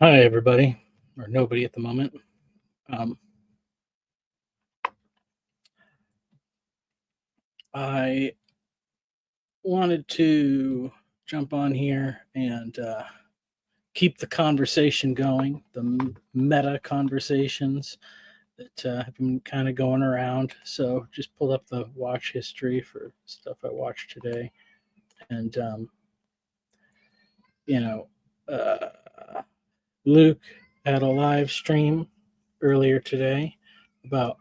Hi, everybody, or nobody at the moment. Um, I wanted to jump on here and keep the conversation going, the meta conversations that have been kind of going around. So just pulled up the watch history for stuff I watched today. And, you know, uh, Luke had a live stream earlier today about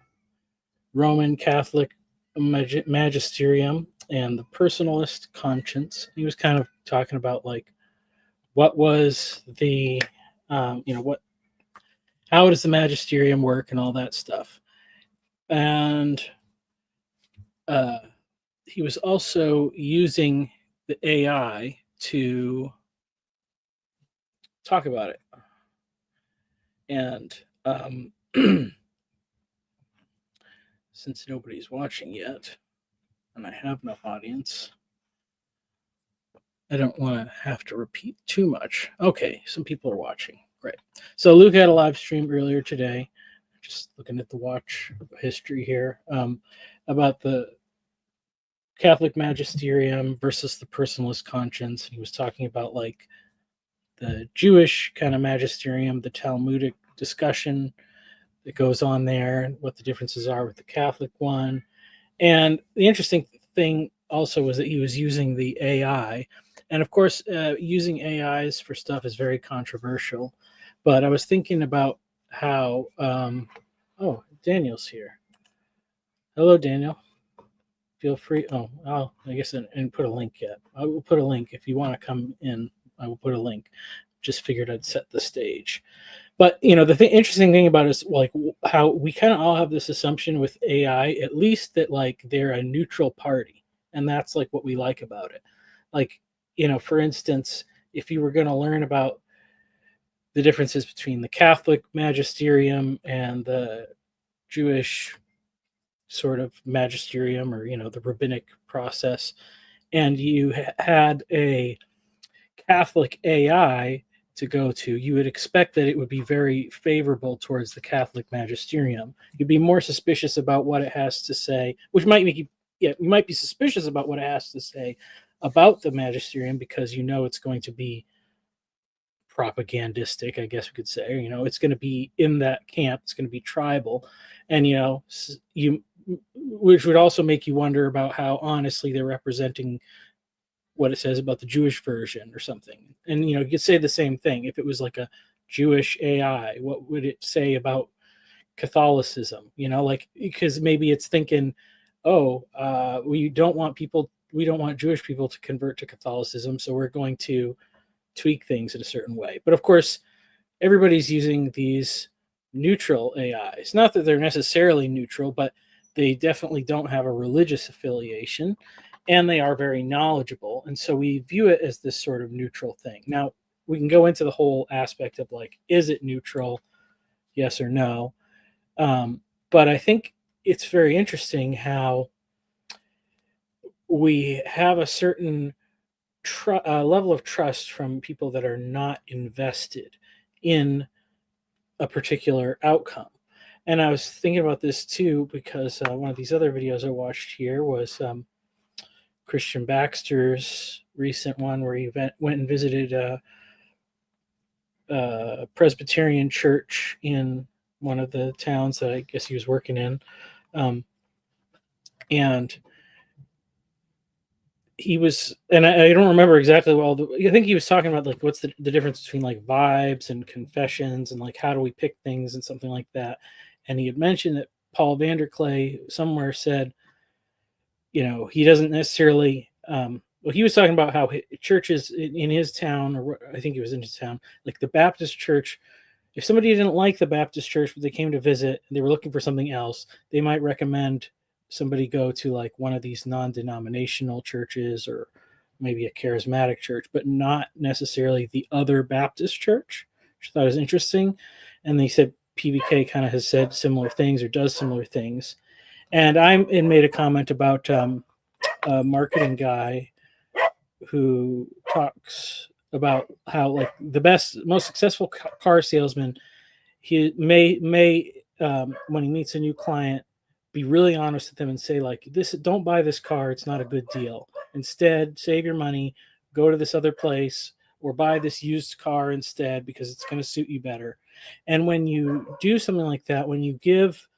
Roman Catholic magisterium and the personalist conscience. He was kind of talking about like what was the, what, how does the magisterium work and all that stuff. And uh, he was also using the AI to talk about it. And since nobody's watching yet, and I have no audience, I don't want to have to repeat too much. Okay, some people are watching. Great. So Luke had a live stream earlier today, just looking at the watch history here, about the Catholic magisterium versus the personalist conscience. And he was talking about like the Jewish kind of magisterium, the Talmudic discussion that goes on there, what the differences are with the Catholic one. And the interesting thing also was that he was using the AI. And of course, using AIs for stuff is very controversial. But I was thinking about how, oh, Daniel's here. Hello, Daniel. Feel free. Oh, I guess I didn't put a link yet. I will put a link. If you want to come in, I will put a link. Just figured I'd set the stage. But the interesting thing about it is like how we kind of all have this assumption with AI, at least that like they're a neutral party, and that's like what we like about it. Like for instance, if you were going to learn about the differences between the Catholic magisterium and the Jewish sort of magisterium, or the rabbinic process, and you had a Catholic AI to go to, you would expect that it would be very favorable towards the Catholic magisterium. You'd be more suspicious about what it has to say, which might make you, you might be suspicious about what it has to say about the magisterium because it's going to be propagandistic, I guess we could say. It's going to be in that camp. It's going to be tribal, and which would also make you wonder about how honestly they're representing what it says about the Jewish version or something. And you could say the same thing if it was like a Jewish AI. What would it say about Catholicism? Like, because maybe it's thinking, oh, we don't want Jewish people to convert to Catholicism, so we're going to tweak things in a certain way. But of course, everybody's using these neutral AIs. Not that they're necessarily neutral, but they definitely don't have a religious affiliation, and they are very knowledgeable. And so we view it as this sort of neutral thing. Now, we can go into the whole aspect of like, is it neutral? Yes or no? But I think it's very interesting how we have a certain level of trust from people that are not invested in a particular outcome. And I was thinking about this too because one of these other videos I watched here was Christian Baxter's recent one where he went and visited a Presbyterian church in one of the towns that I guess he was working in. And he was, and I don't remember exactly I think he was talking about like what's the difference between like vibes and confessions and like how do we pick things and something like that. And he had mentioned that Paul Vanderklay somewhere said, he doesn't necessarily, well, he was talking about how churches in his town, or I think he was in his town, like the Baptist church, if somebody didn't like the Baptist church, but they came to visit and they were looking for something else, they might recommend somebody go to like one of these non-denominational churches or maybe a charismatic church, but not necessarily the other Baptist church, which I thought was interesting. And they said PBK kind of has said similar things or does similar things. And I made a comment about a marketing guy who talks about how like the best, most successful car salesman, he may when he meets a new client, be really honest with them and say like, this, don't buy this car, it's not a good deal. Instead, save your money, go to this other place, or buy this used car instead because it's going to suit you better. And when you do something like that, when you give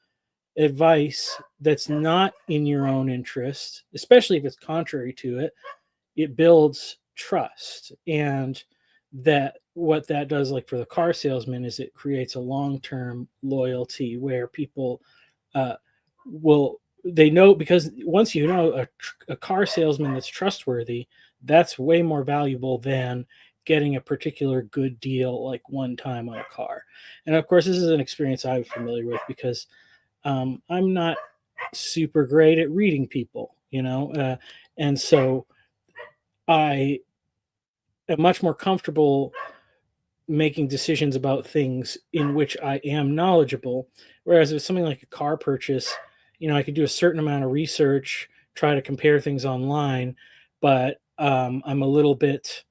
advice that's not in your own interest, especially if it's contrary to it, it builds trust. And that what that does, like for the car salesman, is it creates a long-term loyalty where people will, they know, because once you know a car salesman that's trustworthy, that's way more valuable than getting a particular good deal like one time on a car. And of course, this is an experience I'm familiar with because I'm not super great at reading people, and so I am much more comfortable making decisions about things in which I am knowledgeable. Whereas with something like a car purchase, I could do a certain amount of research, try to compare things online, but I'm a little bit,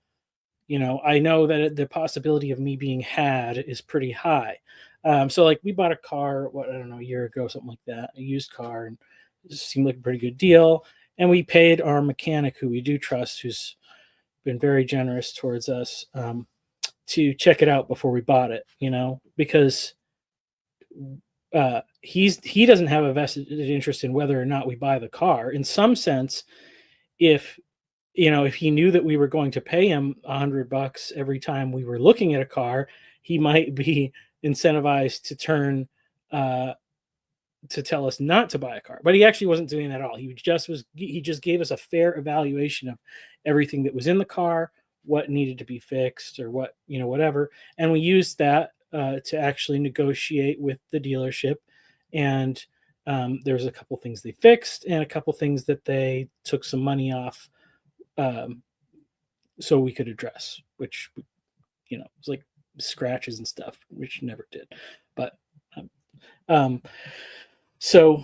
I know that the possibility of me being had is pretty high. So like we bought a car, I don't know, a year ago, something like that, a used car, and it seemed like a pretty good deal. And we paid our mechanic, who we do trust, who's been very generous towards us, to check it out before we bought it, because he doesn't have a vested interest in whether or not we buy the car. In some sense, if if he knew that we were going to pay him $100 every time we were looking at a car, he might be incentivized to turn to tell us not to buy a car. But he actually wasn't doing that at all. He just gave us a fair evaluation of everything that was in the car, what needed to be fixed, or what, whatever. And we used that to actually negotiate with the dealership. And there's a couple things they fixed and a couple things that they took some money off, so we could address, which, was like scratches and stuff, which never did. But so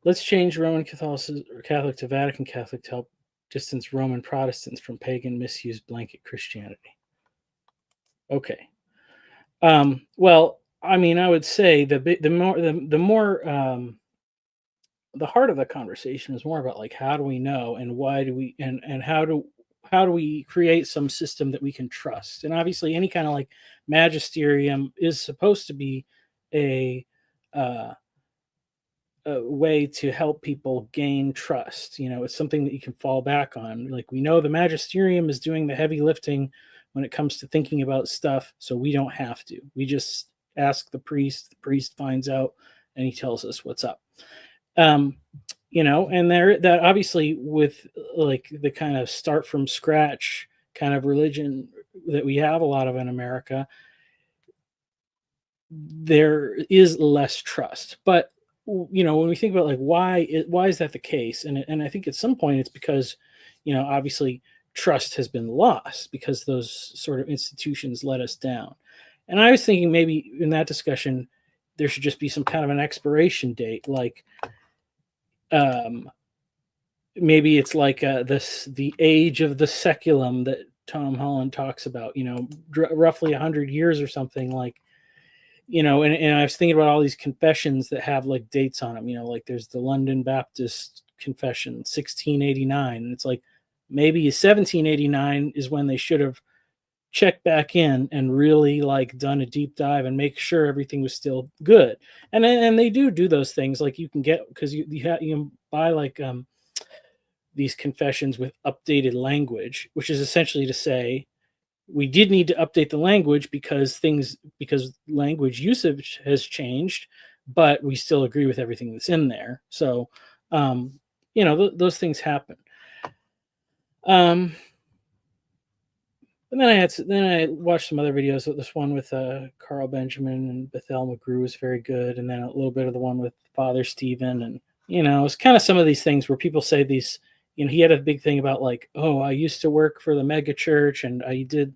let's change Roman Catholic to Vatican Catholic to help distance Roman Protestants from pagan misused blanket Christianity. Okay. Well, I mean, I would say the heart of the conversation is more about like, how do we know, and why do we, and how do we create some system that we can trust? And obviously, any kind of like magisterium is supposed to be a way to help people gain trust. It's something that you can fall back on. Like, we know the magisterium is doing the heavy lifting when it comes to thinking about stuff, so we don't have to. We just ask the priest finds out, and he tells us what's up. And there, that obviously, with like the kind of start from scratch kind of religion that we have a lot of in America, there is less trust. But when we think about like why is that the case, and I think at some point it's because obviously trust has been lost because those sort of institutions let us down. And I was thinking maybe in that discussion there should just be some kind of an expiration date, like maybe it's like the age of the seculum that Tom Holland talks about, roughly 100 years or something, like, and I was thinking about all these confessions that have like dates on them, like there's the London Baptist Confession, 1689, and it's like maybe 1789 is when they should have checked back in and really like done a deep dive and make sure everything was still good. And they do those things, like you can get, because you can buy like these confessions with updated language, which is essentially to say we did need to update the language because language usage has changed, but we still agree with everything that's in there. So those things happen. And then I watched some other videos. This one with Carl Benjamin and Bethel McGrew was very good, and then a little bit of the one with Father Stephen, and it's kind of some of these things where people say these. He had a big thing about like, oh, I used to work for the mega church, and I did,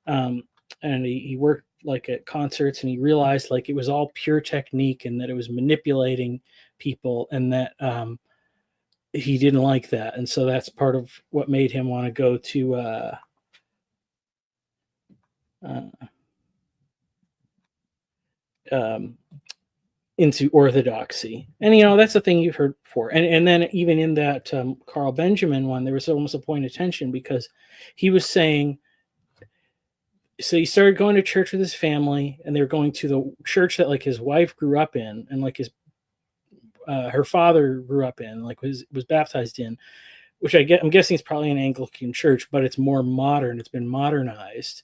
and he worked like at concerts, and he realized like it was all pure technique, and that it was manipulating people, and that he didn't like that, and so that's part of what made him want to go to uh, um, into orthodoxy. And that's the thing you've heard before. And then even in that Carl Benjamin one, there was almost a point of tension because he was saying, so he started going to church with his family, and they were going to the church that like his wife grew up in, and like his her father grew up in, like was baptized in, which I'm guessing is probably an Anglican church, but it's more modern. It's been modernized.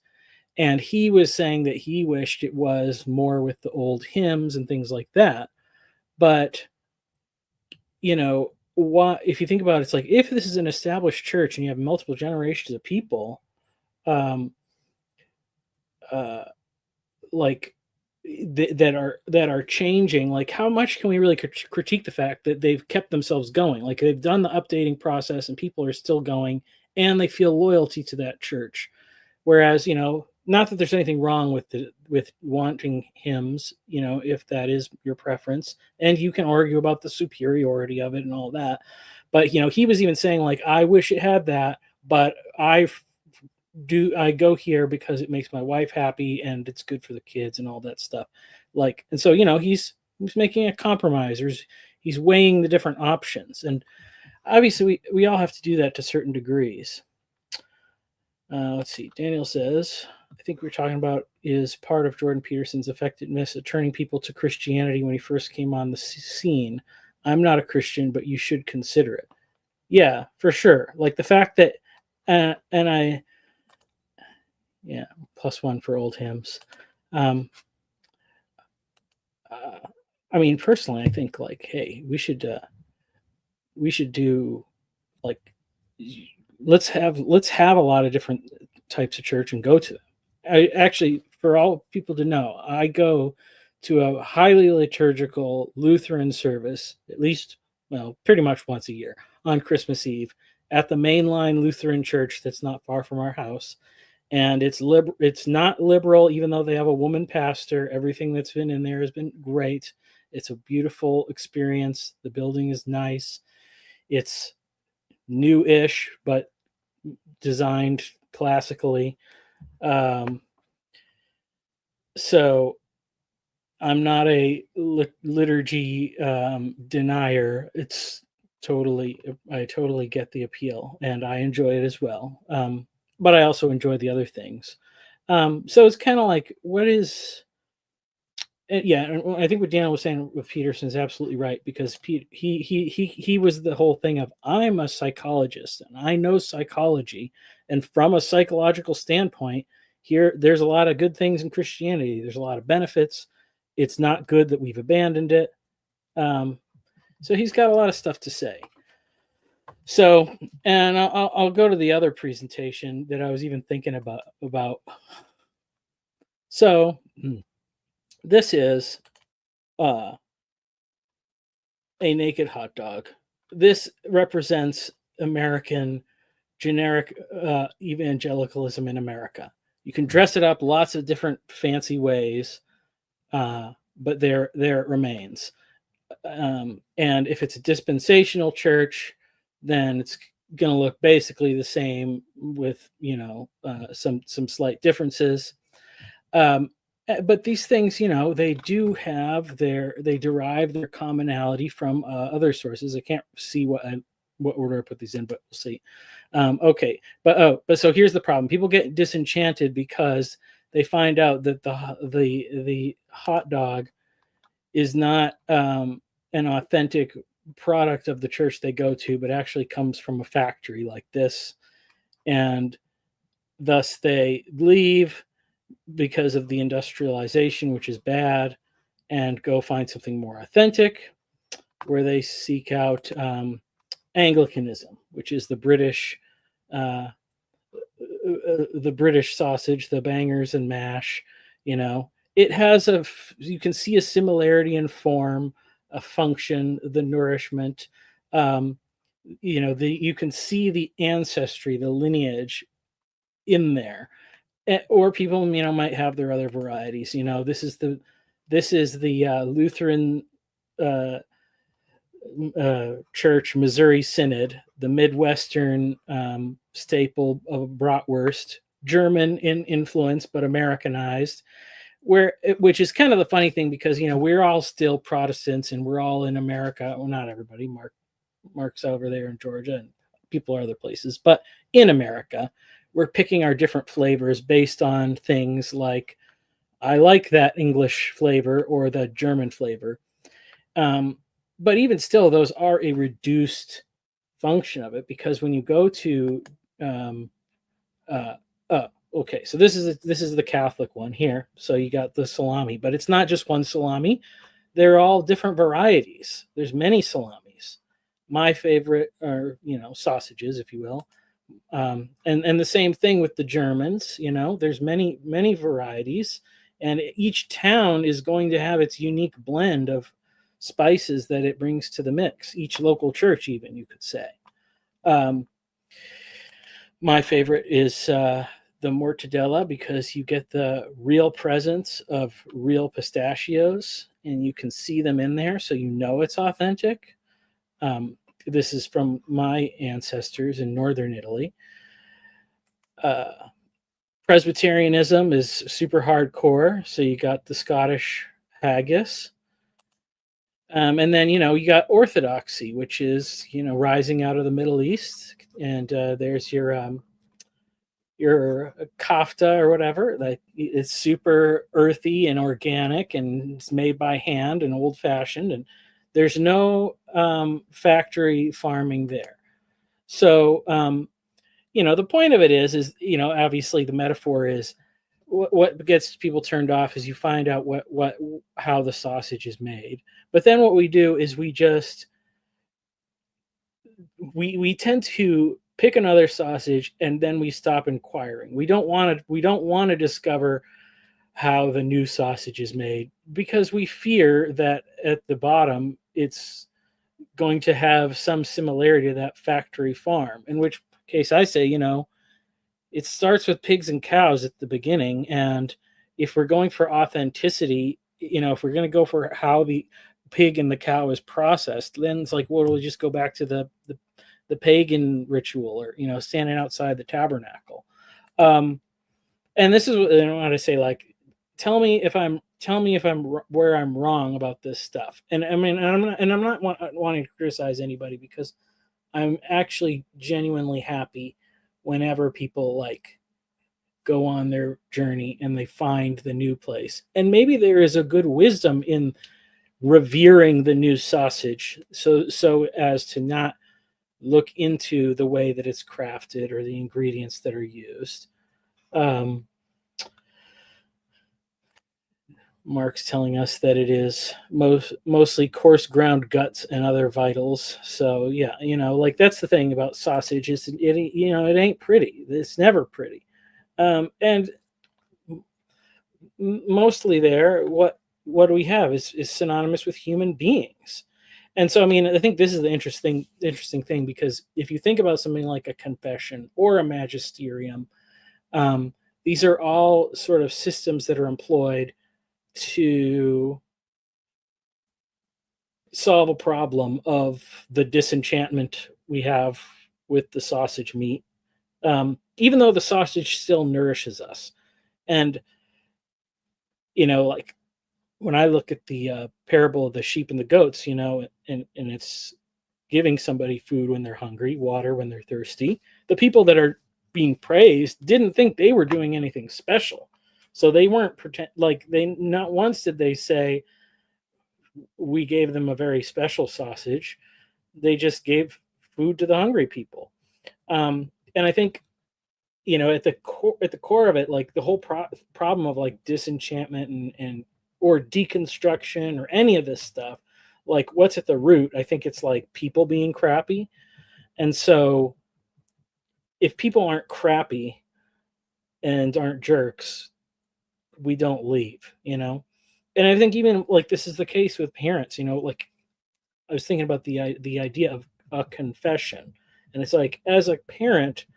And he was saying that he wished it was more with the old hymns and things like that. But what if you think about it, it's like if this is an established church and you have multiple generations of people, um, uh, like that are changing, like how much can we really critique the fact that they've kept themselves going, like they've done the updating process and people are still going and they feel loyalty to that church. Whereas, not that there's anything wrong with wanting hymns, if that is your preference, and you can argue about the superiority of it and all that. But he was even saying like, I wish it had that, but I go here because it makes my wife happy and it's good for the kids and all that stuff. Like, and so he's making a compromise. He's weighing the different options, and obviously we all have to do that to certain degrees. Let's see. Daniel says, I think we're talking about is part of Jordan Peterson's effectiveness at turning people to Christianity when he first came on the scene. I'm not a Christian, but you should consider it. Yeah, for sure. Like the fact that, yeah, +1 for old hymns. I mean, personally, I think like, hey, we should do like, let's have a lot of different types of church and go to them. I actually, for all people to know, I go to a highly liturgical Lutheran service, at least, pretty much once a year on Christmas Eve at the mainline Lutheran church that's not far from our house. And it's not liberal, even though they have a woman pastor. Everything that's been in there has been great. It's a beautiful experience. The building is nice. It's new-ish, but designed classically. So I'm not a liturgy denier. I totally get the appeal, and I enjoy it as well. But I also enjoy the other things. So it's kind of like, what is yeah, and I think what Dan was saying with Peterson is absolutely right, because he was the whole thing of, I'm a psychologist and I know psychology, and from a psychological standpoint, there's a lot of good things in Christianity. There's a lot of benefits. It's not good that we've abandoned it. So he's got a lot of stuff to say. So, and I'll go to the other presentation that I was even thinking about. So this is a naked hot dog. This represents American generic evangelicalism in America. You can dress it up lots of different fancy ways, but there it remains. And if it's a dispensational church, then it's going to look basically the same with some slight differences. But these things, they derive their commonality from other sources. I can't see what order I put these in, but we'll see. Okay, but so here's the problem: people get disenchanted because they find out that the hot dog is not an authentic product of the church they go to, but actually comes from a factory like this, and thus they leave because of the industrialization, which is bad, and go find something more authentic, where they seek out Anglicanism, which is the British sausage, the bangers and mash. It has you can see a similarity in form, a function, the nourishment. You can see the ancestry, the lineage in there. Or people, might have their other varieties. This is the Lutheran church, Missouri Synod, the Midwestern staple of bratwurst, German in influence but Americanized, which is kind of the funny thing because we're all still Protestants and we're all in America. Well, not everybody. Mark's over there in Georgia and people are other places, but in America, we're picking our different flavors based on things like I like that English flavor or the German flavor. But even still, those are a reduced function of it because when you go to okay, so this is the Catholic one here. So you got the salami, but it's not just one salami. They're all different varieties. There's many salamis. My favorite are sausages, if you will, and the same thing with the Germans. There's many varieties, and each town is going to have its unique blend of spices that it brings to the mix. Each local church, even you could say. My favorite is the mortadella because you get the real presence of real pistachios and you can see them in there, so it's authentic. This is from my ancestors in northern Italy. Presbyterianism is super hardcore, so you got the Scottish haggis. And then you got Orthodoxy, which is rising out of the Middle East, and there's your kafta or whatever. Like it's super earthy and organic, and it's made by hand and old fashioned, and there's no factory farming there. So the point of it is obviously the metaphor is what gets people turned off is you find out how the sausage is made. But then what we do is we tend to pick another sausage and then we stop inquiring. We don't want to discover how the new sausage is made because we fear that at the bottom it's going to have some similarity to that factory farm, in which case I say, it starts with pigs and cows at the beginning. And if we're going for authenticity, if we're going to go for how the pig and the cow is processed, then it's like, well, we'll just go back to the pagan ritual or, standing outside the tabernacle. And this is what I want to say, like, tell me if I'm where I'm wrong about this stuff. And I mean, I'm not wanting to criticize anybody because I'm actually genuinely happy whenever people like go on their journey and they find the new place. And maybe there is a good wisdom in revering the new sausage so as to not look into the way that it's crafted or the ingredients that are used. Mark's telling us that it is mostly coarse ground guts and other vitals. So yeah, like that's the thing about sausage is it ain't pretty. It's never pretty, and mostly there, what do we have is synonymous with human beings. And so, I mean, I think this is the interesting thing because if you think about something like a confession or a magisterium, these are all sort of systems that are employed to solve a problem of the disenchantment we have with the sausage meat, even though the sausage still nourishes us. And like when I look at the parable of the sheep and the goats, and it's giving somebody food when they're hungry, water when they're thirsty. The people that are being praised didn't think they were doing anything special. So they weren't not once did they say we gave them a very special sausage. They just gave food to the hungry people. And I think, at the core of it, like the whole problem of like disenchantment and or deconstruction or any of this stuff, like what's at the root, I think it's like people being crappy. And so if people aren't crappy and aren't jerks, we don't leave, and I think even like this is the case with parents, like I was thinking about the idea of a confession, and it's like as a parent,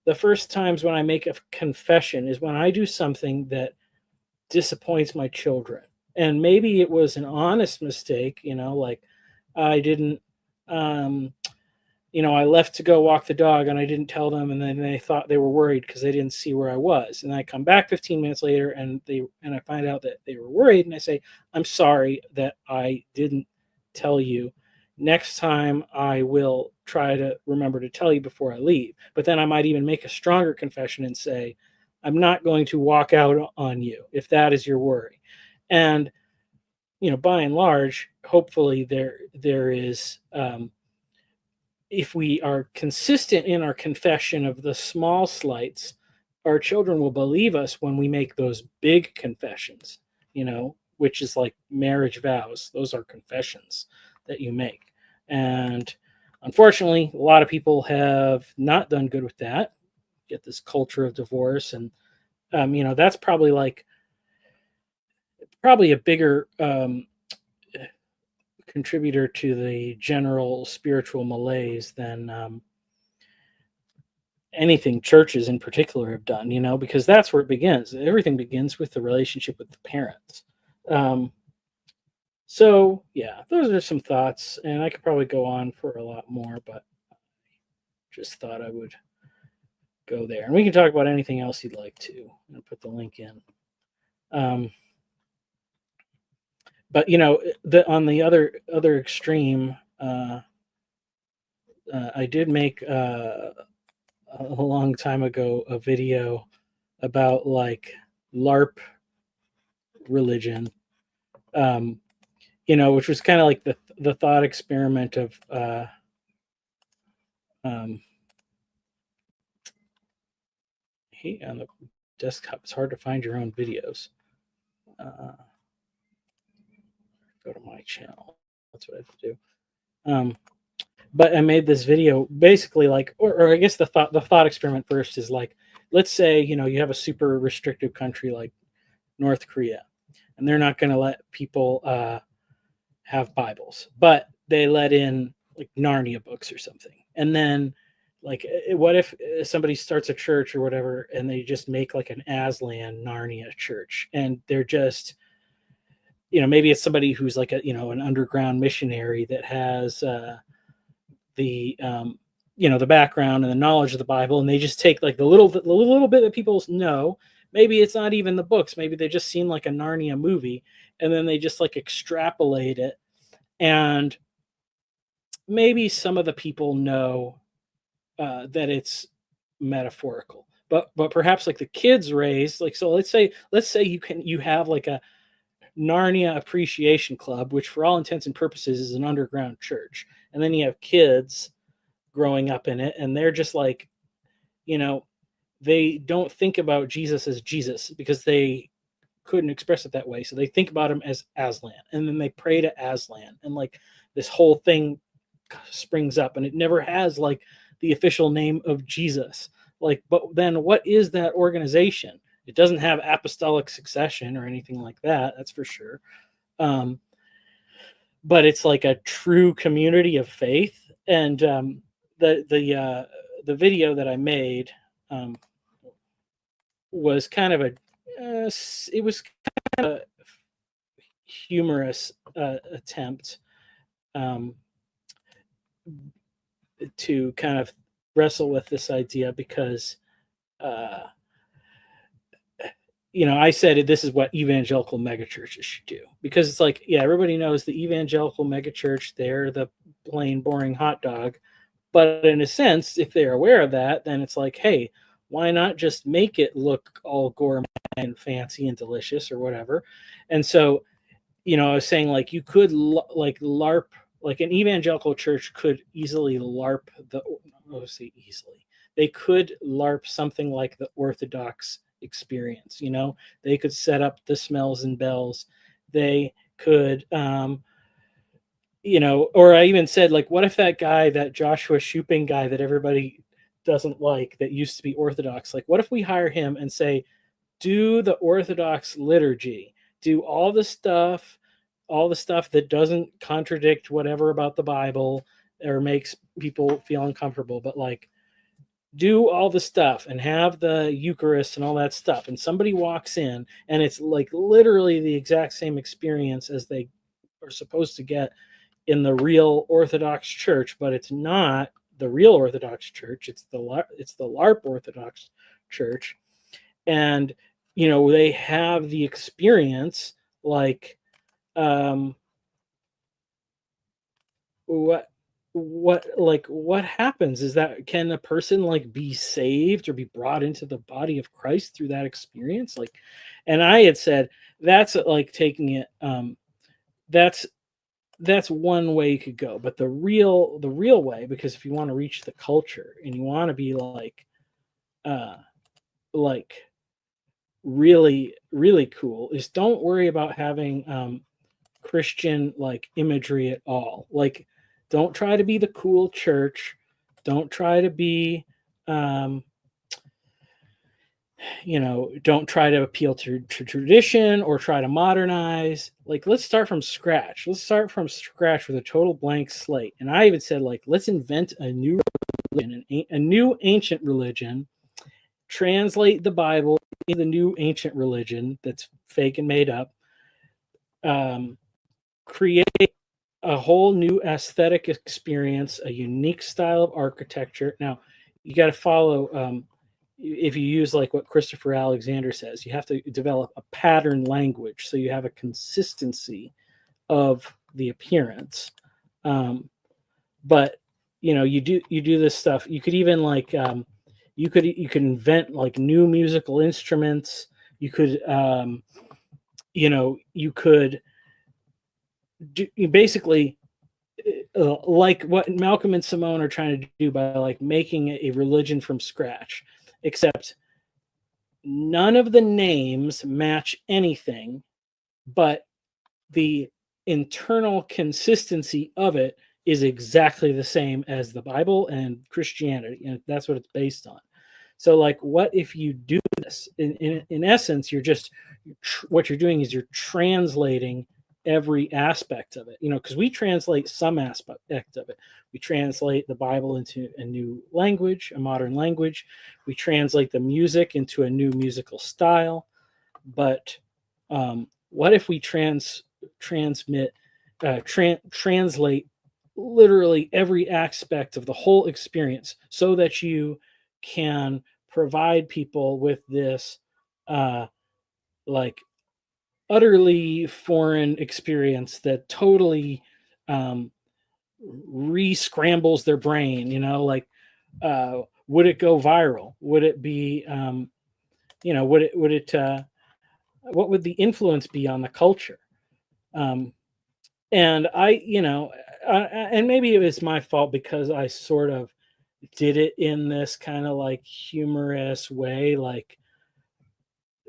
the first times when I make a confession is when I do something that disappoints my children, and maybe it was an honest mistake, like I didn't, um, I left to go walk the dog and I didn't tell them, and then they thought they were worried because they didn't see where I was. And I come back 15 minutes later and I find out that they were worried, and I say, I'm sorry that I didn't tell you. Next time I will try to remember to tell you before I leave. But then I might even make a stronger confession and say, I'm not going to walk out on you if that is your worry. And by and large, hopefully there is, if we are consistent in our confession of the small slights, our children will believe us when we make those big confessions, which is like marriage vows. Those are confessions that you make. And unfortunately, a lot of people have not done good with that. Get this culture of divorce. And, that's probably a bigger contributor to the general spiritual malaise than anything churches in particular have done, because that's where it begins. Everything begins with the relationship with the parents. So, yeah, those are some thoughts, and I could probably go on for a lot more, but just thought I would go there. And we can talk about anything else you'd like to. I'll put the link in. But on the other extreme, I did make a long time ago a video about like LARP religion, which was kind of like the thought experiment of hey, on the desktop it's hard to find your own videos. Go to my channel. That's what I have to do. But I made this video basically like, or I guess the thought experiment first is like, let's say you have a super restrictive country like North Korea, and they're not going to let people have Bibles, but they let in like Narnia books or something. And then like, what if somebody starts a church or whatever, and they just make like an Aslan Narnia church, and they're just, maybe it's somebody who's like an underground missionary that has the the background and the knowledge of the Bible, and they just take like the little bit that people know. Maybe it's not even the books. Maybe they just seen like a Narnia movie, and then they just like extrapolate it. And maybe some of the people know that it's metaphorical, but perhaps like the kids raised like, so let's say you have like a Narnia Appreciation Club, which for all intents and purposes is an underground church, and then you have kids growing up in it, and they're just like, they don't think about Jesus as Jesus because they couldn't express it that way, so they think about him as Aslan, and then they pray to Aslan, and like this whole thing springs up, and it never has like the official name of Jesus. Like, but then what is that organization? It doesn't have apostolic succession or anything like that, that's for sure. But it's like a true community of faith. And the video that I made was kind of it was kind of a humorous attempt to kind of wrestle with this idea, because I said this is what evangelical megachurches should do, because it's like, yeah, everybody knows the evangelical megachurch, they're the plain boring hot dog. But in a sense, if they're aware of that, then it's like, hey, why not just make it look all gourmet and fancy and delicious or whatever? And so, I was saying like, you could like LARP, like an evangelical church could easily LARP they could LARP something like the Orthodox experience. They could set up the smells and bells. They could or I even said like, what if that guy, that Joshua Shuping guy that everybody doesn't like, that used to be Orthodox, like what if we hire him and say, do the Orthodox liturgy, do all the stuff that doesn't contradict whatever about the Bible or makes people feel uncomfortable, but like do all the stuff and have the Eucharist and all that stuff. And somebody walks in and it's like literally the exact same experience as they are supposed to get in the real Orthodox Church, but it's not the real Orthodox Church. It's the LARP Orthodox Church, and they have the experience like what happens is that can a person like be saved or be brought into the body of Christ through that experience? Like, and I had said that's like taking it that's one way you could go, but the real way, because if you want to reach the culture and you want to be uh like really really cool, is don't worry about having Christian like imagery at all. Like, don't try to be the cool church. Don't try to be, don't try to appeal to tradition or try to modernize. Like, let's start from scratch. Let's start from scratch with a total blank slate. And I even said, like, let's invent a new religion, a new ancient religion, translate the Bible into the new ancient religion that's fake and made up. Create a whole new aesthetic experience, a unique style of architecture. Now, you got to follow, if you use like what Christopher Alexander says, you have to develop a pattern language so you have a consistency of the appearance. But you do this stuff. You could even like you could invent like new musical instruments. You could you could basically like what Malcolm and Simone are trying to do by like making a religion from scratch, except none of the names match anything, but the internal consistency of it is exactly the same as the Bible and Christianity, and that's what it's based on. So like, what if you do this? In essence, what you're doing is you're translating every aspect of it, because we translate some aspect of it. We translate the Bible into a new language, a modern language. We translate the music into a new musical style. But what if we translate literally every aspect of the whole experience so that you can provide people with this like utterly foreign experience that totally re-scrambles their brain, like would it go viral? Would it be what would the influence be on the culture? And and maybe it was my fault because I sort of did it in this kind of like humorous way, like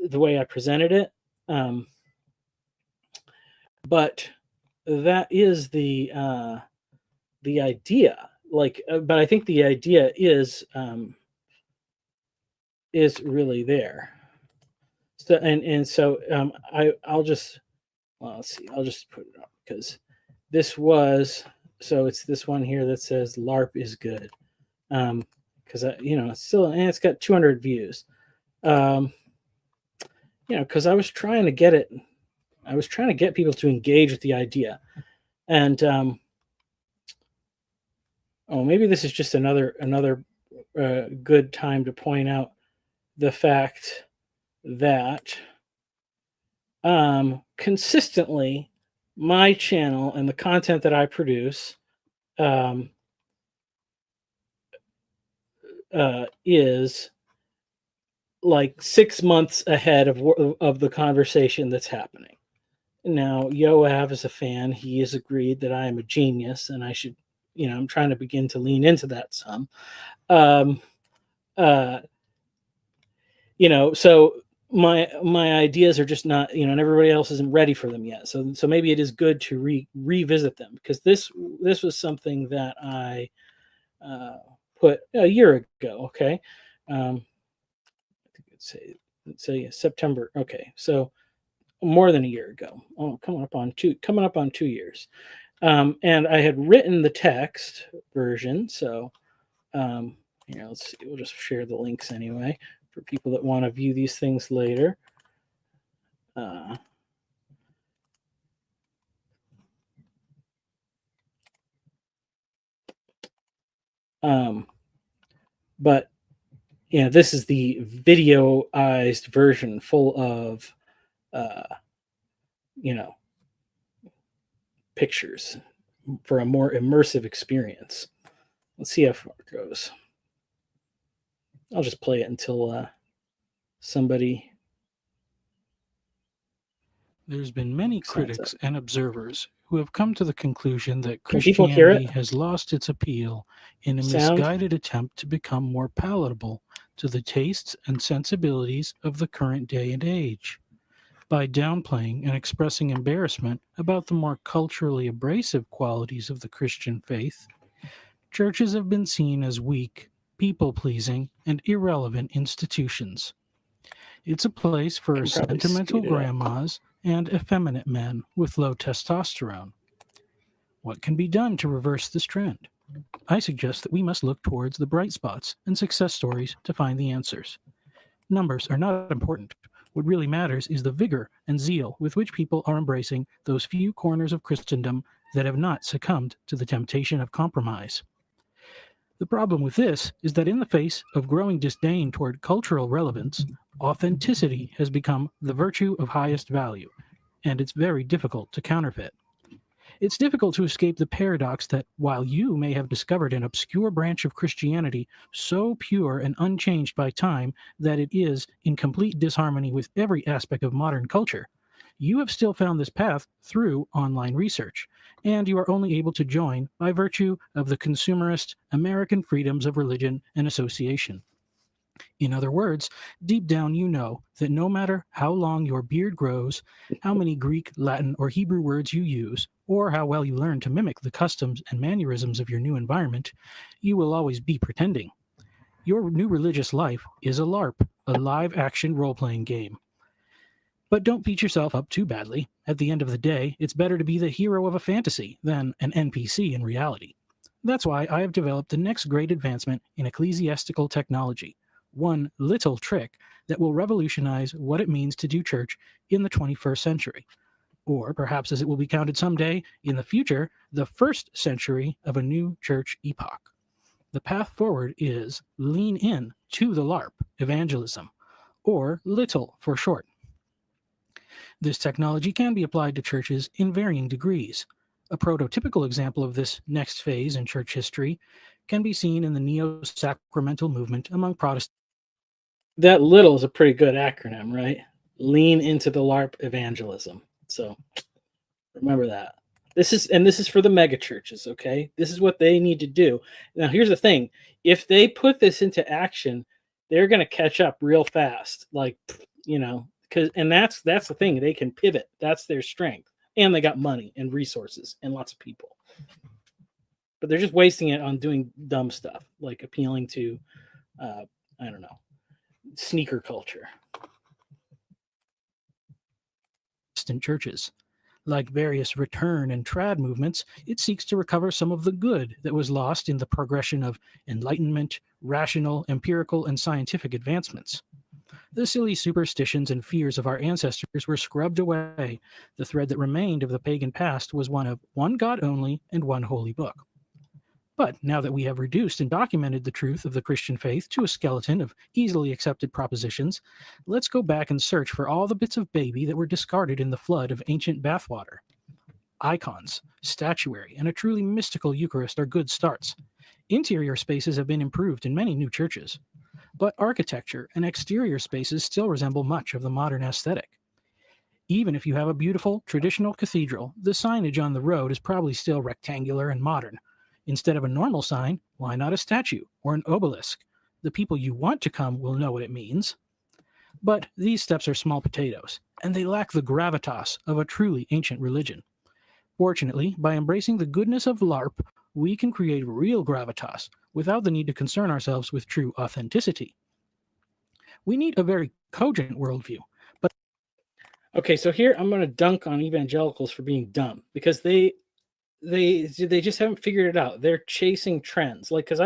the way I presented it. But that is the idea. Like, but I think the idea is really there. So so I'll just let's see. I'll just put it up because this was it's this one here that says LARP is good. Because it's still, and it's got 200 views. Because I was trying to get it. I was trying to get people to engage with the idea, and maybe this is just another good time to point out the fact that consistently my channel and the content that I produce is like 6 months ahead of the conversation that's happening. Now, Yoav is a fan. He has agreed that I am a genius and I should, I'm trying to begin to lean into that some. So my ideas are just not, and everybody else isn't ready for them yet. So maybe it is good to revisit them, because this was something that I put a year ago. Okay. I think let's say September. Okay. So more than a year ago. Oh, coming up on 2 years. And I had written the text version. So let's see. We'll just share the links anyway for people that want to view these things later. But yeah, this is the videoized version full of, you know, pictures for a more immersive experience. Let's see how far it goes. I'll just play it until somebody. There's been many critics and observers who have come to the conclusion that Can people hear Christianity it? has lost its appeal in a Sound? misguided attempt to become more palatable to the tastes and sensibilities of the current day and age. By downplaying and expressing embarrassment about the more culturally abrasive qualities of the Christian faith, churches have been seen as weak, people pleasing, and irrelevant institutions. It's a place for Can probably sentimental speed it up. grandmas and effeminate men with low testosterone. What can be done to reverse this trend? I suggest that we must look towards the bright spots and success stories to find the answers. Numbers are not important. What really matters is the vigor and zeal with which people are embracing those few corners of Christendom that have not succumbed to the temptation of compromise. The problem with this is that in the face of growing disdain toward cultural relevance, authenticity has become the virtue of highest value, and it's very difficult to counterfeit. It's difficult to escape the paradox that while you may have discovered an obscure branch of Christianity so pure and unchanged by time that it is in complete disharmony with every aspect of modern culture, you have still found this path through online research, and you are only able to join by virtue of the consumerist American freedoms of religion and association. In other words, deep down you know that no matter how long your beard grows, how many Greek, Latin, or Hebrew words you use, or how well you learn to mimic the customs and mannerisms of your new environment, you will always be pretending. Your new religious life is a LARP, a live action role playing game. But don't beat yourself up too badly. At the end of the day, it's better to be the hero of a fantasy than an NPC in reality. That's why I have developed the next great advancement in ecclesiastical technology, one little trick that will revolutionize what it means to do church in the 21st century. Or perhaps, as it will be counted someday in the future, the first century of a new church epoch. The path forward is lean in to the LARP, evangelism, or little for short. This technology can be applied to churches in varying degrees. A prototypical example of this next phase in church history can be seen in the neo sacramental movement among Protestants. That little is a pretty good acronym, right? Lean into the LARP evangelism. So remember that. This is for the mega churches, okay? This is what they need to do. Now here's the thing. If they put this into action, they're going to catch up real fast. Like, cuz and that's the thing. They can pivot. That's their strength. And they got money and resources and lots of people. But they're just wasting it on doing dumb stuff, like appealing to I don't know, sneaker culture. Churches. Like various return and trad movements, it seeks to recover some of the good that was lost in the progression of enlightenment, rational, empirical, and scientific advancements. The silly superstitions and fears of our ancestors were scrubbed away. The thread that remained of the pagan past was one of one God only and one holy book. But now that we have reduced and documented the truth of the Christian faith to a skeleton of easily accepted propositions, let's go back and search for all the bits of baby that were discarded in the flood of ancient bathwater. Icons, statuary, and a truly mystical Eucharist are good starts. Interior spaces have been improved in many new churches, but architecture and exterior spaces still resemble much of the modern aesthetic. Even if you have a beautiful, traditional cathedral, the signage on the road is probably still rectangular and modern. Instead of a normal sign, why not a statue or an obelisk? The people you want to come will know what it means. But these steps are small potatoes, and they lack the gravitas of a truly ancient religion. Fortunately, by embracing the goodness of LARP, we can create real gravitas without the need to concern ourselves with true authenticity. We need a very cogent worldview. But okay, so here I'm going to dunk on evangelicals for being dumb because they just haven't figured it out. They're chasing trends. Like, because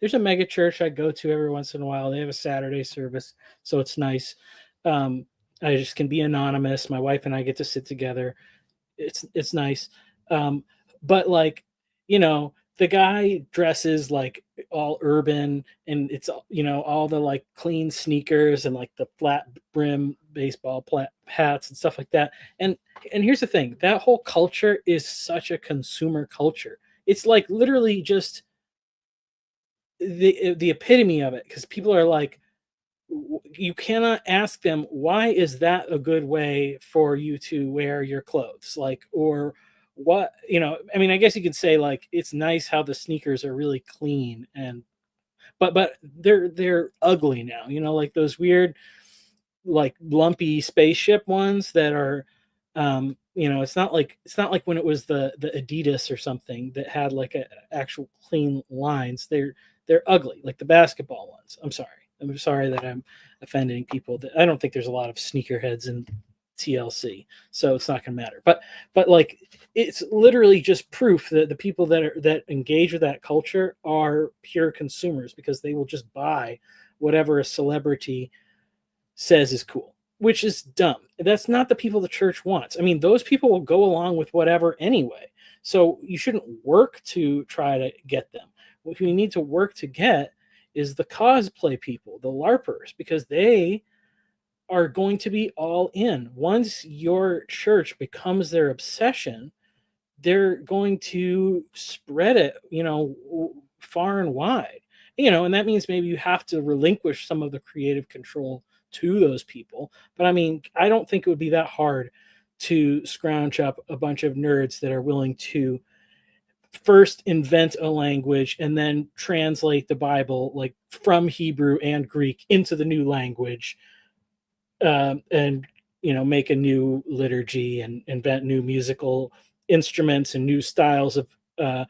there's a mega church I go to every once in a while. They have a Saturday service, so it's nice. I just can be anonymous. My wife and I get to sit together. It's nice. But like, the guy dresses like all urban, and it's all the like clean sneakers and like the flat brim baseball hats and stuff like that. And here's the thing, that whole culture is such a consumer culture. It's like literally just the epitome of it, because people are like, you cannot ask them, why is that a good way for you to wear your clothes, like, or what, I mean, I guess you could say like it's nice how the sneakers are really clean, and but they're ugly now, like those weird like lumpy spaceship ones that are it's not like when it was the Adidas or something that had like actual clean lines. They're ugly, like the basketball ones. I'm sorry that I'm offending people. That I don't think there's a lot of sneakerheads in TLC, so it's not going to matter. But like, it's literally just proof that the people that engage with that culture are pure consumers, because they will just buy whatever a celebrity says is cool, which is dumb. That's not the people the church wants. I mean, those people will go along with whatever anyway. So you shouldn't work to try to get them. What we need to work to get is the cosplay people, the LARPers, because they are going to be all in. Once your church becomes their obsession, they're going to spread it, far and wide. And that means maybe you have to relinquish some of the creative control to those people. But I mean, I don't think it would be that hard to scrounge up a bunch of nerds that are willing to first invent a language and then translate the Bible, like from Hebrew and Greek into the new language, and make a new liturgy and invent new musical instruments and new styles of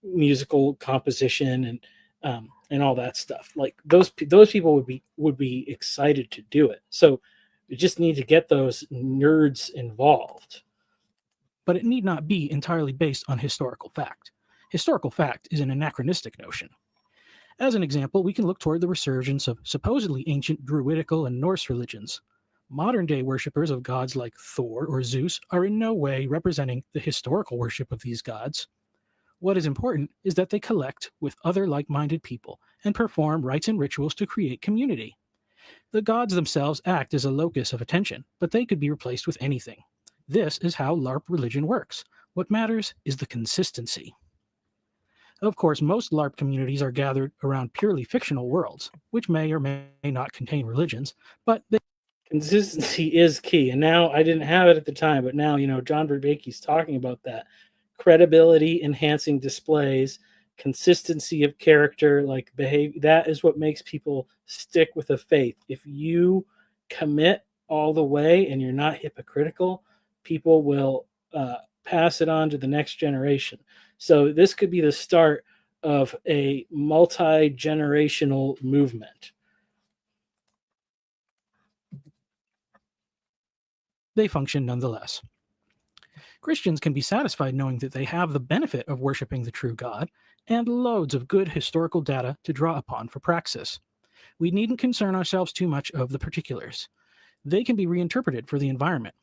musical composition, and all that stuff. Like those people would be excited to do it. So you just need to get those nerds involved. But it need not be entirely based on historical fact. Historical fact is an anachronistic notion. As an example, we can look toward the resurgence of supposedly ancient Druidical and Norse religions. Modern day worshippers of gods like Thor or Zeus are in no way representing the historical worship of these gods. What is important is that they collect with other like minded people and perform rites and rituals to create community. The gods themselves act as a locus of attention, but they could be replaced with anything. This is how LARP religion works. What matters is the consistency. Of course, most LARP communities are gathered around purely fictional worlds, which may or may not contain religions, but consistency is key. And now, I didn't have it at the time, but now, John Vervaeke's talking about that. Credibility enhancing displays, consistency of character, like behavior, that is what makes people stick with a faith. If you commit all the way and you're not hypocritical, people will pass it on to the next generation. So this could be the start of a multi-generational movement. they function nonetheless. Christians can be satisfied knowing that they have the benefit of worshiping the true God and loads of good historical data to draw upon for praxis. We needn't concern ourselves too much of the particulars. They can be reinterpreted for the environment.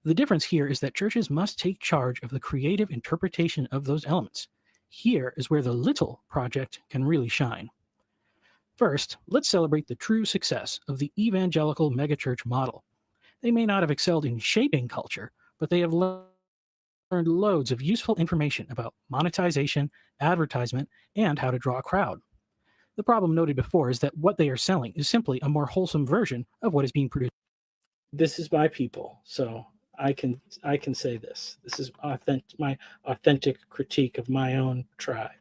The difference here is that churches must take charge of the creative interpretation of those elements. Here is where the little project can really shine. First, let's celebrate the true success of the evangelical megachurch model. They may not have excelled in shaping culture, but they have learned loads of useful information about monetization, advertisement, and how to draw a crowd. The problem noted before is that what they are selling is simply a more wholesome version of what is being produced. This is my people, so I can say this. This is my authentic critique of my own tribe.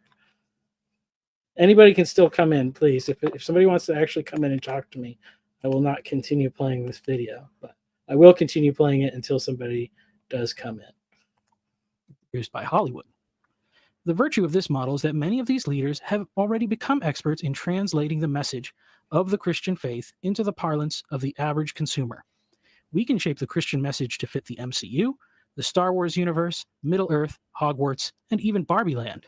Anybody can still come in, please. If somebody wants to actually come in and talk to me, I will not continue playing this video, but I will continue playing it until somebody does come in. Produced by Hollywood. The virtue of this model is that many of these leaders have already become experts in translating the message of the Christian faith into the parlance of the average consumer. We can shape the Christian message to fit the MCU, the Star Wars universe, Middle-earth, Hogwarts, and even Barbie Land.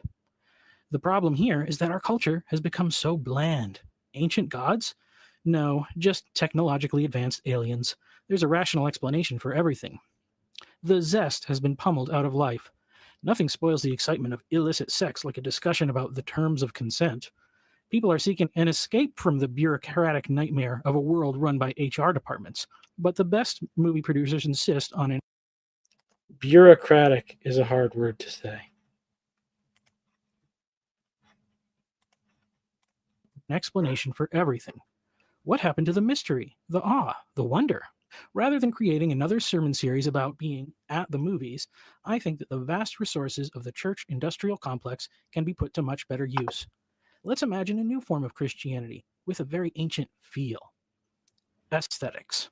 The problem here is that our culture has become so bland. Ancient gods? No, just technologically advanced aliens. There's a rational explanation for everything. The zest has been pummeled out of life. Nothing spoils the excitement of illicit sex like a discussion about the terms of consent. People are seeking an escape from the bureaucratic nightmare of a world run by HR departments, but the best movie producers insist on an Bureaucratic is a hard word to say. explanation for everything. What happened to the mystery, the awe, the wonder? Rather than creating another sermon series about being at the movies, I think that the vast resources of the church industrial complex can be put to much better use. Let's imagine a new form of Christianity with a very ancient feel. Aesthetics.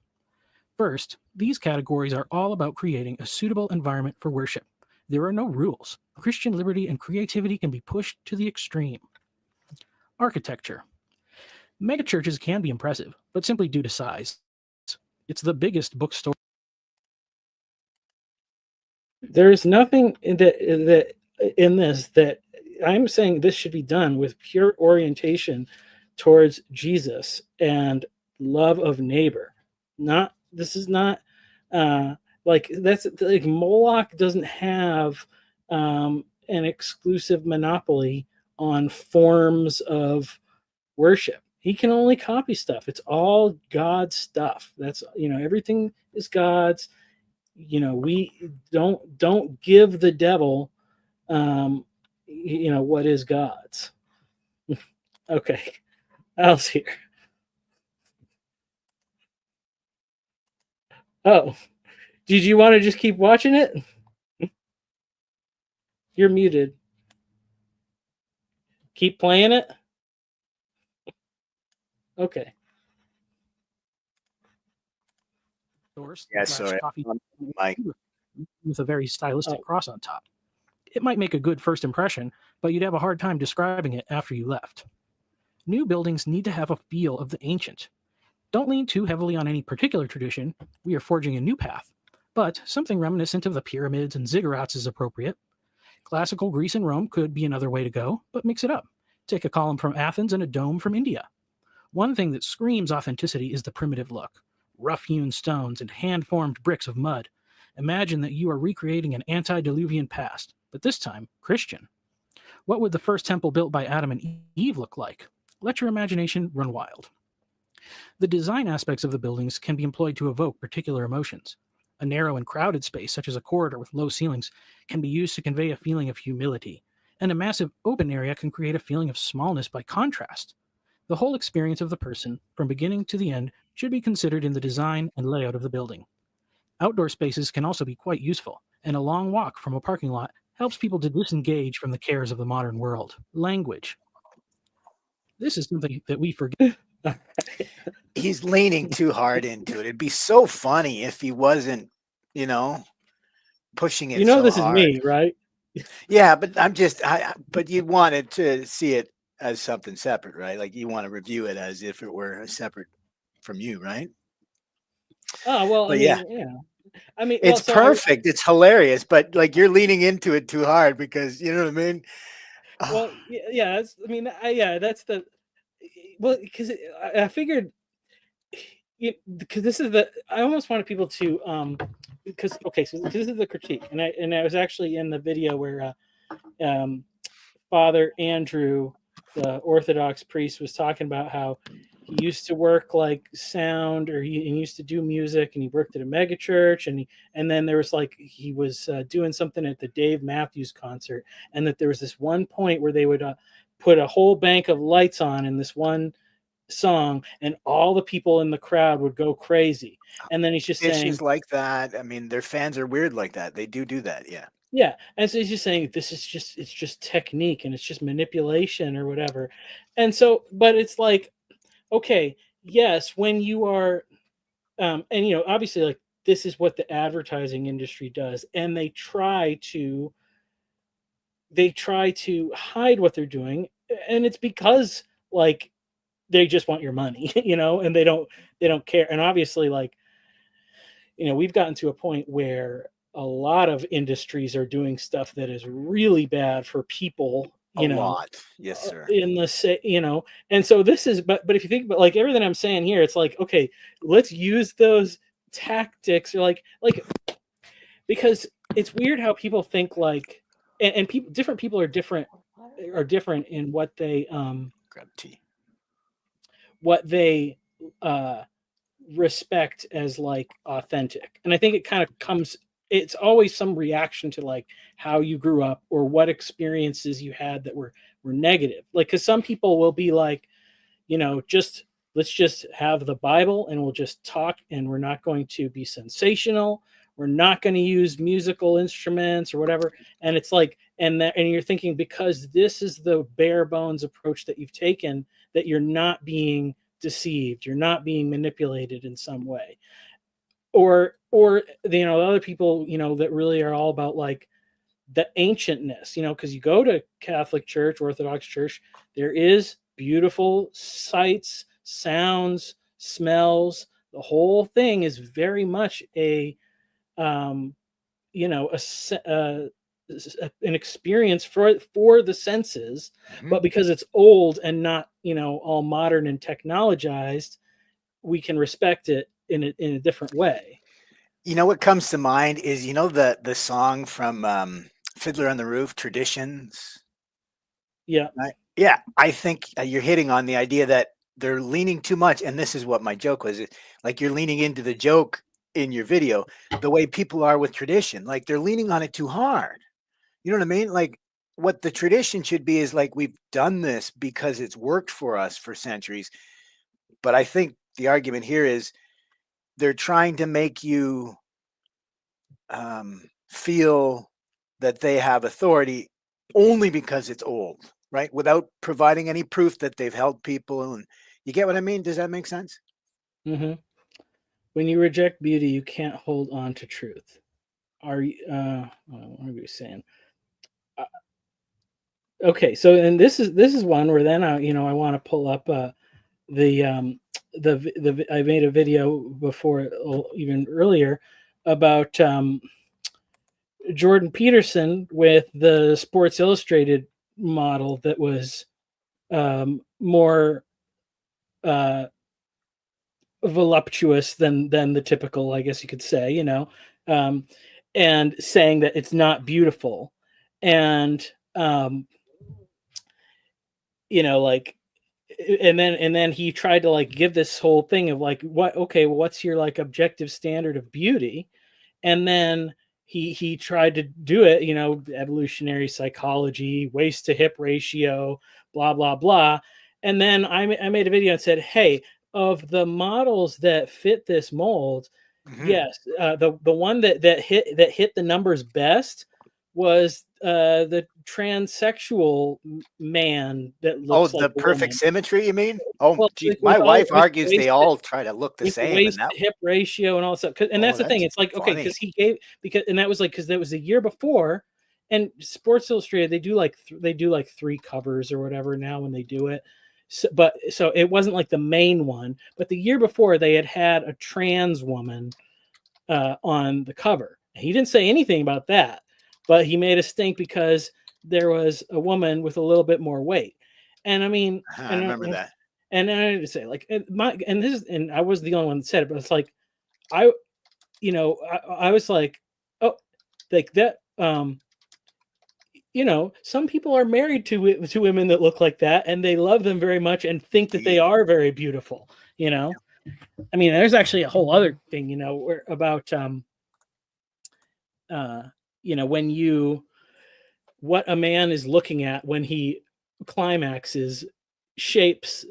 First, these categories are all about creating a suitable environment for worship. There are no rules. Christian liberty and creativity can be pushed to the extreme. Architecture. Megachurches can be impressive, but simply due to size. It's the biggest bookstore. There's nothing in this that I'm saying this should be done with pure orientation towards Jesus and love of neighbor. Not this is not like that's like Moloch doesn't have an exclusive monopoly on forms of worship. He can only copy stuff. It's all God's stuff. That's everything is God's. We don't give the devil what is God's. Okay. Else here. Oh, did you want to just keep watching it? You're muted. Keep playing it. Okay. Yeah, sorry. Coffee Mike. with a very stylistic cross on top. It might make a good first impression, but you'd have a hard time describing it after you left. New buildings need to have a feel of the ancient. Don't lean too heavily on any particular tradition. We are forging a new path, but something reminiscent of the pyramids and ziggurats is appropriate. Classical Greece and Rome could be another way to go, but mix it up. Take a column from Athens and a dome from India. One thing that screams authenticity is the primitive look. Rough-hewn stones and hand-formed bricks of mud. Imagine that you are recreating an antediluvian past, but this time Christian. What would the first temple built by Adam and Eve look like? Let your imagination run wild. The design aspects of the buildings can be employed to evoke particular emotions. A narrow and crowded space, such as a corridor with low ceilings, can be used to convey a feeling of humility, and a massive open area can create a feeling of smallness by contrast. The whole experience of the person, from beginning to the end, should be considered in the design and layout of the building. Outdoor spaces can also be quite useful, and a long walk from a parking lot helps people to disengage from the cares of the modern world. Language. This is something that we forget. He's leaning too hard into it. It'd be so funny if he wasn't, pushing it so this hard. is me, right? Yeah, but but you wanted to see it as something separate, right? Like you want to review it as if it were separate from you, right? Oh, well, But yeah. It's perfect. It's hilarious, but like you're leaning into it too hard because you know what I mean? Well, yeah. That's the because I figured because this is I almost wanted people to because so this is the critique, and I was actually in the video where Father Andrew, the Orthodox priest, was talking about how he used to work like sound, or he used to do music, and he worked at a mega church, and then there was like he was doing something at the Dave Matthews concert, and that there was this one point where they would put a whole bank of lights on in this one song, and all the people in the crowd would go crazy. And then he's just saying like that. I mean, their fans are weird like that. They do that. Yeah. And so he's just saying it's just technique, and it's just manipulation or whatever. And so, but it's like, okay, yes, when you are, and obviously, like, this is what the advertising industry does, and they try to hide what they're doing, and it's because like they just want your money, and they don't care. And obviously, like, we've gotten to a point where a lot of industries are doing stuff that is really bad for people, a lot. Yes, sir. In the and so this is, but if you think about like everything I'm saying here, it's like, okay, let's use those tactics, or like because it's weird how people think like, and people, different people are different in what they grab tea. what they respect as like authentic. And I think it kind of comes, it's always some reaction to like how you grew up or what experiences you had that were negative. Like, because some people will be like, just let's just have the Bible and we'll just talk, and we're not going to be sensational. We're not going to use musical instruments or whatever. And it's like, and you're thinking, because this is the bare bones approach that you've taken, that you're not being deceived, you're not being manipulated in some way. Or other people, that really are all about like the ancientness, because you go to Catholic Church, Orthodox Church, there is beautiful sights, sounds, smells. The whole thing is very much an experience for the senses. Mm-hmm. But because it's old and not all modern and technologized, we can respect it in a different way. What comes to mind is the song from Fiddler on the Roof, Traditions. Yeah. Right? Yeah, I think you're hitting on the idea that they're leaning too much, and this is what my joke was. Like, you're leaning into the joke in your video, the way people are with tradition. Like, they're leaning on it too hard. You know what I mean? Like, what the tradition should be is like, we've done this because it's worked for us for centuries. But I think the argument here is they're trying to make you feel that they have authority only because it's old, right? Without providing any proof that they've helped people. And you get what I mean? Does that make sense? Mm-hmm. When you reject beauty, you can't hold on to truth. Are you? What are we saying? Okay, so and this is one where then I want to pull up the I made a video before, even earlier, about Jordan Peterson with the Sports Illustrated model that was more voluptuous than the typical, I guess you could say, and saying that it's not beautiful, and like, and then he tried to like give this whole thing of like, what's your like objective standard of beauty, and then he tried to do it, evolutionary psychology, waist to hip ratio, blah blah blah. And then I made a video and said, hey, of the models that fit this mold, yes, the one that hit the numbers best was the transsexual man that looks like the a perfect woman. symmetry, you mean? Oh, Well, geez, with my all wife argues they all try to look the with the same, and waist that to hip ratio and all that stuff. And that's the thing. that's It's like, okay, funny. and that was like, because that was the year before, and Sports Illustrated, they do like 3 covers or whatever now when they do it. So it wasn't like the main one, but the year before they had a trans woman on the cover. He didn't say anything about that, but he made a stink because there was a woman with a little bit more weight. And I mean, I remember that. And I had to say, like, and I was the only one that said it, but it's like, I was like, oh, like that. Some people are married to women that look like that, and they love them very much and think that they are very beautiful. I mean, there's actually a whole other thing, where about what a man is looking at when he climaxes shapes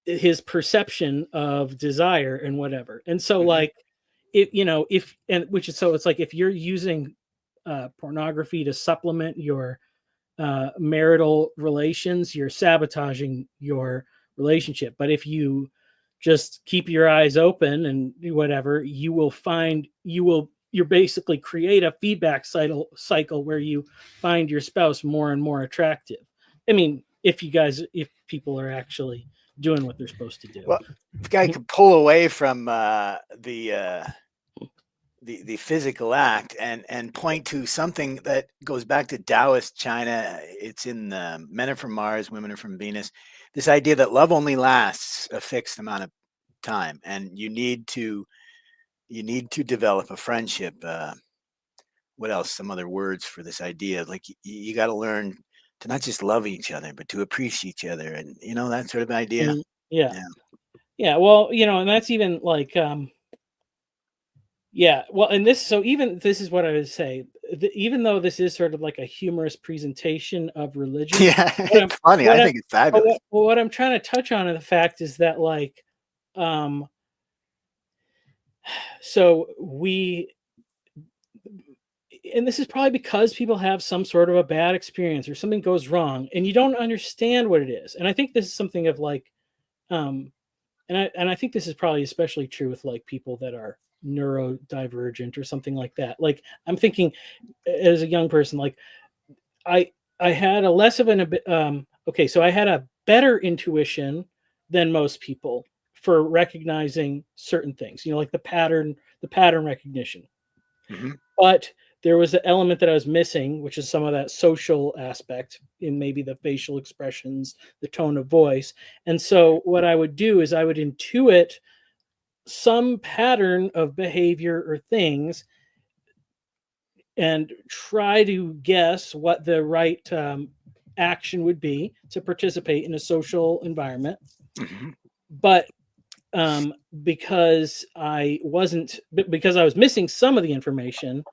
his perception of desire and whatever. And so like, it's like, if you're using pornography to supplement your marital relations, you're sabotaging your relationship. But if you just keep your eyes open and whatever, you're basically create a feedback cycle where you find your spouse more and more attractive. I mean, if people are actually doing what they're supposed to do. Well, if a guy could pull away from the physical act and point to something that goes back to Taoist China. It's in Men Are From Mars, Women Are From Venus. This idea that love only lasts a fixed amount of time, and you need to develop a friendship. What else? Some other words for this idea? Like, you got to learn to not just love each other, but to appreciate each other, and that sort of idea. Yeah. Yeah. Yeah. Well, and that's even like, yeah. Well, and even this is what I would say. Even though this is sort of like a humorous presentation of religion, Yeah, what I'm, it's funny. what I I'm, think it's fabulous. what I'm trying to touch on in the fact is that like, um, so and this is probably because people have some sort of a bad experience or something goes wrong and you don't understand what it is. And I think this is something of like, um, and I think this is probably especially true with like people that are neurodivergent or something like that. Like I'm thinking as a young person, like I I had a less of okay, so I had a better intuition than most people for recognizing certain things, like the pattern recognition. Hmm. But there was an element that I was missing, which is some of that social aspect in maybe the facial expressions, the tone of voice. And so what I would do is I would intuit some pattern of behavior or things and try to guess what the right action would be to participate in a social environment. Hmm. But because I was missing some of the information,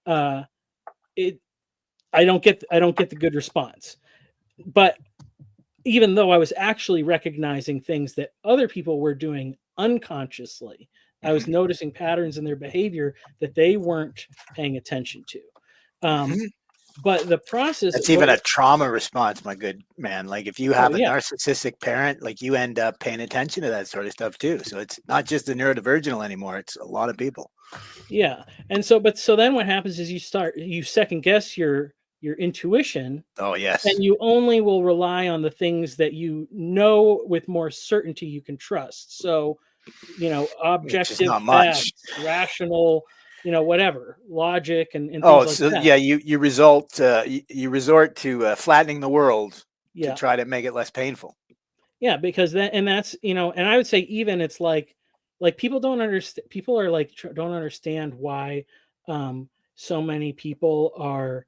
uh, it I don't get the good response. But even though I was actually recognizing things that other people were doing unconsciously, I was Hmm. noticing patterns in their behavior that they weren't paying attention to. Hmm. But the process, That's even a trauma response, my good man. Like if you have a yeah, narcissistic parent, like you end up paying attention to that sort of stuff too. So it's not just the neurodivergent anymore. It's a lot of people. yeah. And so then what happens is you second guess your intuition, Oh yes, and you only will rely on the things that you know with more certainty you can trust. So, which is objective not much. facts, rational, whatever, logic and Oh, things like so that. yeah, you resort to flattening the world to Yeah. try to make it less painful. Yeah, because that's, and I would say even it's like people don't understand, people are like don't understand why so many people are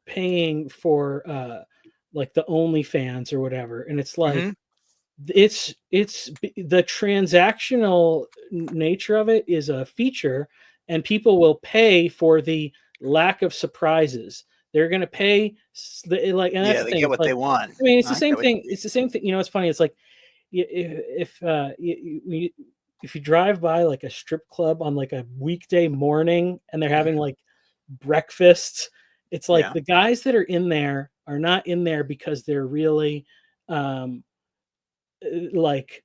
paying for like the OnlyFans or whatever. And it's like Hmm. the transactional nature of it is a feature, and people will pay for the lack of surprises. They're going to pay and that's Yeah, the they thing. get It's what they like, want. I mean, it's the I same get what thing. you mean. It's the same thing. It's funny. It's like if you drive by like a strip club on like a weekday morning and they're having Mhm. like breakfast, it's like Yeah, the guys that are in there are not in there because they're really um like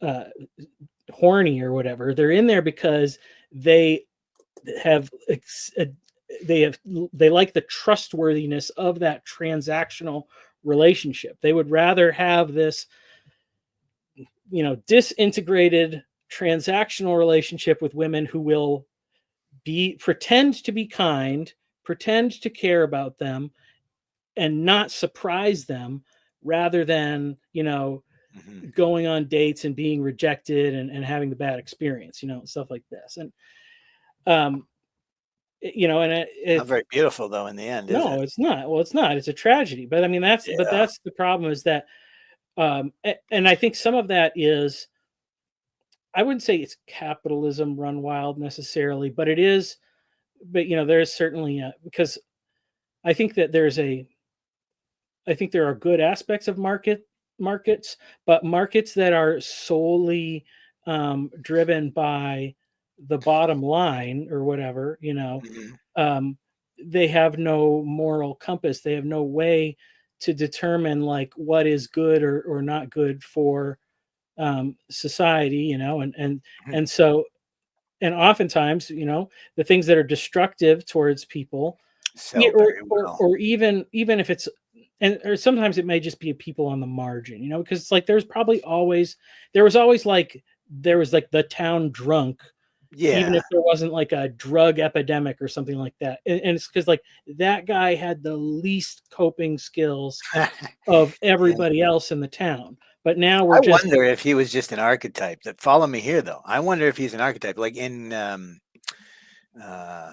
uh horny or whatever. They're in there because they have they like the trustworthiness of that transactional relationship. They would rather have this disintegrated transactional relationship with women who will pretend to be kind, pretend to care about them, and not surprise them, rather than hmm, going on dates and being rejected and having the bad experience, stuff like this. And um and not very beautiful though in the end, is it? no, it's not. Well, it's not. It's a tragedy. But I mean, Yeah. that's the problem, is that and I think some of that is, I wouldn't say it's capitalism run wild necessarily, but it is. But there's certainly because I think that I think there are good aspects of markets, but markets that are solely driven by the bottom line or whatever, Hmm. um, they have no moral compass. They have no way to determine like what is good or not good for society, and so, and oftentimes, the things that are destructive towards people, Sell very well. or even if it's, and or sometimes it may just be people on the margin, because it's like there was like the town drunk, even Yeah. if there wasn't like a drug epidemic or something like that. And it's because like that guy had the least coping skills of Yeah. everybody else in the town. But now we're I just, wonder if he was just an archetype. That follow me here, though. I wonder if he's an archetype, like in uh,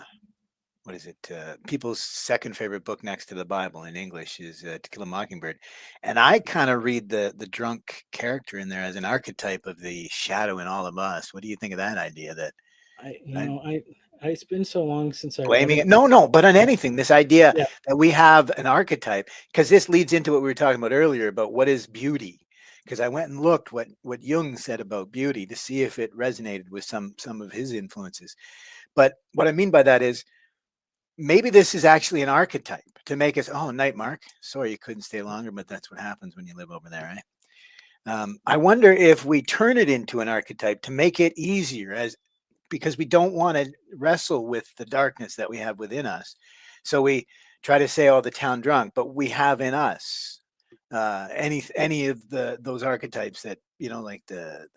what is it? People's second favorite book next to the Bible in English is To Kill a Mockingbird, and I kind of read the drunk character in there as an archetype of the shadow in all of us. What do you think of that idea? That right? It's been so long since I read Blaming it. it? No, but on anything. This idea Yeah. that we have an archetype, because this leads into what we were talking about earlier about what is beauty. Because I went and looked what Jung said about beauty to see if it resonated with some of his influences. But what I mean by that is maybe this is actually an archetype to make us, oh, night, Mark. Sorry you couldn't stay longer, but that's what happens when you live over there, right? I wonder if we turn it into an archetype to make it easier, as because we don't want to wrestle with the darkness that we have within us. So we try to say, oh, the town drunk, but we have in us any of those archetypes that, like the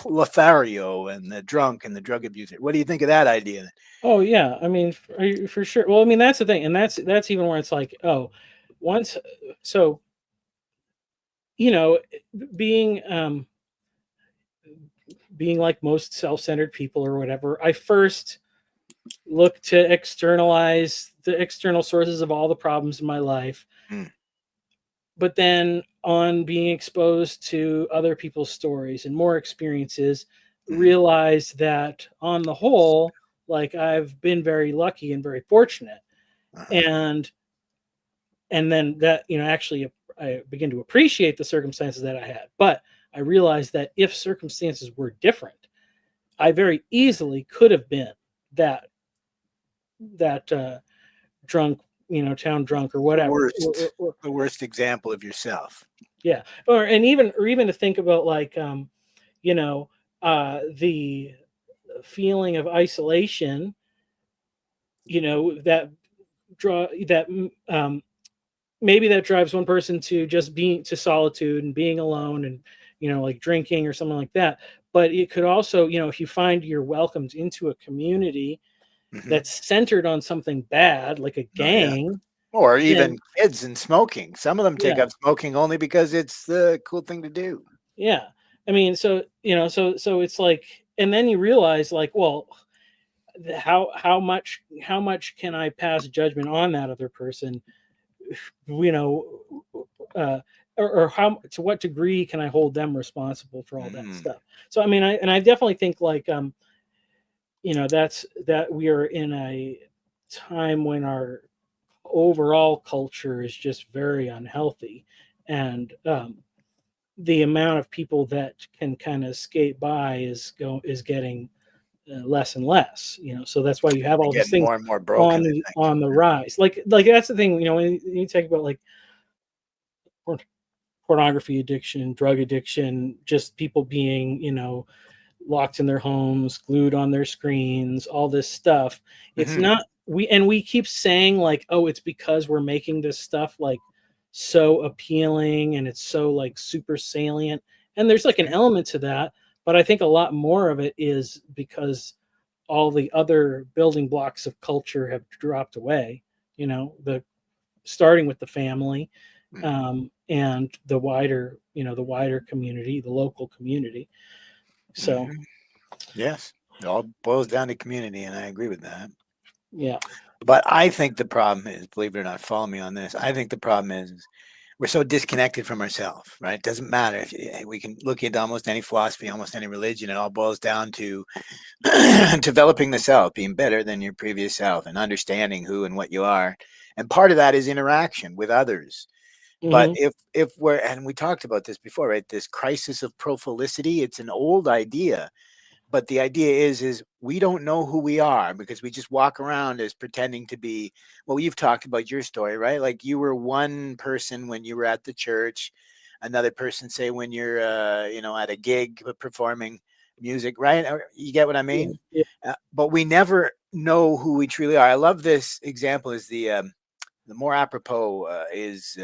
Lothario and the drunk and the drug abuser. What do you think of that idea? Oh yeah, I mean for sure. Well, I mean that's the thing, and that's even where it's like, oh, once so being being like most self-centered people or whatever, I first look to externalize the external sources of all the problems in my life. Mm. But then on being exposed to other people's stories and more experiences, realize that on the whole, like I've been very lucky and very fortunate. And then that, actually I begin to appreciate the circumstances that I had. But I realized that if circumstances were different, I very easily could have been that drunk, town drunk or whatever. The worst example of yourself. Yeah. Or even to think about like the feeling of isolation, that maybe that drives one person to just being to solitude and being alone and like drinking or something like that. But it could also, if you find you're welcomed into a community that's centered on something bad, like a gang, or even kids and smoking. Some of them take Yeah. up smoking only because it's the cool thing to do. Yeah. I mean, so it's like, and then you realize like, well, how much can I pass judgment on that other person? Uh, or how, to what degree can I hold them responsible for all that stuff? So I mean, I definitely think like that we are in a time when our overall culture is just very unhealthy, and the amount of people that can kind of skate by is getting less and less. So that's why you have all these things more and more broken on the rise. Like that's the thing. When you talk about like pornography addiction, drug addiction, just people being locked in their homes, glued on their screens, all this stuff. It's not we keep saying like, oh, it's because we're making this stuff like so appealing and it's so like super salient. And there's like an element to that, but I think a lot more of it is because all the other building blocks of culture have dropped away. The starting with the family, and the wider community, the local community. So yes, it all boils down to community, and I agree with that. Yeah. But I think the problem is, believe it or not, follow me on this. I think the problem is we're so disconnected from ourselves, right? It doesn't matter if we can look into almost any philosophy, almost any religion. It all boils down to developing the self, being better than your previous self, and understanding who and what you are. And part of that is interaction with others. But if we're, and we talked about this before, right? This crisis of profilicity, it's an old idea. But the idea is we don't know who we are because we just walk around as pretending to be. Well, you've talked about your story, right? Like you were one person when you were at the church, another person, say, when you're at a gig performing music, right? You get what I mean? Yeah. But we never know who we truly are. I love this example. Is the more apropos is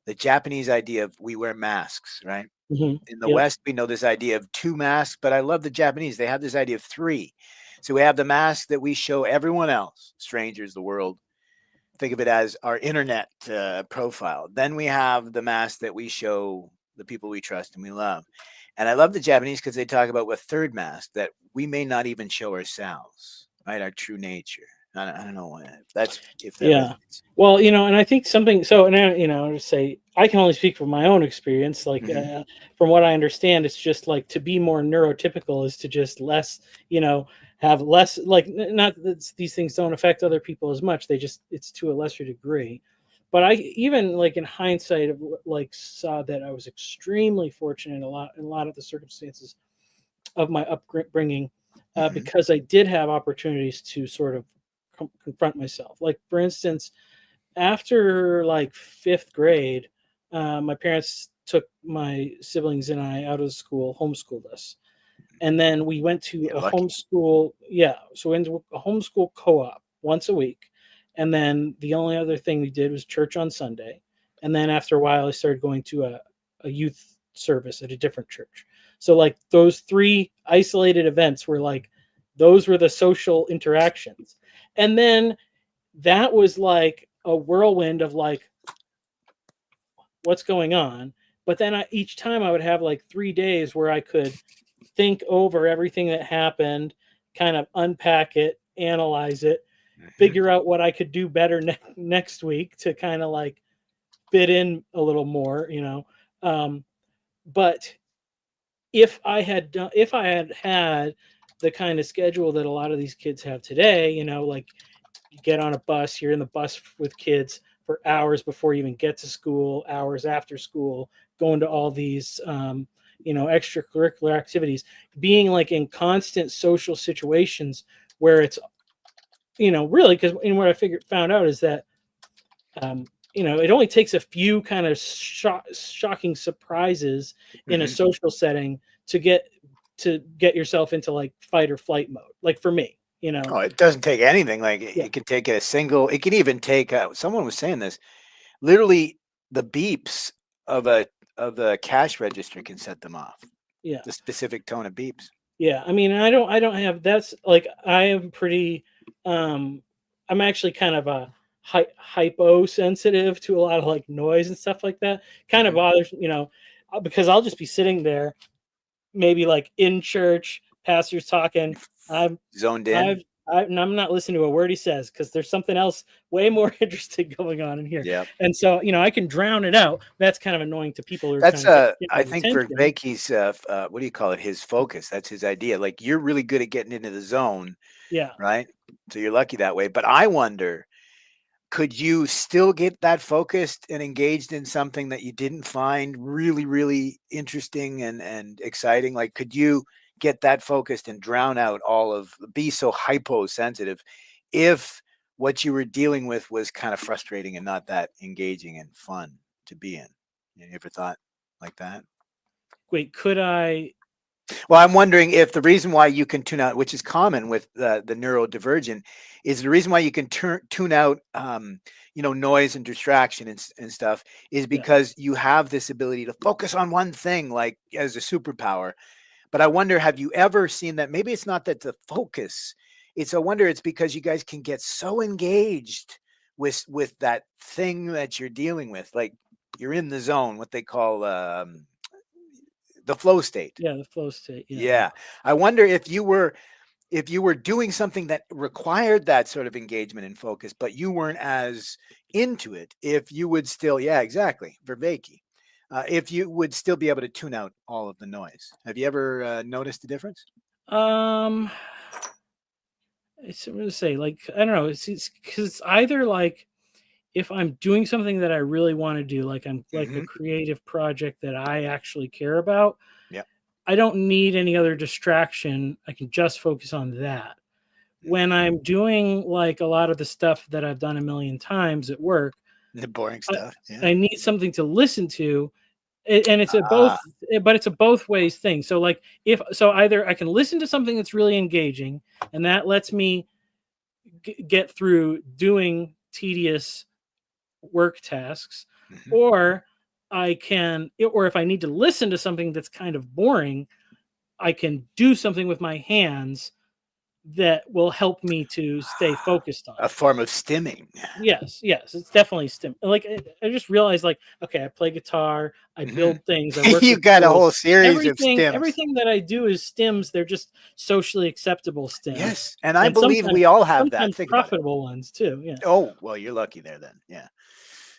the Japanese idea of we wear masks, right? In the West, we know this idea of 2 masks, but I love the Japanese. They have this idea of 3. So we have the mask that we show everyone else, strangers, the world. Think of it as our internet profile. Then we have the mask that we show the people we trust and we love. And I love the Japanese because they talk about a third mask that we may not even show ourselves, right? Our true nature. I don't know why. If that Yeah. resonates. Well, and I think something. So, and I just say I can only speak from my own experience. Like, Mhm. from what I understand, it's just like to be more neurotypical is to just less, have less. Like, not that these things don't affect other people as much. It's to a lesser degree. But I even like in hindsight, like saw that I was extremely fortunate in a lot of the circumstances of my upbringing, Mhm. because I did have opportunities to sort of confront myself. Like, for instance, after like fifth grade, my parents took my siblings and I out of school, homeschooled us. And then we went to You're a lucky. homeschool. Yeah. So we went to a homeschool co op once a week. And then the only other thing we did was church on Sunday. And then after a while, I started going to a youth service at a different church. So, like, those three isolated events were like, those were the social interactions. And then that was like a whirlwind of like, what's going on. But then each time I would have like 3 days where I could think over everything that happened, kind of unpack it, analyze it, Mhm. figure out what I could do better next week to kind of like fit in a little more. But if I had the kind of schedule that a lot of these kids have today, like you get on a bus, you're in the bus with kids for hours before you even get to school, hours after school, going to all these extracurricular activities, being like in constant social situations where it's really, because what I found out is that it only takes a few kind of shocking surprises in a Mhm. social setting to get yourself into like fight or flight mode. Like for me, Oh, it doesn't take anything. Like yeah, it can take a single. It can even take. Someone was saying this. Literally, the beeps of a cash register can set them off. yeah. The specific tone of beeps. Yeah, I mean, I don't have that's like I am pretty um I'm actually kind of a hyposensitive to a lot of like noise and stuff like that. Kind of Mhm. bothers, because I'll just be sitting there maybe like in church, pastors talking. I'm Zoned I've in. and I'm not listening to a word he says because there's something else way more interesting going on in here. Yep. And so, I can drown it out. That's kind of annoying to people who are That's trying to get my I think attention. Vervaeke's what do you call it? His focus. That's his idea. Like you're really good at getting into the zone, Yeah. right? So you're lucky that way. But I wonder, could you still get that focused and engaged in something that you didn't find really, really interesting and exciting? Like, could you get that focused and drown out be so hyposensitive if what you were dealing with was kind of frustrating and not that engaging and fun to be in? You ever thought like that? Wait, could I Well, I'm wondering if the reason why you can tune out, which is common with the neurodivergent, is the reason why you can tune out, noise and distraction and stuff, is yeah. because you have this ability to focus on one thing, like as a superpower. But I wonder, have you ever seen that? Maybe it's not that the focus. It's I wonder it's because you guys can get so engaged with that thing that you're dealing with, like you're in the zone, what they call the flow state. Yeah, the flow state. Yeah, yeah. Yeah. I wonder if you were doing something that required that sort of engagement and focus, but you weren't as into it, if you would still, yeah, exactly, Vervaeke. If you would still be able to tune out all of the noise. Have you ever noticed the difference? Um, it's I'm gonna say like I don't know. It's because it's either like if I'm doing something that I really want to do, like I'm like a Hmm. creative project that I actually care about. Yeah. I don't need any other distraction. I can just focus on that. When Hmm. I'm doing like a lot of the stuff that I've done a million times at work, The boring I, stuff. Yeah. I need something to listen to, and it's a both, Ah. but it's a both ways thing. So like if so, either I can listen to something that's really engaging, and that lets me get through doing tedious work tasks, Hmm. or or if I need to listen to something that's kind of boring, I can do something with my hands that will help me to stay focused on A it. form of stimming. Yes, it's definitely stim. Like I just realized, like, okay, I play guitar, I build things, I work You with got a tools. whole series of stims. Everything that I do is stims. They're just socially acceptable stims. Yes, and I And believe we all have that. sometimes Think about it. profitable ones too. Yeah. Oh, well, you're lucky there then.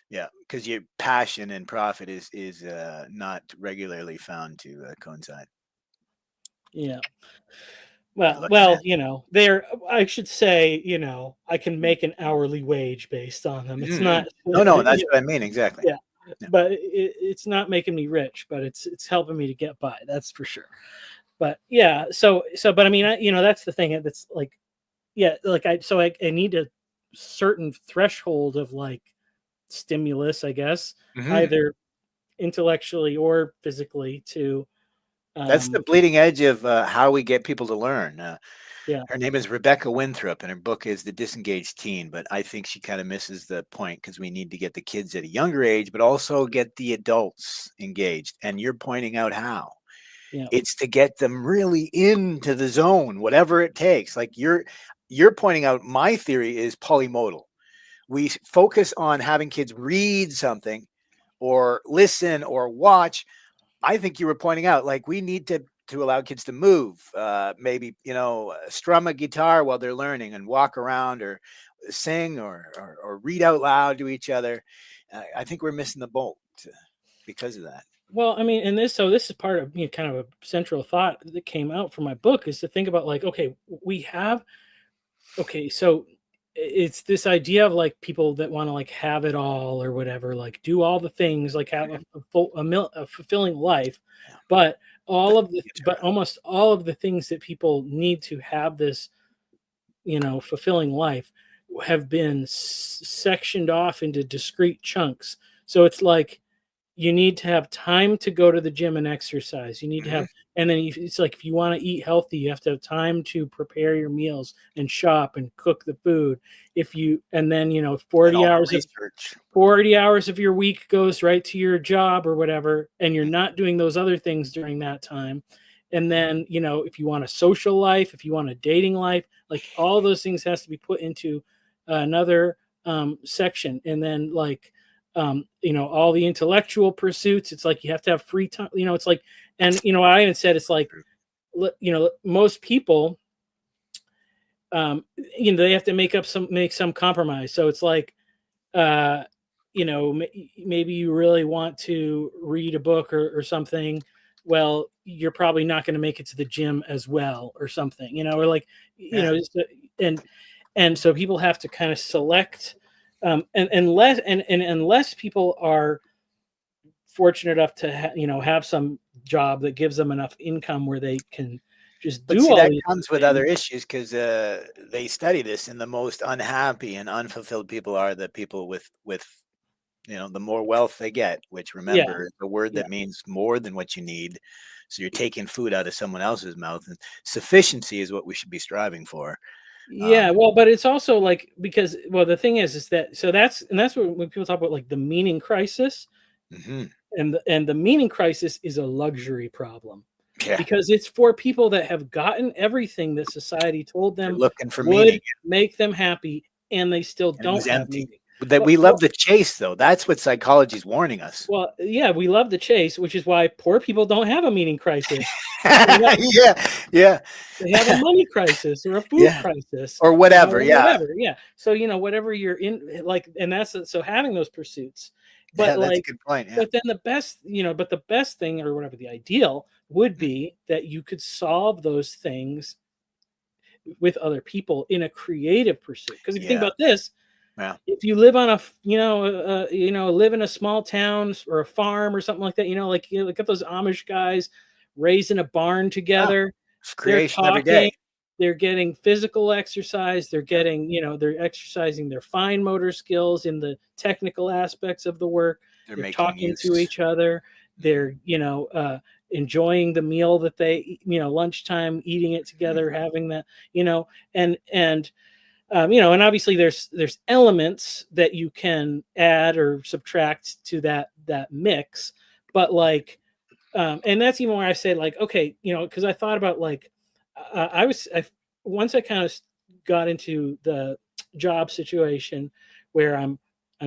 Yeah, because your passion and profit is not regularly found to coincide. Yeah. You're Well, lucky man. there. I should say, I can make an hourly wage based on them. It's Mhm. not. No, that's what I mean exactly. Yeah, Yeah. but it's not making me rich, but it's helping me to get by. That's for sure. But yeah, but I mean, that's the thing. That's like, yeah, like I need a certain threshold of like stimulus, I guess, Mhm. either intellectually or physically to, That's the um, bleeding edge of how we get people to learn. yeah, Her name is Rebecca Winthrop, and her book is The Disengaged Teen. But I think she kind of misses the point because we need to get the kids at a younger age, but also get the adults engaged. And you're pointing out how. yeah. It's to get them really into the zone, whatever it takes. Like you're pointing out, my theory is polymodal. We focus on having kids read something or listen or watch. I think you were pointing out, like, we need to allow kids to move, maybe, strum a guitar while they're learning and walk around or sing or read out loud to each other. I think we're missing the boat because of that. Well, I mean, and this is part of kind of a central thought that came out from my book is to think about like, okay, we have, okay, so it's this idea of like people that want to like have it all or whatever, like do all the things, like have a fulfilling life, Yeah. but The but almost all of the things that people need to have this, fulfilling life have been sectioned off into discrete chunks. So it's like you need to have time to go to the gym and exercise. You need to Mhm. have, and then it's like if you want to eat healthy, you have to have time to prepare your meals and shop and cook the food. And then And all the research. 40 hours of your week goes right to your job or whatever, and you're not doing those other things during that time. And then if you want a social life, if you want a dating life, like all those things has to be put into another section. And then like all the intellectual pursuits, it's like you have to have free time, it's like, and I even said it's like, most people, they have to make some compromise. So it's like, uh, maybe you really want to read a book or something. Well, you're probably not going to make it to the gym as well or something, or like, Yeah. and so people have to kind of select, and unless people are fortunate enough to have some job that gives them enough income where they can just But do see, all that these comes with things. other issues because they study this, and the most unhappy and unfulfilled people are the people with the more wealth they get, which, Yeah, remember, is a word yeah, that means more than what you need. So you're taking food out of someone else's mouth, and sufficiency is what we should be striving for. yeah. Um, Well, but it's also like, because, well, the thing is that, so that's what, when people talk about like the meaning crisis, mhm. and the meaning crisis is a luxury problem, Yeah, because it's for people that have gotten everything that society told they're them looking for meaning, would make them happy, and they still and it was don't have empty. meaning. That But we love the chase, though. That's what psychology is warning us. well, yeah, we love the chase, which is why poor people don't have a meaning crisis. They have, Yeah, yeah, they have a money crisis or a food yeah, crisis, or whatever. or Yeah, whatever. Yeah. So, whatever you're in, like, and that's, so having those pursuits, yeah, but that's a like, good point. Yeah. but then the best thing, or whatever the ideal would be, that you could solve those things with other people in a creative pursuit. Because if you think Yeah, about this, yeah. if you live on live in a small town or a farm or something like that, like, look at those Amish guys raising a barn Yeah, together. it's They're creation every day. talking, they're getting physical exercise, they're exercising their fine motor skills in the technical aspects of the work. They're They're making talking to use. each other. Mhm, They're enjoying the meal that they lunchtime, eating it together, mhm. having that, and and obviously there's elements that you can add or subtract to that mix, but like, and that's even where I say, like, okay, because I thought about, like, I once I kind of got into the job situation where I'm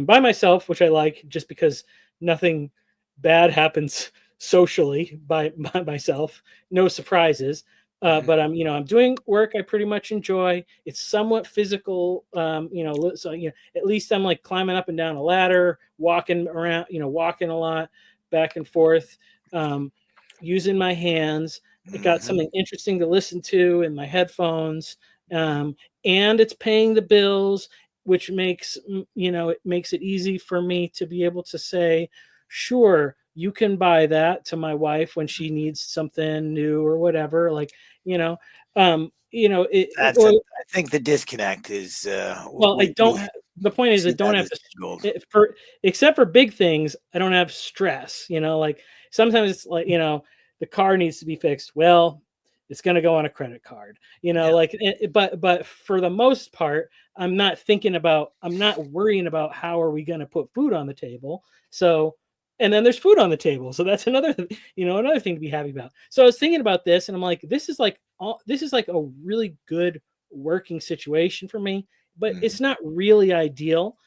by myself, which I like just because nothing bad happens socially by myself. No surprises. Mhm. But I'm doing work I pretty much enjoy. It's somewhat physical, so at least I'm like climbing up and down a ladder, walking around, walking a lot, back and forth, um, using my hands. It got Mhm. something interesting to listen to in my headphones, um, and it's paying the bills, which makes it makes it easy for me to be able to say, sure, you can buy that to my wife when she needs something new or whatever. Like, you know, That's a well, I think the disconnect is, I don't. we The point is, I see don't that have as to gold. for except for big things. I don't have stress. Like sometimes it's like the car needs to be fixed. Well, it's going to go on a credit card. Yeah. Like but for the most part, I'm not thinking about. I'm not worrying about how are we going to put food on the table. So. And then there's food on the table, so that's another thing to be happy about. So I was thinking about this, and I'm like, this is like a really good working situation for me, but Mhm. it's not really ideal,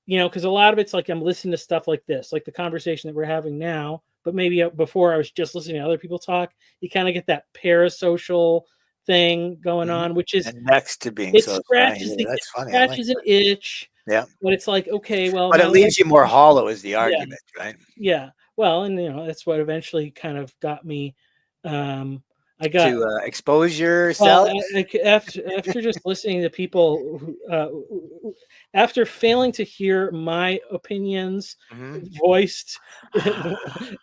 because a lot of it's like I'm listening to stuff like this, like the conversation that we're having now, but maybe before I was just listening to other people talk. You kind of get that parasocial thing going Mhm. on, which is And next to being it social, I scratches hear the that's funny, I like scratches an that. itch, Yeah. but it's like, okay, well, But my it life, leaves you more hollow is the yeah, argument, right? yeah. Well, and that's what eventually kind of got me. I got To, expose Well, yourself. after just listening to people after failing to hear my opinions Mhm. voiced in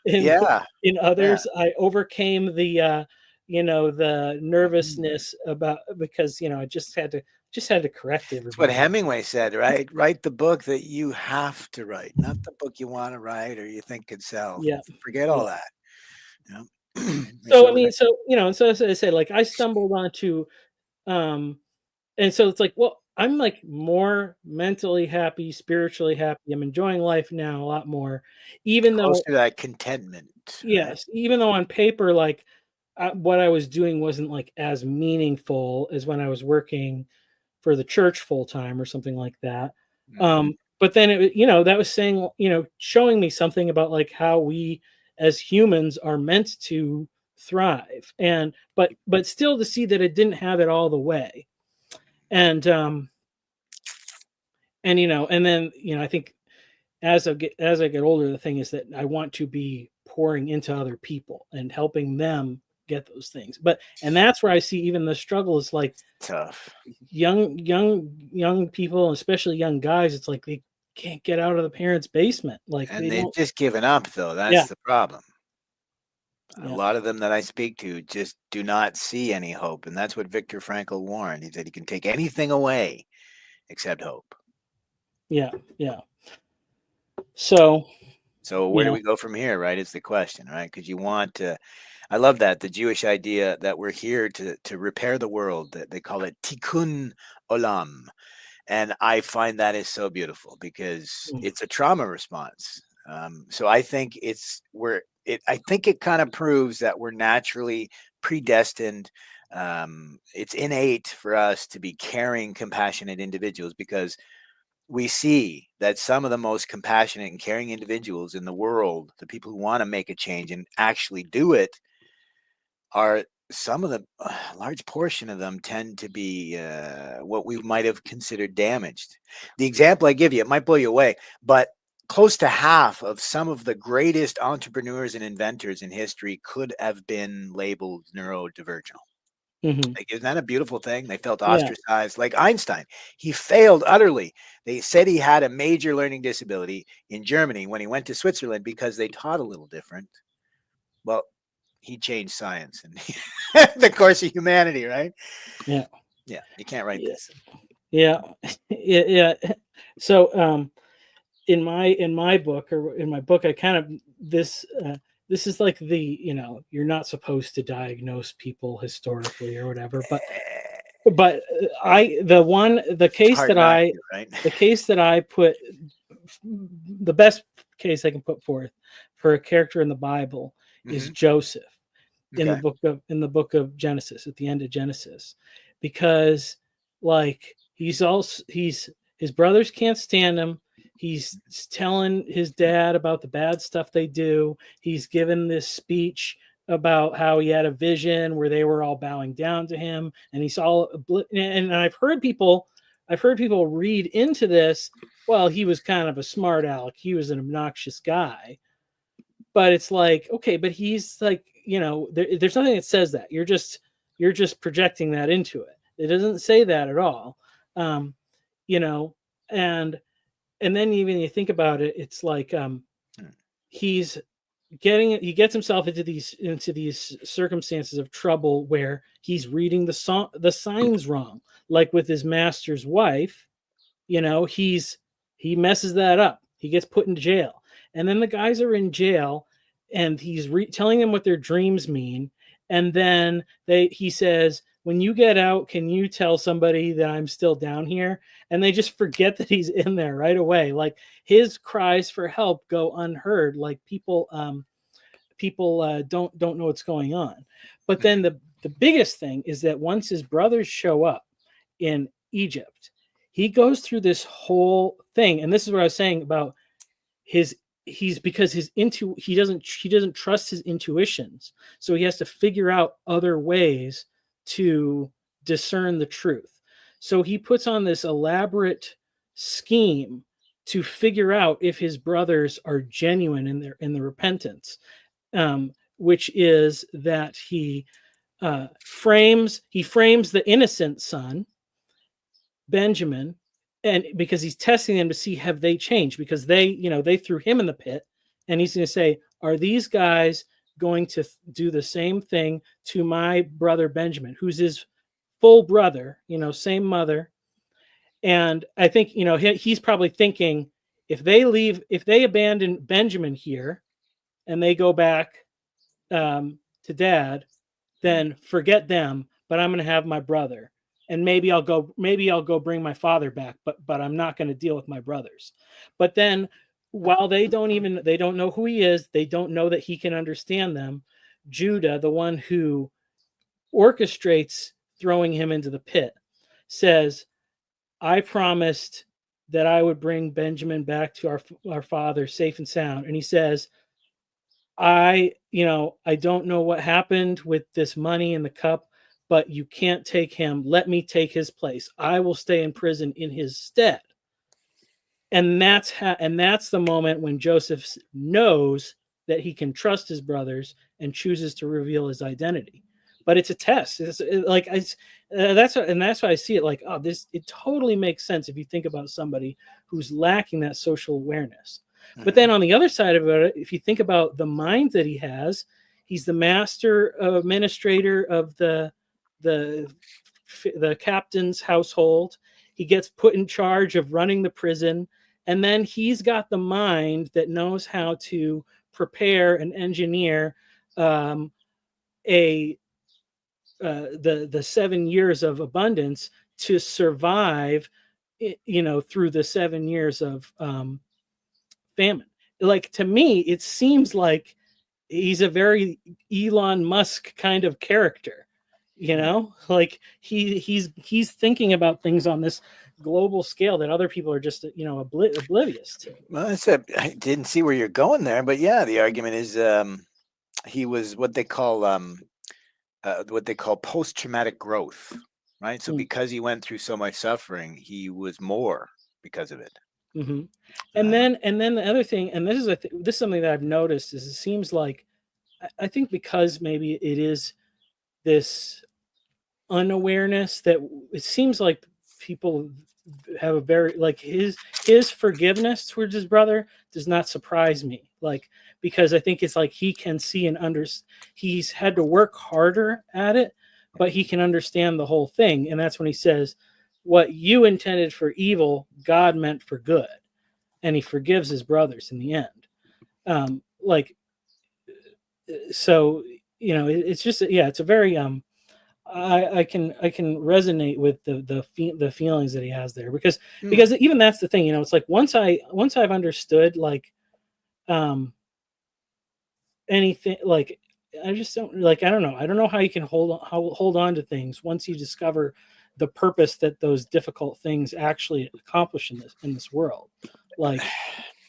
Yeah, in yeah. others, I overcame the Mhm. nervousness about because I just had to correct It's what everybody. Hemingway said, right? Write the book that you have to write, not the book you wanna write or you think could sell. Yeah, Forget yeah. all that, you know? You're So I so mean, right. so as I said, like I stumbled onto um and so it's like, well, I'm like more mentally happy, spiritually happy. I'm enjoying life now a lot more, even Closer though, to that contentment, right? yes, even though on paper, like what I was doing wasn't like as meaningful as when I was working for the church full time or something like that. Mhm. But then that was saying, showing me something about like how we as humans are meant to thrive, and but still to see that it didn't have it all the way, and and then I think as I get older, the thing is that I want to be pouring into other people and helping them get those things. And that's where I see even the struggle is like Tough. young people, especially young guys. It's like they can't get out of the parents' basement. Like And they they've don't. just given up, though, Yeah, that's the problem. A yeah, lot of them that I speak to just do not see any hope, and that's what Viktor Frankl warned. He said, "You can take anything away except hope." yeah, yeah. So So where do yeah, we go from here, right, is the question, right? Because you want to I love that, the Jewish idea that we're here to repair the world, that they call it tikkun olam. And I find that is so beautiful because mm, it's a trauma response. So I think I think it kind of proves that we're naturally predestined. It's innate for us to be caring, compassionate individuals because we see that some of the most compassionate and caring individuals in the world, the people who want to make a change and actually do it, are some of the large portion of them tend to be what we might have considered damaged. The example I give you, it might blow you away, but close to half of some of the greatest entrepreneurs and inventors in history could have been labeled neurodivergent. mhm, Like, isn't that a beautiful thing? They felt yeah, ostracized. Like Einstein, he failed utterly. They said he had a major learning disability in Germany when he went to Switzerland because they taught a little different. Well, he changed science and the course of humanity, right? yeah, Yeah, you can't write yeah, this. yeah, yeah, yeah. So in my book or in my book, I kind of this is like you're not supposed to diagnose people historically or whatever, but the It's case hard that not I to, right? the case that I put the best case I can put forth for a character in the Bible is Hmm. Joseph Okay. in the book of Genesis, at the end of Genesis, because like his brothers can't stand him. He's telling his dad about the bad stuff they do. He's given this speech about how he had a vision where they were all bowing down to him, and he's all. And I've heard people read into this. Well, he was kind of a smart aleck. He was an obnoxious guy, but it's like, okay, but he's like, there's nothing that says that. You're just projecting that into it. It doesn't say that at all. And then even you think about it, it's like he gets himself into these circumstances of trouble where he's reading the signs wrong, like with his master's wife. He messes that up. He gets put in jail, and then the guys are in jail, and he's telling them what their dreams mean, and then he says, when you get out, can you tell somebody that I'm still down here? And they just forget that he's in there right away. Like his cries for help go unheard. Like people don't know what's going on. But then the biggest thing is that once his brothers show up in Egypt, he goes through this whole thing. And this is what I was saying about he doesn't trust his intuitions. So he has to figure out other ways to discern the truth. So he puts on this elaborate scheme to figure out if his brothers are genuine in the repentance, which is that he frames the innocent son, Benjamin, and because he's testing them to see have they changed, because they threw him in the pit, and he's going to say, are these guys going to do the same thing to my brother Benjamin, who's his full brother, same mother. And I think he's probably thinking, if they abandon Benjamin here and they go back to dad, then forget them, but I'm going to have my brother, and maybe I'll go bring my father back, but I'm not going to deal with my brothers. But then while they don't know who he is, they don't know that he can understand them, Judah, the one who orchestrates throwing him into the pit, says, I promised that I would bring Benjamin back to our father safe and sound. And he says, I don't know what happened with this money in the cup, but you can't take him. Let me take his place. I will stay in prison in his stead. And that's the moment when Joseph knows that he can trust his brothers and chooses to reveal his identity. But it's a test. That's why I see it like, it totally makes sense if you think about somebody who's lacking that social awareness. Mm-hmm. But then on the other side of it, if you think about the mind that he has, he's the master administrator of the captain's household. He gets put in charge of running the prison, and then he's got the mind that knows how to prepare and engineer the 7 years of abundance to survive, through the 7 years of famine. Like, to me, it seems like he's a very Elon Musk kind of character, like he's thinking about things on this global scale that other people are just, oblivious to. Well, I didn't see where you're going there, but yeah, the argument is he was what they call post-traumatic growth, right? So because he went through so much suffering, he was more because of it. Mm-hmm. And then the other thing, and this is something that I've noticed, is it seems like, I think because maybe it is this unawareness that it seems like people have a very, like, his forgiveness towards his brother does not surprise me, like, because I think it's like he can see and he's had to work harder at it, but he can understand the whole thing. And that's when he says, what you intended for evil, God meant for good. And he forgives his brothers in the end. So, it's just, it's a very, I can resonate with the feelings that he has there, because even that's the thing, it's like once I've understood, like, anything, like, I just don't like. I don't know. I don't know how you can hold on to things once you discover the purpose that those difficult things actually accomplish in this world. Like,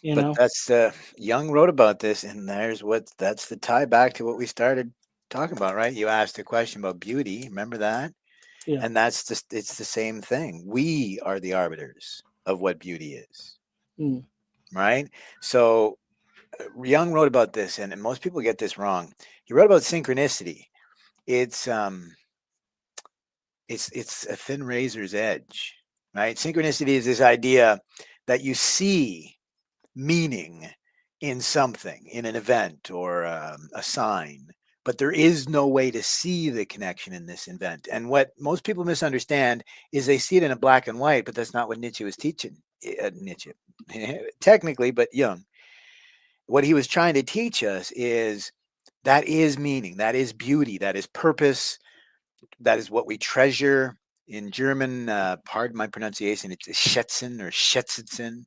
you But know, that's Young wrote about this, and that's the tie back to what we started talking about, right? You asked a question about beauty. Remember that? yeah, And that's just it's the same thing. We are the arbiters of what beauty is, mm, right? So Young wrote about this, and most people get this wrong. He wrote about synchronicity. It's it's a thin razor's edge, right? Synchronicity is this idea that you see meaning in something, in an event or a sign, but there is no way to see the connection in this event. And what most people misunderstand is they see it in a black and white, but that's not what Nietzsche was teaching. Nietzsche, technically, but Jung. What he was trying to teach us is that is meaning, that is beauty, that is purpose, that is what we treasure. In German, pardon my pronunciation, it's Schätzen or Schätzen.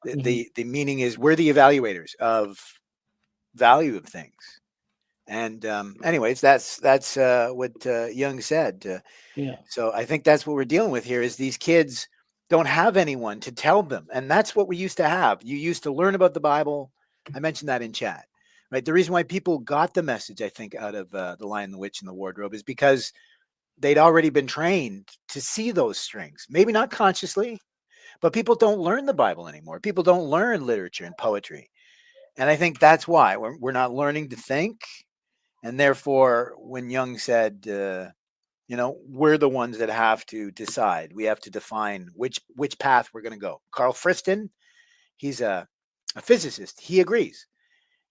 mhm, The meaning is we're the evaluators of value of things. And anyways, that's what Jung said. yeah, So I think that's what we're dealing with here is these kids don't have anyone to tell them. And that's what we used to have. You used to learn about the Bible. I mentioned that in chat, right? The reason why people got the message, I think, out of The Lion, the Witch, and the Wardrobe is because they'd already been trained to see those strings. Maybe not consciously, but people don't learn the Bible anymore. People don't learn literature and poetry. And I think that's why we're not learning to think. And therefore, when Jung said, we're the ones that have to decide. We have to define which path we're going to go. Carl Friston, he's a physicist. He agrees.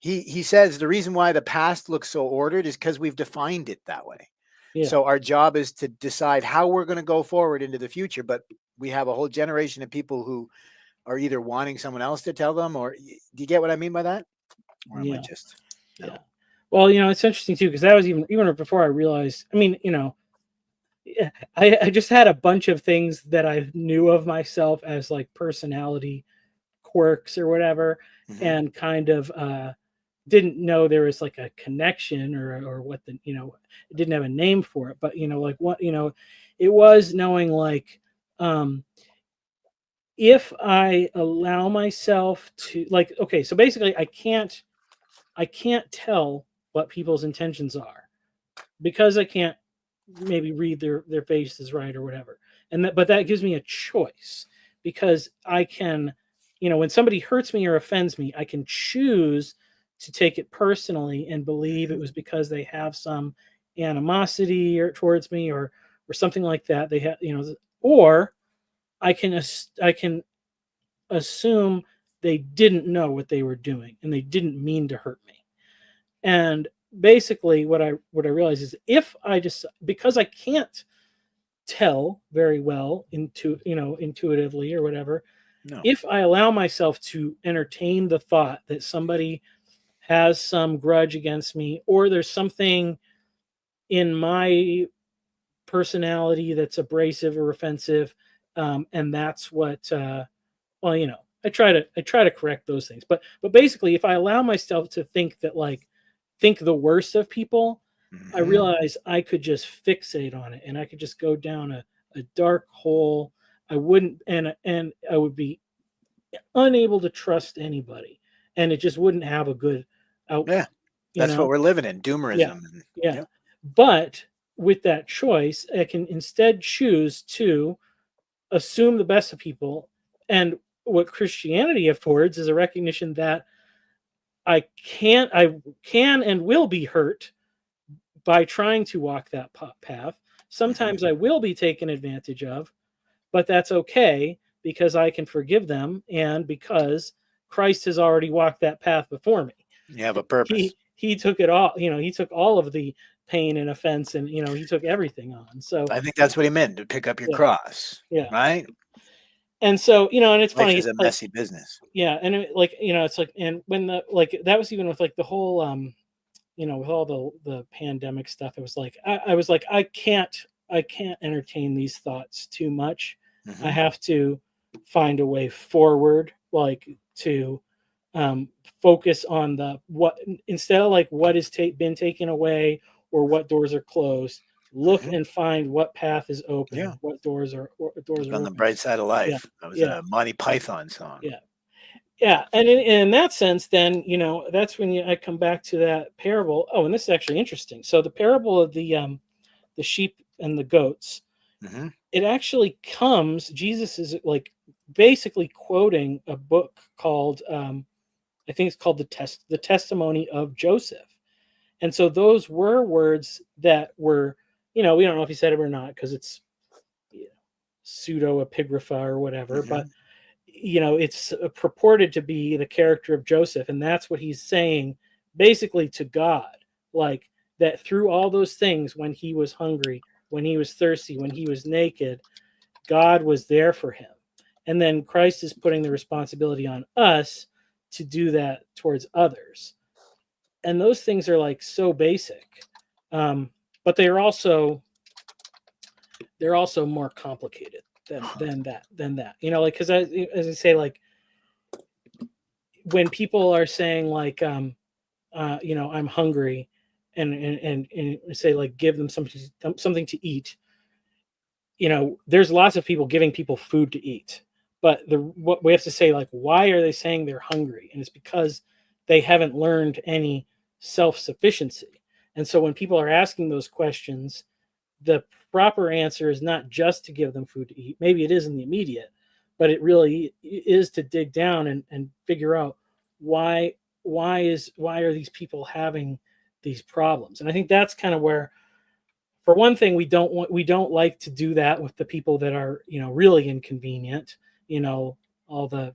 He says the reason why the past looks so ordered is because we've defined it that way. yeah, So our job is to decide how we're going to go forward into the future. But we have a whole generation of people who are either wanting someone else to tell them, or do you get what I mean by that? Or am I yeah, just yeah. Well, it's interesting too because that was even before I realized. I mean, yeah, I just had a bunch of things that I knew of myself as like personality quirks or whatever, Mhm. and kind of didn't know there was like a connection or what it didn't have a name for it, but like what it was knowing like um if I allow myself to like okay, so basically I can't tell what people's intentions are because I can't maybe read their faces right or whatever. But that gives me a choice because I can, when somebody hurts me or offends me, I can choose to take it personally and believe it Mhm. was because they have some animosity or towards me or something like that. They have, or I can assume they didn't know what they were doing and they didn't mean to hurt me. And basically what I realize is if I just because I can't tell very well intuitively or whatever, No. if I allow myself to entertain the thought that somebody has some grudge against me or there's something in my personality that's abrasive or offensive, and that's what well, I try to correct those things. But basically, if I allow myself to think that like think the worst of people, I Mhm. realize I could just fixate on it and I could just go down a dark hole. I wouldn't and I would be unable to trust anybody. And it just wouldn't have a good Yeah, outcome, you that's what know? we're living in, Yeah. doomerism. And, Yeah. yep. But with that choice, I can instead choose to assume the best of people. And what Christianity affords is a recognition that I can and will be hurt by trying to walk that path. Mhm. Sometimes I will be taken advantage of, but that's okay because I can forgive them and because Christ has already walked that path before me. You have a purpose. He took it all, he took all of the pain and offense and he took everything on. So I think that's what he meant to pick up your yeah, cross, yeah. right? And so, and it's Life funny, is it's a like messy business. yeah, and like, it's like and when the like that was even with like the whole with all the pandemic stuff, it was like I was like I can't entertain these thoughts too much. I Mhm. have to find a way forward, like to focus on the what, instead of like what is been taken away or what doors are closed. Look Mhm. and find what path is Yeah. open, what doors are On the open. bright side of Yeah, life. That was yeah, a Monty Python song. yeah, yeah. And in that sense, then that's when I come back to that parable. Oh, and this is actually interesting. So the parable of the sheep and the goats, Hmm. it actually comes. Jesus is like basically quoting a book called I think it's called the testimony of Joseph. And so those were words that were, we don't know if he said it or not because it's pseudo epigrapha or whatever, but Hmm. it's purported to be the character of Joseph, and that's what he's saying basically to God, like that through all those things, when he was hungry, when he was thirsty, when he was naked, God was there for him. And then Christ is putting the responsibility on us to do that towards others. And those things are like so basic, but they're also more complicated than that. Like because as I say, like when people are saying like I'm hungry, and say like give them something to eat. There's lots of people giving people food to eat, but what we have to say, like, why are they saying they're hungry? And it's because they haven't learned any self-sufficiency. And so when people are asking those questions, the proper answer is not just to give them food to eat. Maybe it is in the immediate, but it really is to dig down and figure out why why are these people having these problems. And I think that's kind of where, for one thing, we don't like to do that with the people that are really inconvenient, all the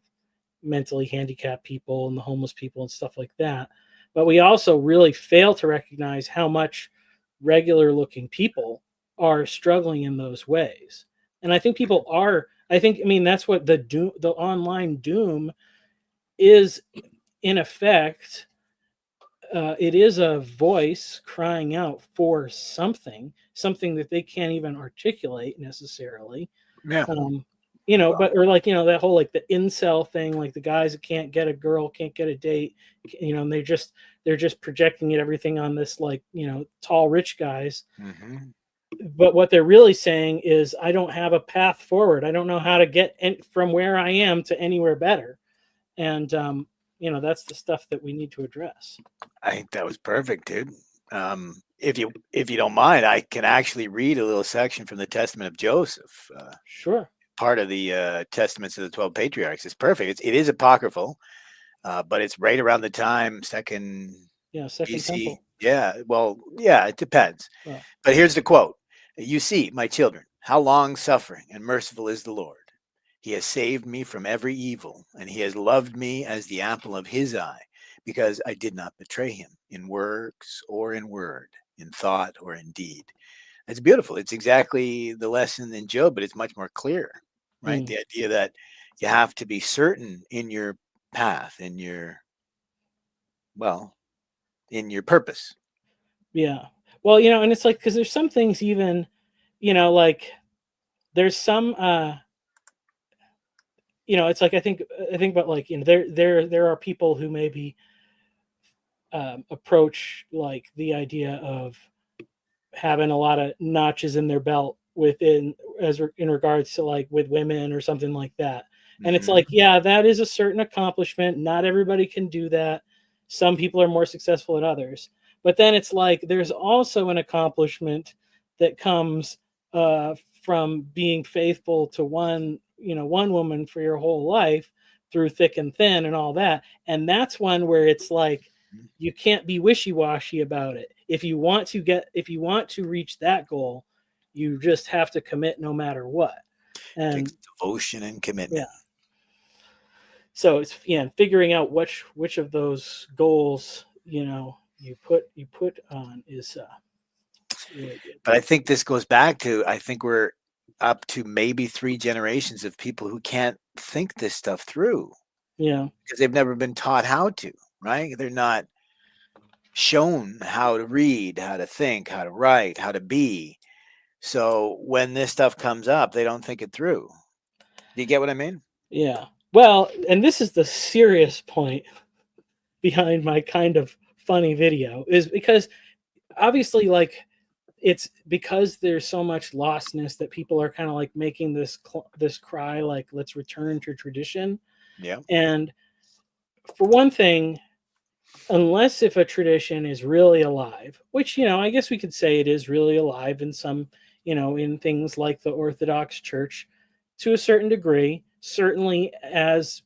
mentally handicapped people and the homeless people and stuff like that. But we also really fail to recognize how much regular looking people are struggling in those ways. And I think people are, that's what the online doom is, in effect. It is a voice crying out for something that they can't even articulate necessarily. Yeah. um, Well, but or like that whole like the incel thing, like the guys that can't get a girl, can't get a date, and they're just projecting everything on this, like tall rich guys. hmm. But what they're really saying is, I don't have a path forward. I don't know how to get from where I am to anywhere better. And that's the stuff that we need to address. I think that was perfect, dude. If you don't mind, I can actually read a little section from the Testament of Joseph, Sure. part of the Testaments of the 12 Patriarchs. It's perfect. It is apocryphal, but it's right around the time second Yeah, Second BC. Temple. Yeah, well, yeah, it depends. Well, But here's the quote: "You see, my children, how long suffering and merciful is the Lord. He has saved me from every evil, and he has loved me as the apple of his eye, because I did not betray him in works or in word, in thought or in deed." It's beautiful. It's exactly the lesson in Job, but it's much more clear, right? hmm, The idea that you have to be certain in your path, well, in your purpose. yeah. Well, and it's like, because there's some things, even, like there's some it's like, I think about, like, there are people who maybe approach like the idea of having a lot of notches in their belt within, in regards to like with women or something like that. And it's Hmm. like, yeah, that is a certain accomplishment. Not everybody can do that. Some people are more successful than others. But then it's like there's also an accomplishment that comes from being faithful to one woman for your whole life, through thick and thin and all that. And that's one where it's like, you can't be wishy-washy about it. If you want to reach that goal, you just have to commit no matter what. And Takes devotion and yeah, commitment. so it's, figuring out which of those goals you put on is really good. But I think this goes back to, I think we're up to maybe 3 generations of people who can't think this stuff through Yeah, because they've never been taught how to, right? They're not shown how to read, how to think, how to write, how to be. So when this stuff comes up, they don't think it through. Do you get what I mean? yeah. Well, and this is the serious point. behind my kind of funny video is because obviously, like, it's because there's so much lostness that people are kind of like making this cry, like, let's return to tradition. Yeah. And for one thing, unless if a tradition is really alive, which, I guess we could say it is really alive in some, in things like the Orthodox Church to a certain degree, certainly as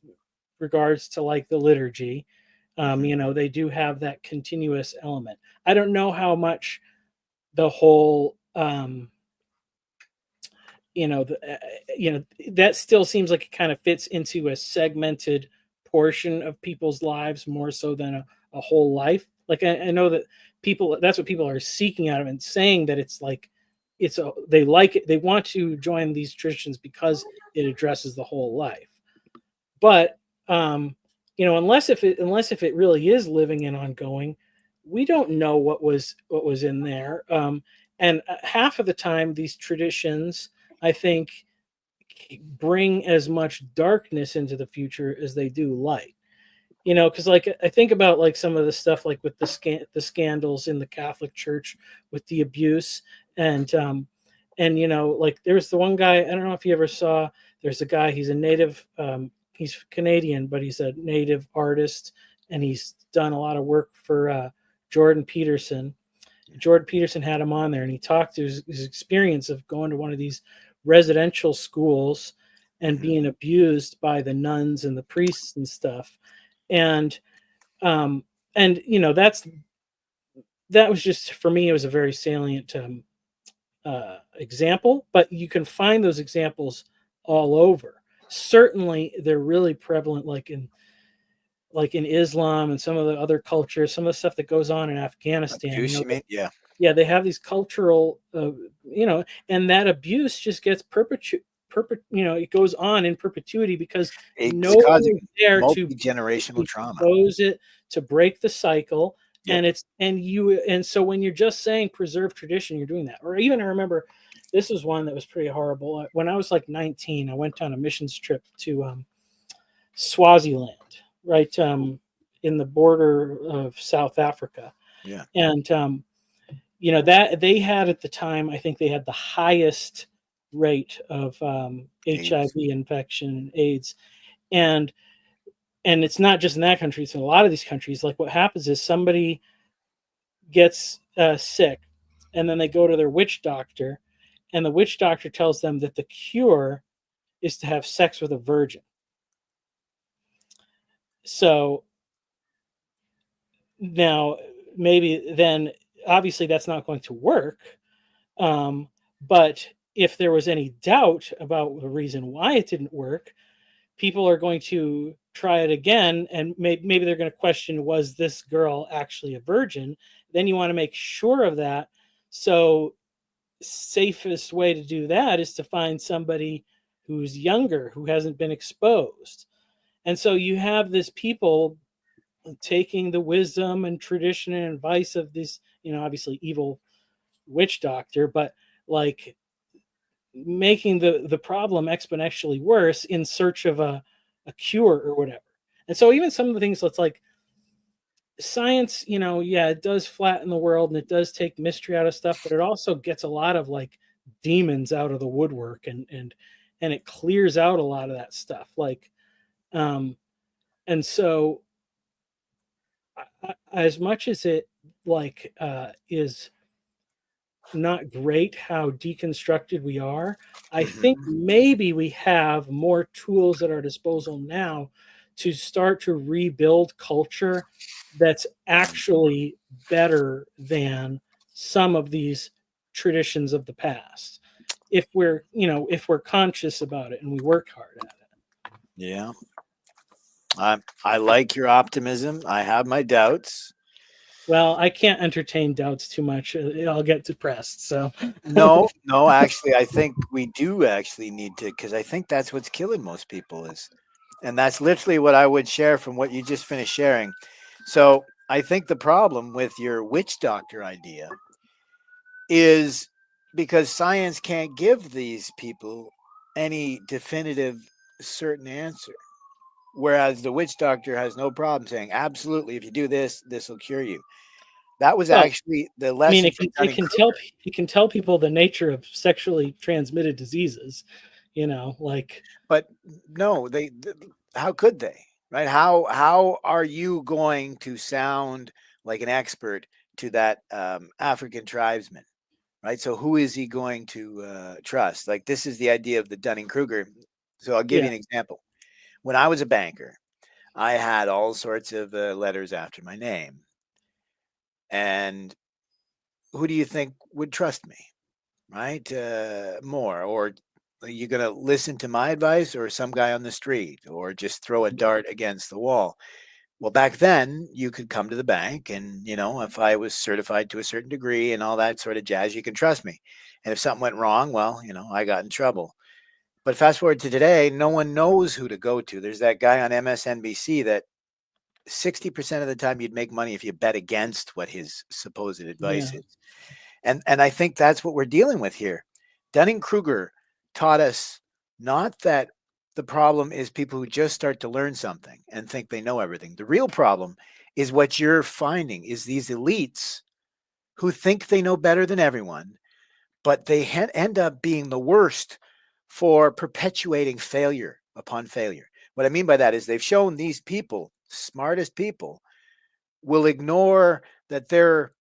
regards to like the liturgy. They do have that continuous element. I don't know how much the whole, that still seems like it kind of fits into a segmented portion of people's lives more so than a whole life. Like I know that that's what people are seeking out of and saying that it's like they like it, they want to join these traditions because it addresses the whole life. But unless if it really is living and ongoing, we don't know what was in there. And half of the time, these traditions, I think, bring as much darkness into the future as they do light. Because like I think about like some of the stuff like with the scandals in the Catholic Church with the abuse and like there's the one guy, I don't know if you ever saw, there's a guy, he's a native, he's Canadian, but he's a native artist and he's done a lot of work for Jordan Peterson. Jordan Peterson had him on there and he talked to his experience of going to one of these residential schools and being abused by the nuns and the priests and stuff. And that was just, for me, it was a very salient example, but you can find those examples all over. Certainly they're really prevalent, like in Islam and some of the other cultures, some of the stuff that goes on in Afghanistan. Abuse, you mean? Yeah. Yeah, they have these cultural, and that abuse just gets it goes on in perpetuity because It's no one causing is there to multi-generational trauma. expose it, to break the cycle. Yep. And so when you're just saying preserve tradition, you're doing that. Or even I remember this was one that was pretty horrible. When I was like 19, I went on a missions trip to Swaziland, right in the border of South Africa. Yeah. And that they had at the time, I think they had the highest rate of HIV infection and AIDS. And it's not just in that country, it's in a lot of these countries. Like what happens is somebody gets sick and then they go to their witch doctor and the witch doctor tells them that the cure is to have sex with a virgin. So now maybe then obviously that's not going to work. But if there was any doubt about the reason why it didn't work, people are going to try it again. And maybe they're going to question, was this girl actually a virgin? Then you want to make sure of that. So safest way to do that is to find somebody who's younger, who hasn't been exposed. And so you have this people taking the wisdom and tradition and advice of this, obviously evil witch doctor, but like making the problem exponentially worse in search of a cure or whatever. And so even some of the things that's like science, it does flatten the world and it does take mystery out of stuff, but it also gets a lot of like demons out of the woodwork and it clears out a lot of that stuff. Like, and so as much as it like is not great how deconstructed we are, I think maybe we have more tools at our disposal now to start to rebuild culture that's actually better than some of these traditions of the past, if we're conscious about it and we work hard at it. Yeah. I like your optimism. I have my doubts. Well, I can't entertain doubts too much. I'll get depressed. So No, actually, I think we do actually need to, because I think that's what's killing most people is, and that's literally what I would share from what you just finished sharing. So I think the problem with your witch doctor idea is because science can't give these people any definitive certain answer. whereas the witch doctor has no problem saying, absolutely, if you do this, this will cure you. That was Well, actually the I mean, lesson from Dunning-Kruger. it can tell people the nature of sexually transmitted diseases, like, But no, how could they? Right? How are you going to sound like an expert to that African tribesman? Right? So who is he going to trust? Like, this is the idea of the Dunning-Kruger. So I'll give you yeah, an example. When I was a banker, I had all sorts of letters after my name. And who do you think would trust me? Right? More. Or are you going to listen to my advice, or some guy on the street, or just throw a dart against the wall? Well, back then you could come to the bank and, if I was certified to a certain degree and all that sort of jazz, you can trust me. And if something went wrong, well, I got in trouble. But fast forward to today, no one knows who to go to. There's that guy on MSNBC that 60% of the time you'd make money if you bet against what his supposed advice yeah, is. And I think that's what we're dealing with here. Dunning-Kruger taught us not that the problem is people who just start to learn something and think they know everything. The real problem is what you're finding is these elites who think they know better than everyone, but they end up being the worst for perpetuating failure upon failure. What I mean by that is they've shown these people, smartest people, will ignore that their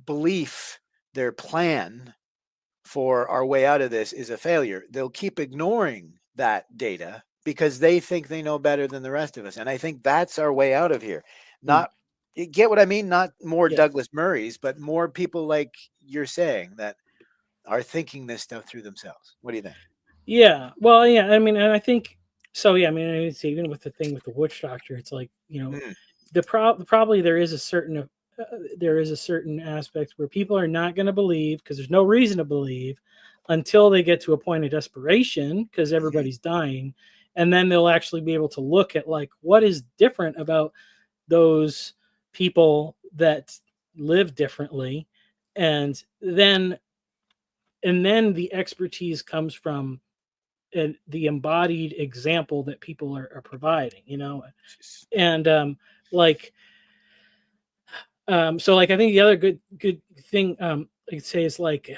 belief, their plan for our way out of this is a failure. They'll keep ignoring that data because they think they know better than the rest of us. And I think that's our way out of here. Not, you get what I mean? Not more yeah, Douglas Murrays, but more people like you're saying that are thinking this stuff through themselves. What do you think? yeah. Well, yeah. I mean, and I think so. Yeah, I mean, it's even with the thing with the witch doctor, it's like, Mm, probably there is a certain aspect where people are not going to believe because there's no reason to believe until they get to a point of desperation because mhm, everybody's dying, and then they'll actually be able to look at like what is different about those people that live differently, and then the expertise comes from the embodied example that people are providing, just- and like so like I think the other good thing I could say is like,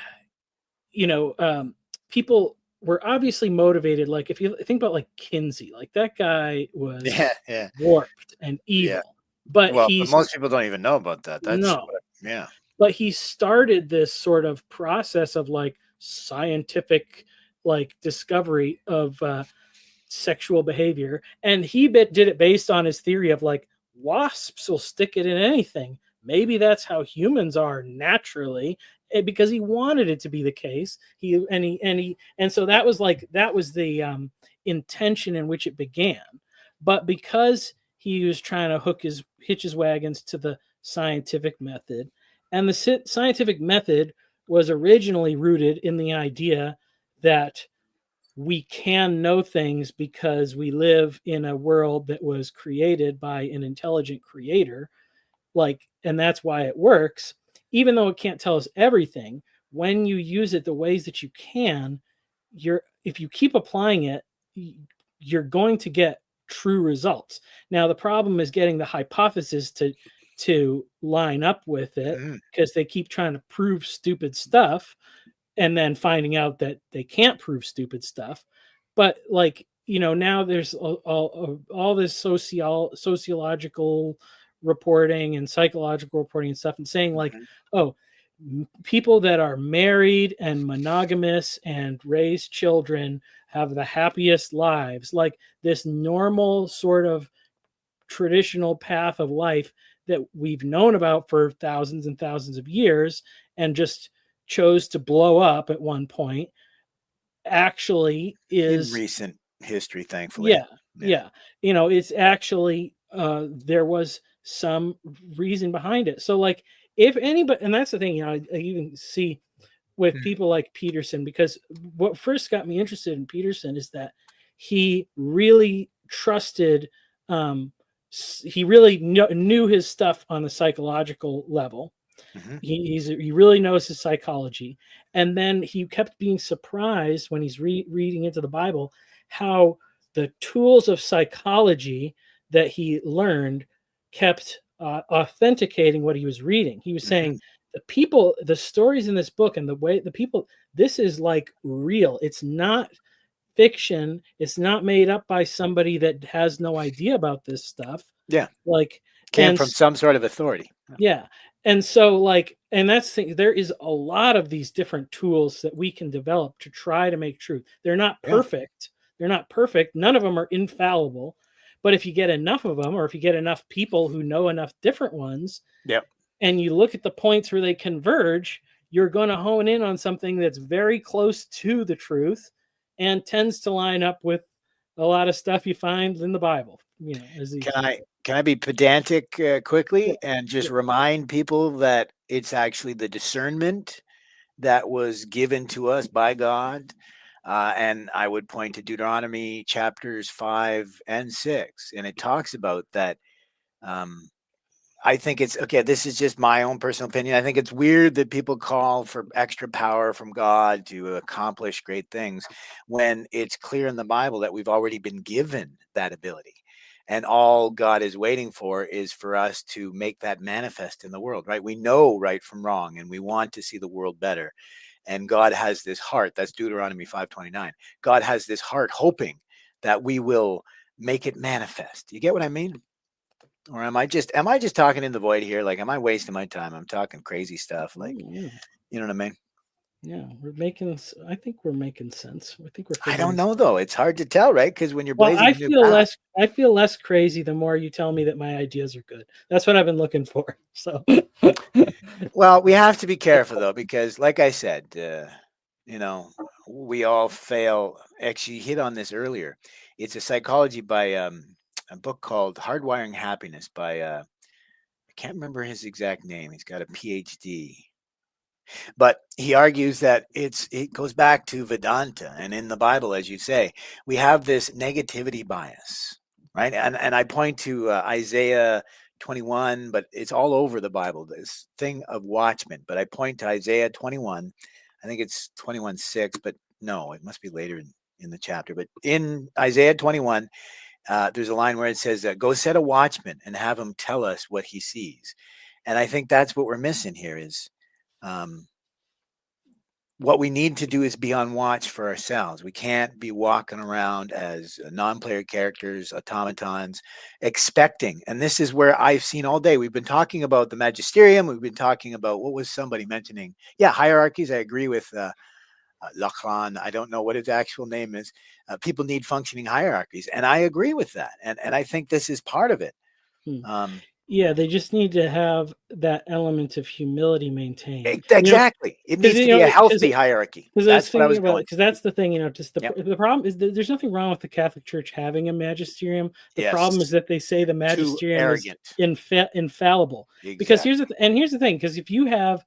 you know um people were obviously motivated. Like if you think about like Kinsey, like that guy was Yeah, yeah, warped and yeah. evil, but Well, but most people don't even know about that. That's no, yeah. but he started this sort of process of like scientific like discovery of sexual behavior, and he did it based on his theory of like wasps will stick it in anything. Maybe that's how humans are naturally, because he wanted it to be the case. And so that was the intention in which it began. But because he was trying to hitch his wagons to the scientific method, and the scientific method was originally rooted in the idea that we can know things because we live in a world that was created by an intelligent creator, like, and that's why it works. Even though it can't tell us everything, when you use it the ways that you can, if you keep applying it, you're going to get true results. Now the problem is getting the hypothesis to line up with it, Mhm. because they keep trying to prove stupid stuff and then finding out that they can't prove stupid stuff. But like, now there's all this sociological reporting and psychological reporting and stuff, and saying like, Mhm. oh, people that are married and monogamous and raise children have the happiest lives, like this normal sort of traditional path of life that we've known about for thousands and thousands of years and just chose to blow up at one point, actually In is, recent history, thankfully. yeah, Yeah. yeah, it's actually there was some reason behind it. So like, if anybody, and that's the thing, I even see with Mm, people like Peterson, because what first got me interested in Peterson is that he really trusted, um, he really knew his stuff on a psychological level. mhm. He really knows his psychology, and then he kept being surprised when he's reading into the Bible how the tools of psychology that he learned kept authenticating what he was reading. He was saying the stories in this book and the way the people, this is like real. It's not fiction. It's not made up by somebody that has no idea about this stuff. Yeah. Like, Came and from some sort of authority. yeah. And so like, and that's the thing, there is a lot of these different tools that we can develop to try to make truth. They're not Yeah. perfect. They're not perfect. None of them are infallible. But if you get enough of them, or if you get enough people who know enough different ones, Yep. and you look at the points where they converge, you're going to hone in on something that's very close to the truth and tends to line up with a lot of stuff you find in the Bible. You know, as these Can I be pedantic quickly Yeah. and just remind people that it's actually the discernment that was given to us by God. And I would point to Deuteronomy chapters 5 and 6. And it talks about that. I think it's okay. This is just my own personal opinion. I think it's weird that people call for extra power from God to accomplish great things when it's clear in the Bible that we've already been given that ability. And all God is waiting for is for us to make that manifest in the world, right? We know right from wrong and we want to see the world better. And God has this heart. That's Deuteronomy 5:29. God has this heart hoping that we will make it manifest. You get what I mean? Or am I just talking in the void here? Like, am I wasting my time? I'm talking crazy stuff. Like, yeah. you know what I mean? Yeah, I think we're making sense. I think we're I don't figuring know though. It's hard to tell, right? Because when you're Well, blazing a new path, I feel less crazy the more you tell me that my ideas are good. That's what I've been looking for. So well, we have to be careful though, because like I said, you know, we all fail. Actually, you hit on this earlier. It's a psychology by a book called Hardwiring Happiness by I can't remember his exact name. He's got a PhD. But he argues that it goes back to Vedanta, and in the Bible, as you say, we have this negativity bias, right? And I point to Isaiah 21, but it's all over the Bible. This thing of watchmen. But I point to Isaiah 21. I think it's 21:6, but no, it must be later in the chapter. But in Isaiah 21, there's a line where it says, "Go set a watchman and have him tell us what he sees." And I think that's what we're missing here is. What we need to do is be on watch for ourselves. We can't be walking around as non-player characters, automatons, expecting. And this is where I've seen all day. We've been talking about the magisterium. We've been talking about, what was somebody mentioning? Yeah, hierarchies. I agree with Lachlan. I don't know what his actual name is. People need functioning hierarchies. And I agree with that. And I think this is part of it. yeah, they just need to have that element of humility maintained. Exactly. It needs to be a healthy hierarchy. That's what I was going. Because that's the thing, just the problem is that there's nothing wrong with the Catholic Church having a magisterium. The problem is that they say the magisterium is infallible. Exactly. Because here's the thing. Because if you have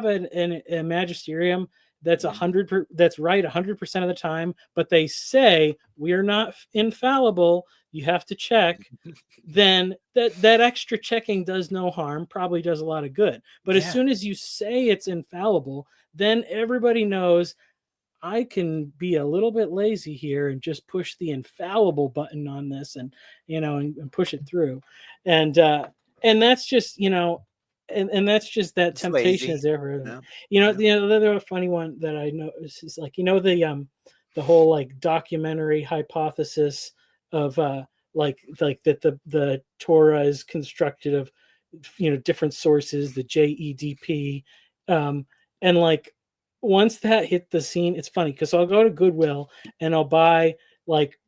a magisterium that's 100, that's right 100% of the time, but they say we're not infallible, you have to check, then that extra checking does no harm, probably does a lot of good. But as soon as you say it's infallible, then everybody knows I can be a little bit lazy here and just push the infallible button on this and push it through. And that's just, and that's just that it's temptation lazy. Is there. Yeah. The other funny one that I know is like, the whole like documentary hypothesis of like that the Torah is constructed of different sources, the JEDP, and like once that hit the scene, it's funny because I'll go to Goodwill and I'll buy like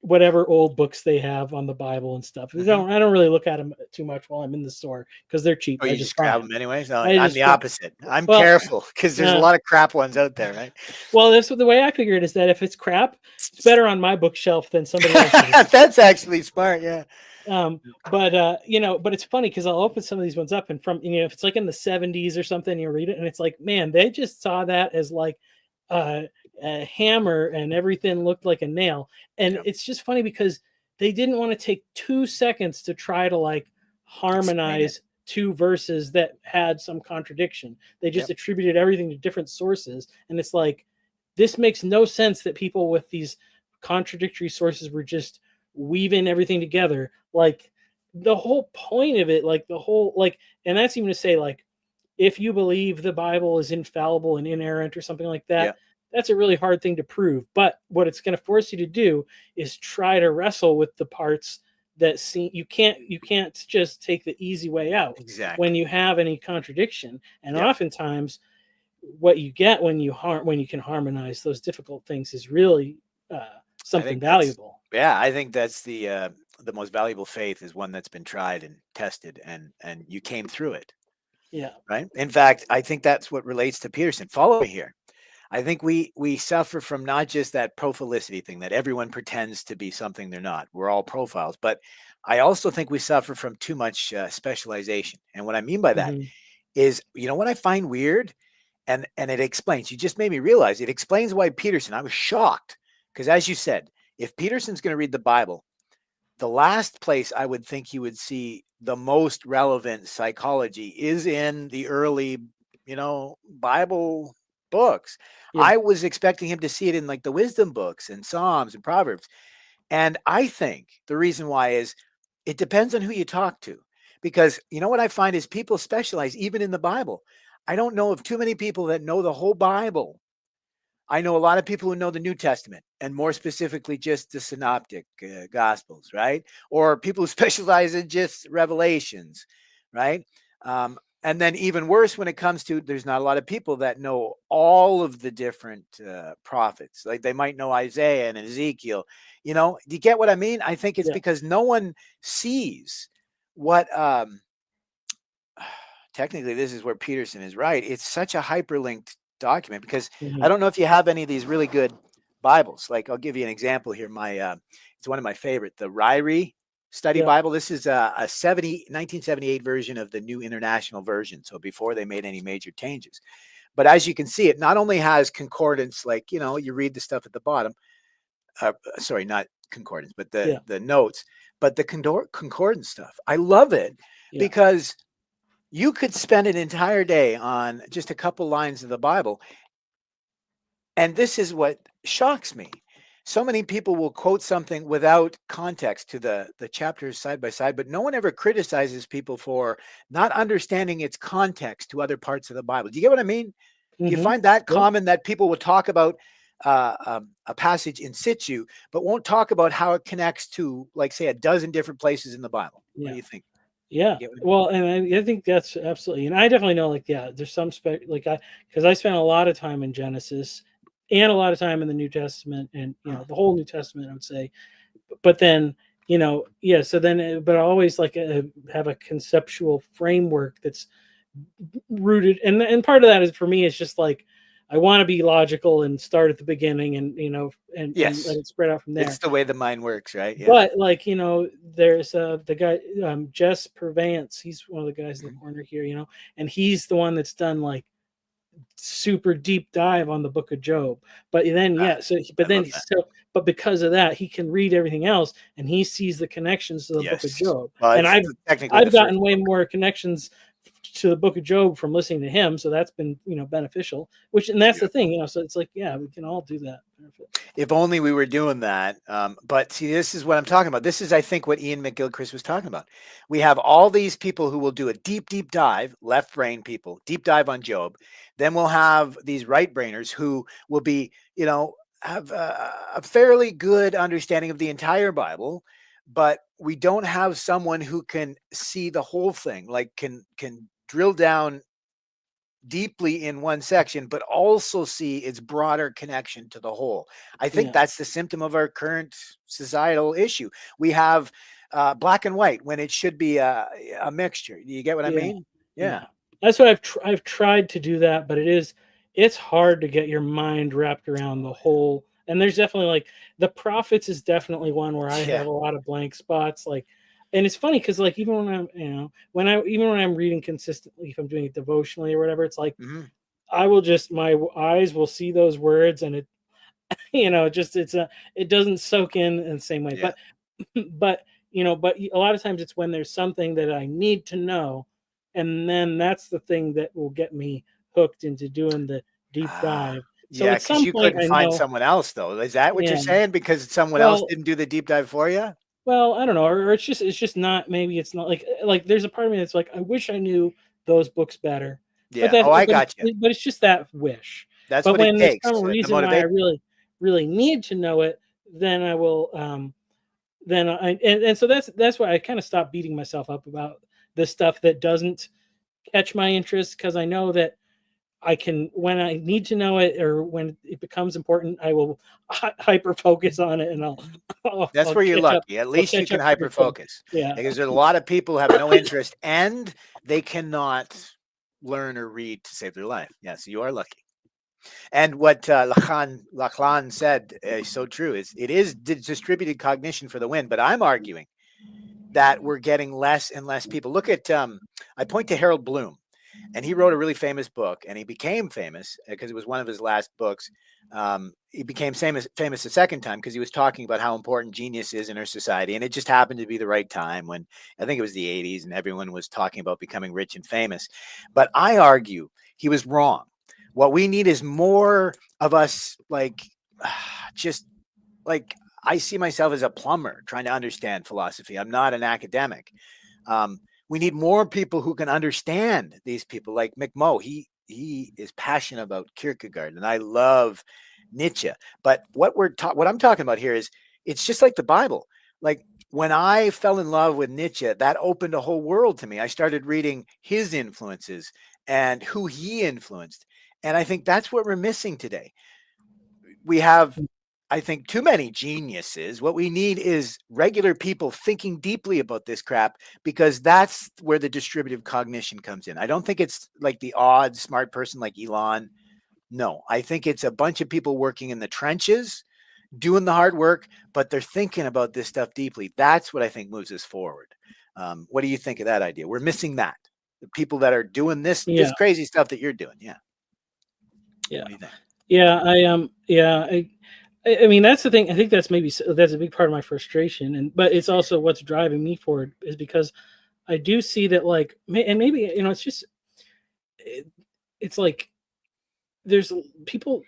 whatever old books they have on the Bible and stuff. I don't really look at them too much while I'm in the store because they're cheap. Oh, you just grab them anyways? No, I'm the opposite. I'm careful because there's a lot of crap ones out there, right? Well, that's the way I figure it is that if it's crap, it's better on my bookshelf than somebody else's. That's actually smart, yeah. But it's funny because I'll open some of these ones up and from if it's like in the 70s or something, you read it and it's like, man, they just saw that as like a hammer and everything looked like a nail. And it's just funny because they didn't want to take 2 seconds to try to like harmonize two verses that had some contradiction. They just attributed everything to different sources. And it's like, this makes no sense that people with these contradictory sources were just weaving everything together. Like the whole point of it, and that's even to say, like, if you believe the Bible is infallible and inerrant or something like Yeah. that, that's a really hard thing to prove. But what it's going to force you to do is try to wrestle with the parts that seem you can't just take the easy way out when Exactly. you have any contradiction. And Yeah. oftentimes, what you get when you can harmonize those difficult things is really I something think that's valuable. yeah, I think that's the most valuable faith is one that's been tried and tested and you came through it, Yeah. right? In fact, I think that's what relates to Peterson. Follow me here. I think we suffer from not just that profilicity thing that everyone pretends to be something they're not. We're all profiles, but I also think we suffer from too much specialization. And what I mean by that Hmm. is, what I find weird, and it explains. You just made me realize it explains why Peterson. I was shocked because, as you said, if Peterson's going to read the Bible, the last place I would think you would see the most relevant psychology is in the early, Bible books. Yeah. I was expecting him to see it in like the wisdom books and Psalms and Proverbs. And I think the reason why is it depends on who you talk to. Because what I find is people specialize even in the Bible. I don't know of too many people that know the whole Bible. I know a lot of people who know the New Testament and more specifically just the synoptic gospels, right? Or people who specialize in just revelations, right? And then even worse when it comes to there's not a lot of people that know all of the different prophets. Like they might know Isaiah and Ezekiel. Do you get what I mean? I think it's Yeah. because no one sees what technically this is where Peterson is right. It's such a hyperlinked document because I Hmm. don't know if you have any of these really good Bibles. Like I'll give you an example here. It's one of my favorite, the Ryrie Study Yeah. Bible. This is a 1978 version of the New International Version. So before they made any major changes. But as you can see, it not only has concordance, like, you read the stuff at the bottom. Sorry, not concordance, but Yeah. the notes, but the concordance stuff. I love it Yeah. because you could spend an entire day on just a couple lines of the Bible. And this is what shocks me. So many people will quote something without context to the chapters side by side, but no one ever criticizes people for not understanding its context to other parts of the Bible. Do you get what I mean? Do you Hmm. find that Yeah. common that people will talk about a passage in situ, but won't talk about how it connects to, like, say, a dozen different places in the Bible? What Yeah. do you think? Yeah. You get what I mean? Well, and I think that's absolutely, and I definitely know, like, yeah, there's some because I spent a lot of time in Genesis and a lot of time in the New Testament, and Huh. the whole New Testament, I would say. But then, yeah. So then, but I always have a conceptual framework that's rooted, and part of that is for me, it's just like I want to be logical and start at the beginning, and and let Yes. it spread out from It's there. the way the mind works, right? Yeah. But there's the guy, Jess Purvance. He's one of the guys in the Mhm. corner here, and he's the one that's done like super deep dive on the Book of Job. But then, Ah, yeah, I love that. but because of that, he can read everything else, and he sees the connections to the Book of Yes. Job. Well, And it's I've technically the I've first gotten way book. more connections to the Book of Job from listening to him, so that's been beneficial. And that's the Beautiful. thing, so it's like, yeah, we can all do that. Benefit. If only we were doing that. But see, this is what I'm talking about. This is, I think, what Ian McGilchrist was talking about. We have all these people who will do a deep, deep dive, left brain people, deep dive on Job. Then we'll have these right brainers who will be, have a fairly good understanding of the entire Bible, but we don't have someone who can see the whole thing, like can drill down deeply in one section, but also see its broader connection to the whole. I think Yeah, that's the symptom of our current societal issue. We have black and white when it should be a mixture. Do you get what I yeah, mean? Yeah. yeah. That's what I've tried to do that, but it's hard to get your mind wrapped around the whole. And there's definitely, like, the prophets is definitely one where I Yeah. have a lot of blank spots. Like, and it's funny because, like, even when I'm even when I'm reading consistently, if I'm doing it devotionally or whatever, it's like Hmm. I will just my eyes will see those words, and it just it doesn't soak in the same way. Yeah. But but a lot of times it's when there's something that I need to know, and then that's the thing that will get me hooked into doing the deep Ah, dive. So Yeah, at because some you point, couldn't I find know. someone else, though. Is that what you're Yeah. saying? Because someone else Well, didn't do the deep dive for you? well, I don't know, or it's just not. Maybe it's not like there's a part of me that's like, I wish I knew those books better, but Yeah. Oh, I got you. but it's just that wish. That's But what it when there's takes. some The reason why I motivation. really need to know it, then I will. Then and so that's why I kind of stopped beating myself up about the stuff that doesn't catch my interest, because I know that I can, when I need to know it or when it becomes important, I will hyper focus on it, and That's I'll where you're catch up. lucky. At I'll least you catch can up hyper pretty quick. focus. Yeah. Because there's a lot of people who have no interest and they cannot learn or read to save their life. Yes, you are lucky. And what Lachlan said is so true. It is distributed cognition for the win, but I'm arguing that we're getting less and less people. Look at I point to Harold Bloom, and he wrote a really famous book, and he became famous because it was one of his last books. He became famous the second time because he was talking about how important genius is in our society, and it just happened to be the right time when I think it was the 80s, and everyone was talking about becoming rich and famous. But I argue he was wrong. What we need is more of us, like just like I see myself as a plumber trying to understand philosophy. I'm not an academic. We need more people who can understand these people, like McMo. He is passionate about Kierkegaard, and I love Nietzsche. But what I'm talking about here is it's just like the Bible. Like when I fell in love with Nietzsche, that opened a whole world to me. I started reading his influences and who he influenced, and I think that's what we're missing today. We have, I think, too many geniuses. What we need is regular people thinking deeply about this crap, because that's where the distributive cognition comes in. I don't think it's like the odd smart person like Elon. No, I think it's a bunch of people working in the trenches, doing the hard work, but they're thinking about this stuff deeply. That's what I think moves us forward. What do you think of that idea? We're missing that. The people that are doing this Yeah. crazy stuff that you're doing. Yeah. Yeah. What do you think? Yeah. I mean, that's the thing. I think that's that's a big part of my frustration, but it's also what's driving me forward, is because I do see that, like, and maybe, it's just, it's like there's people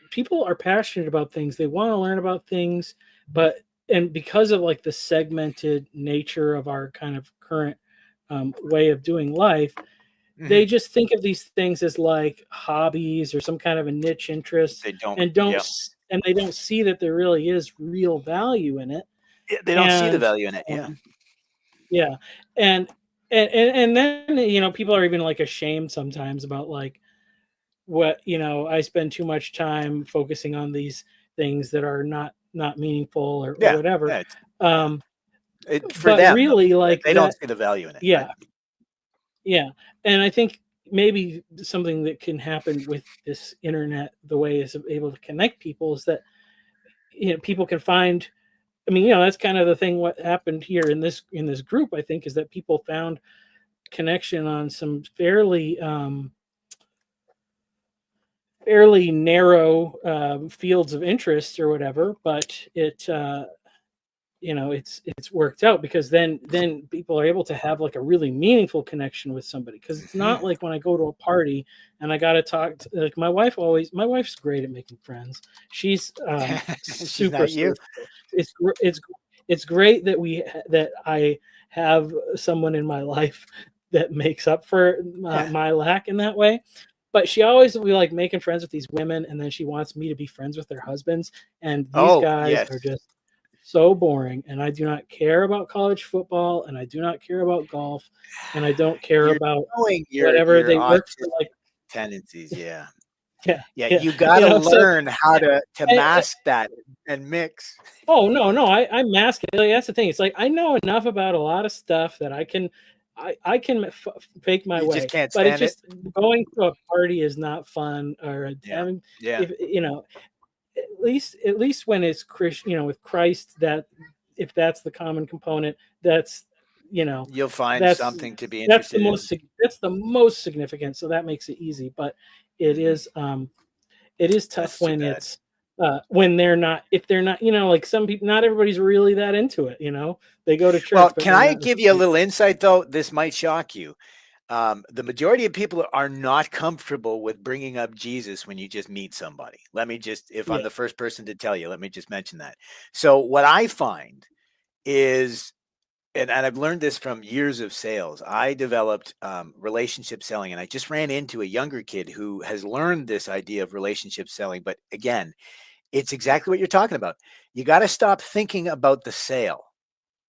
are passionate about things. They want to learn about things, and because of, like, the segmented nature of our kind of current way of doing life, they just think of these things as like hobbies or some kind of a niche interest, They don't. and they don't see that there really is real value in it. They don't see the And value in it. Yeah. yeah, and and then, people are even, like, ashamed sometimes about, like, what, I spend too much time focusing on these things that are not meaningful, or Yeah. whatever. Yeah, for But them, though, really, like, they don't that, see the value in it. yeah, yeah. And I think maybe something that can happen with this internet, the way it's able to connect people, is that, people can find. I mean, that's kind of the thing. What happened here in this group, I think, is that people found connection on some fairly narrow fields of interest or whatever, but it's worked out, because then people are able to have, like, a really meaningful connection with somebody, because it's not like when I go to a party and I got to talk to, like, my wife's great at making friends. She's She's super not you. social. It's great that I have someone in my life that makes up for my lack in that way. But she always will be, like, making friends with these women, and then she wants me to be friends with their husbands, and these Oh, guys yes. are just so boring, and I do not care about college football, and I do not care about golf, and I don't care You're about showing whatever your they work for, autistic like. tendencies. Yeah. Yeah, Yeah. yeah, You got to so learn how to I mask that and mix. oh, no, I mask it. Like, that's the thing. It's like, I know enough about a lot of stuff that I can fake my You just way, can't but it's stand it. just going to a party is not fun, or Yeah. having, Yeah. if at least when it's with Christ, that if that's the common component, that's You'll find that's something to be that's the interested in. most significant. So that makes it easy, but it Mhm. is tough That's too when bad. it's when they're not, if they're not, like, some people, not everybody's really that into it. They go to church, Well, but can they're I not. give you a little insight, though? This might shock you. the majority of people are not comfortable with bringing up Jesus when you just meet somebody. Let me just, if I'm Yeah. the first person to tell you, let me just mention that. So what I find is, and I've learned this from years of sales. I developed relationship selling, and I just ran into a younger kid who has learned this idea of relationship selling. But again, it's exactly what you're talking about. You got to stop thinking about the sale,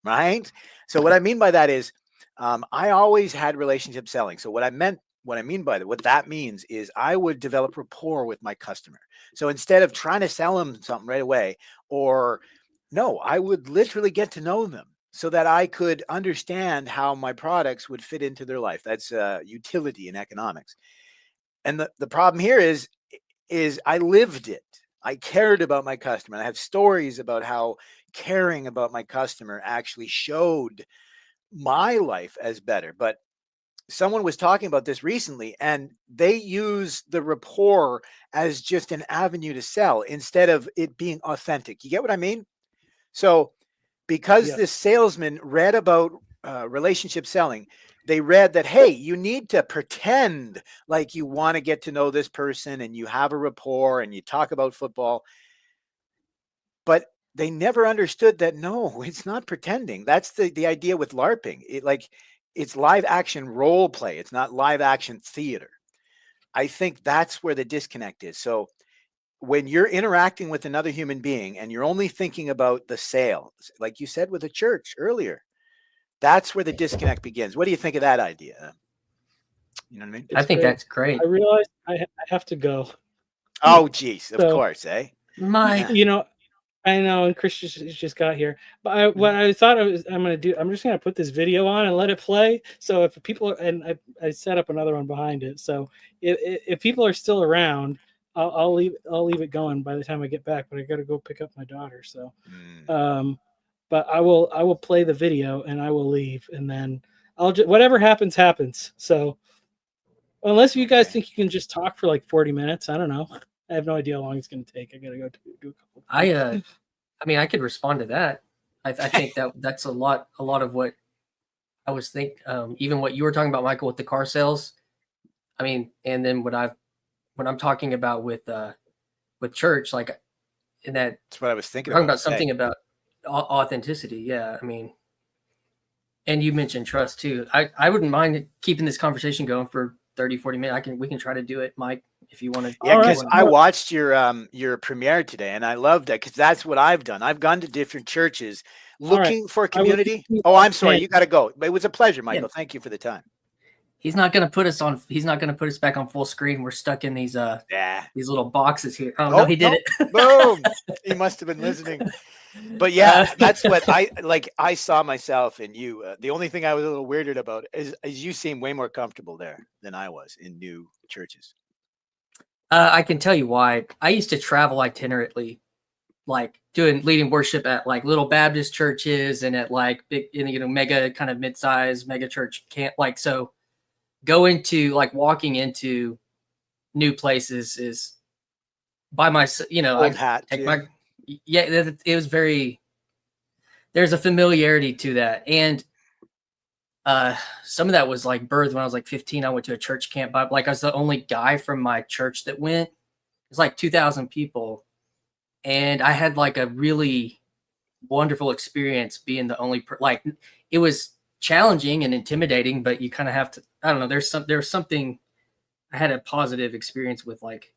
right? So what I mean by that is, I always had relationship selling. So what I mean by that, what that means is I would develop rapport with my customer. So instead of trying to sell them something right away, or no, I would literally get to know them so that I could understand how my products would fit into their life. That's utility in economics. And the problem here is I lived it. I cared about my customer. I have stories about how caring about my customer actually showed my life as better. But someone was talking about this recently, and they use the rapport as just an avenue to sell instead of it being authentic. You get what I mean? So because Yeah. this salesman read about relationship selling, they read that, hey, you need to pretend like you want to get to know this person and you have a rapport and you talk about football. But they never understood that, no, it's not pretending. That's the idea with LARPing. It's live action role play. It's not live action theater. I think that's where the disconnect is. So when you're interacting with another human being and you're only thinking about the sale, like you said with the church earlier, that's where the disconnect begins. What do you think of that idea? You know what I mean? I It's think great. that's great. I realize I have to go. Oh, geez, of So, course, eh? My you know, I know, and Chris just got here. But what I thought I'm going to do, I'm just going to put this video on and let it play. So if people, and I set up another one behind it. So if people are still around, I'll leave it going by the time I get back. But I got to go pick up my daughter. So, but I will play the video and I will leave, and then I'll just, whatever happens. So unless you guys Okay. think you can just talk for like 40 minutes, I don't know. I have no idea how long it's going to take. I got to go do a couple. I mean, I could respond to that. I think that's a lot of what I was even what you were talking about, Michael, with the car sales. I mean, and then when I'm talking about with church, like in that That's what I was thinking talking about about something about authenticity. Yeah, I mean, and you mentioned trust too. I wouldn't mind keeping this conversation going for 30, 40 minutes. We can try to do it, Mike, if you want to. Yeah, All right. because I watched your premiere today, and I loved that because that's what I've done. I've gone to different churches looking for community. Oh, I'm sorry, you got to go. It was a pleasure, Michael. Yeah. Thank you for the time. He's not going to put us on. He's not going to put us back on full screen. We're stuck in these little boxes here. Oh no, he did it. Boom! He must have been listening. But yeah, that's what I like. I saw myself in you. The only thing I was a little weirded about is you seem way more comfortable there than I was in new churches. I can tell you why. I used to travel itinerantly, like leading worship at like little Baptist churches and at like big, mega kind of mid-sized mega church camp. Like, so walking into new places is by myself. Old hat. take too. my it was very. There's a familiarity to that, and some of that was like birthed when I was like 15. I went to a church camp, but like I was the only guy from my church that went. It was like 2,000 people, and I had like a really wonderful experience being the only like it was challenging and intimidating, but you kind of have to. I don't know. There's something. I had a positive experience with, like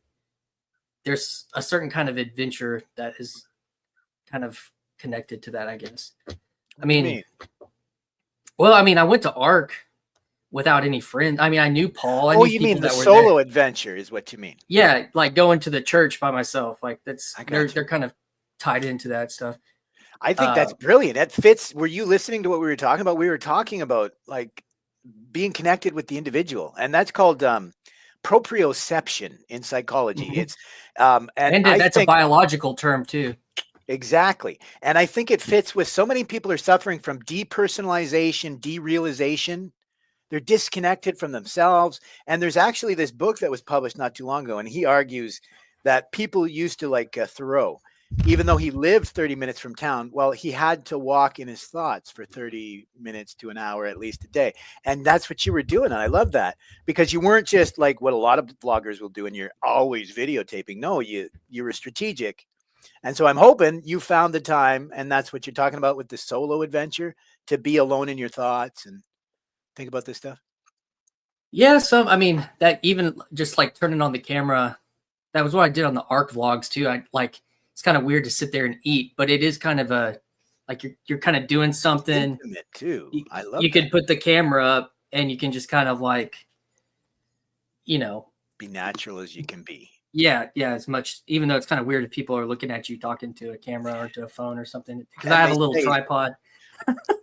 there's a certain kind of adventure that is kind of connected to that, I guess. I mean, well, I mean, I went to ARC without any friends. I mean, I knew Paul. Oh, you mean the solo adventure is what you mean? Yeah, like going to the church by myself. Like they're kind of tied into that stuff. I think that's brilliant. That fits. Were you listening to what we were talking about? We were talking about like being connected with the individual, and that's called proprioception in psychology. Mm-hmm. It's and that's a biological term too. Exactly. And I think it fits with so many people are suffering from depersonalization, derealization. They're disconnected from themselves. And there's actually this book that was published not too long ago, and he argues that people used to like Thoreau. even though he lived 30 minutes from town, well, he had to walk in his thoughts for 30 minutes to an hour at least a day. And that's what you were doing. And I love that, because you weren't just like what a lot of vloggers will do and you're always videotaping. No, you were strategic. And so I'm hoping you found the time, and that's what you're talking about with the solo adventure, to be alone in your thoughts and think about this stuff. Yeah, so I mean, that even just like turning on the camera, that was what I did on the ARC vlogs too. I like, it's kind of weird to sit there and eat, but it is kind of a, like you're kind of doing something. Intimate too. I love you that. could put the camera up and you can just kind of like, you know, Be natural as you can be. yeah, as much, even though it's kind of weird if people are looking at you talking to a camera or to a phone or something, because And I have they a little say- tripod.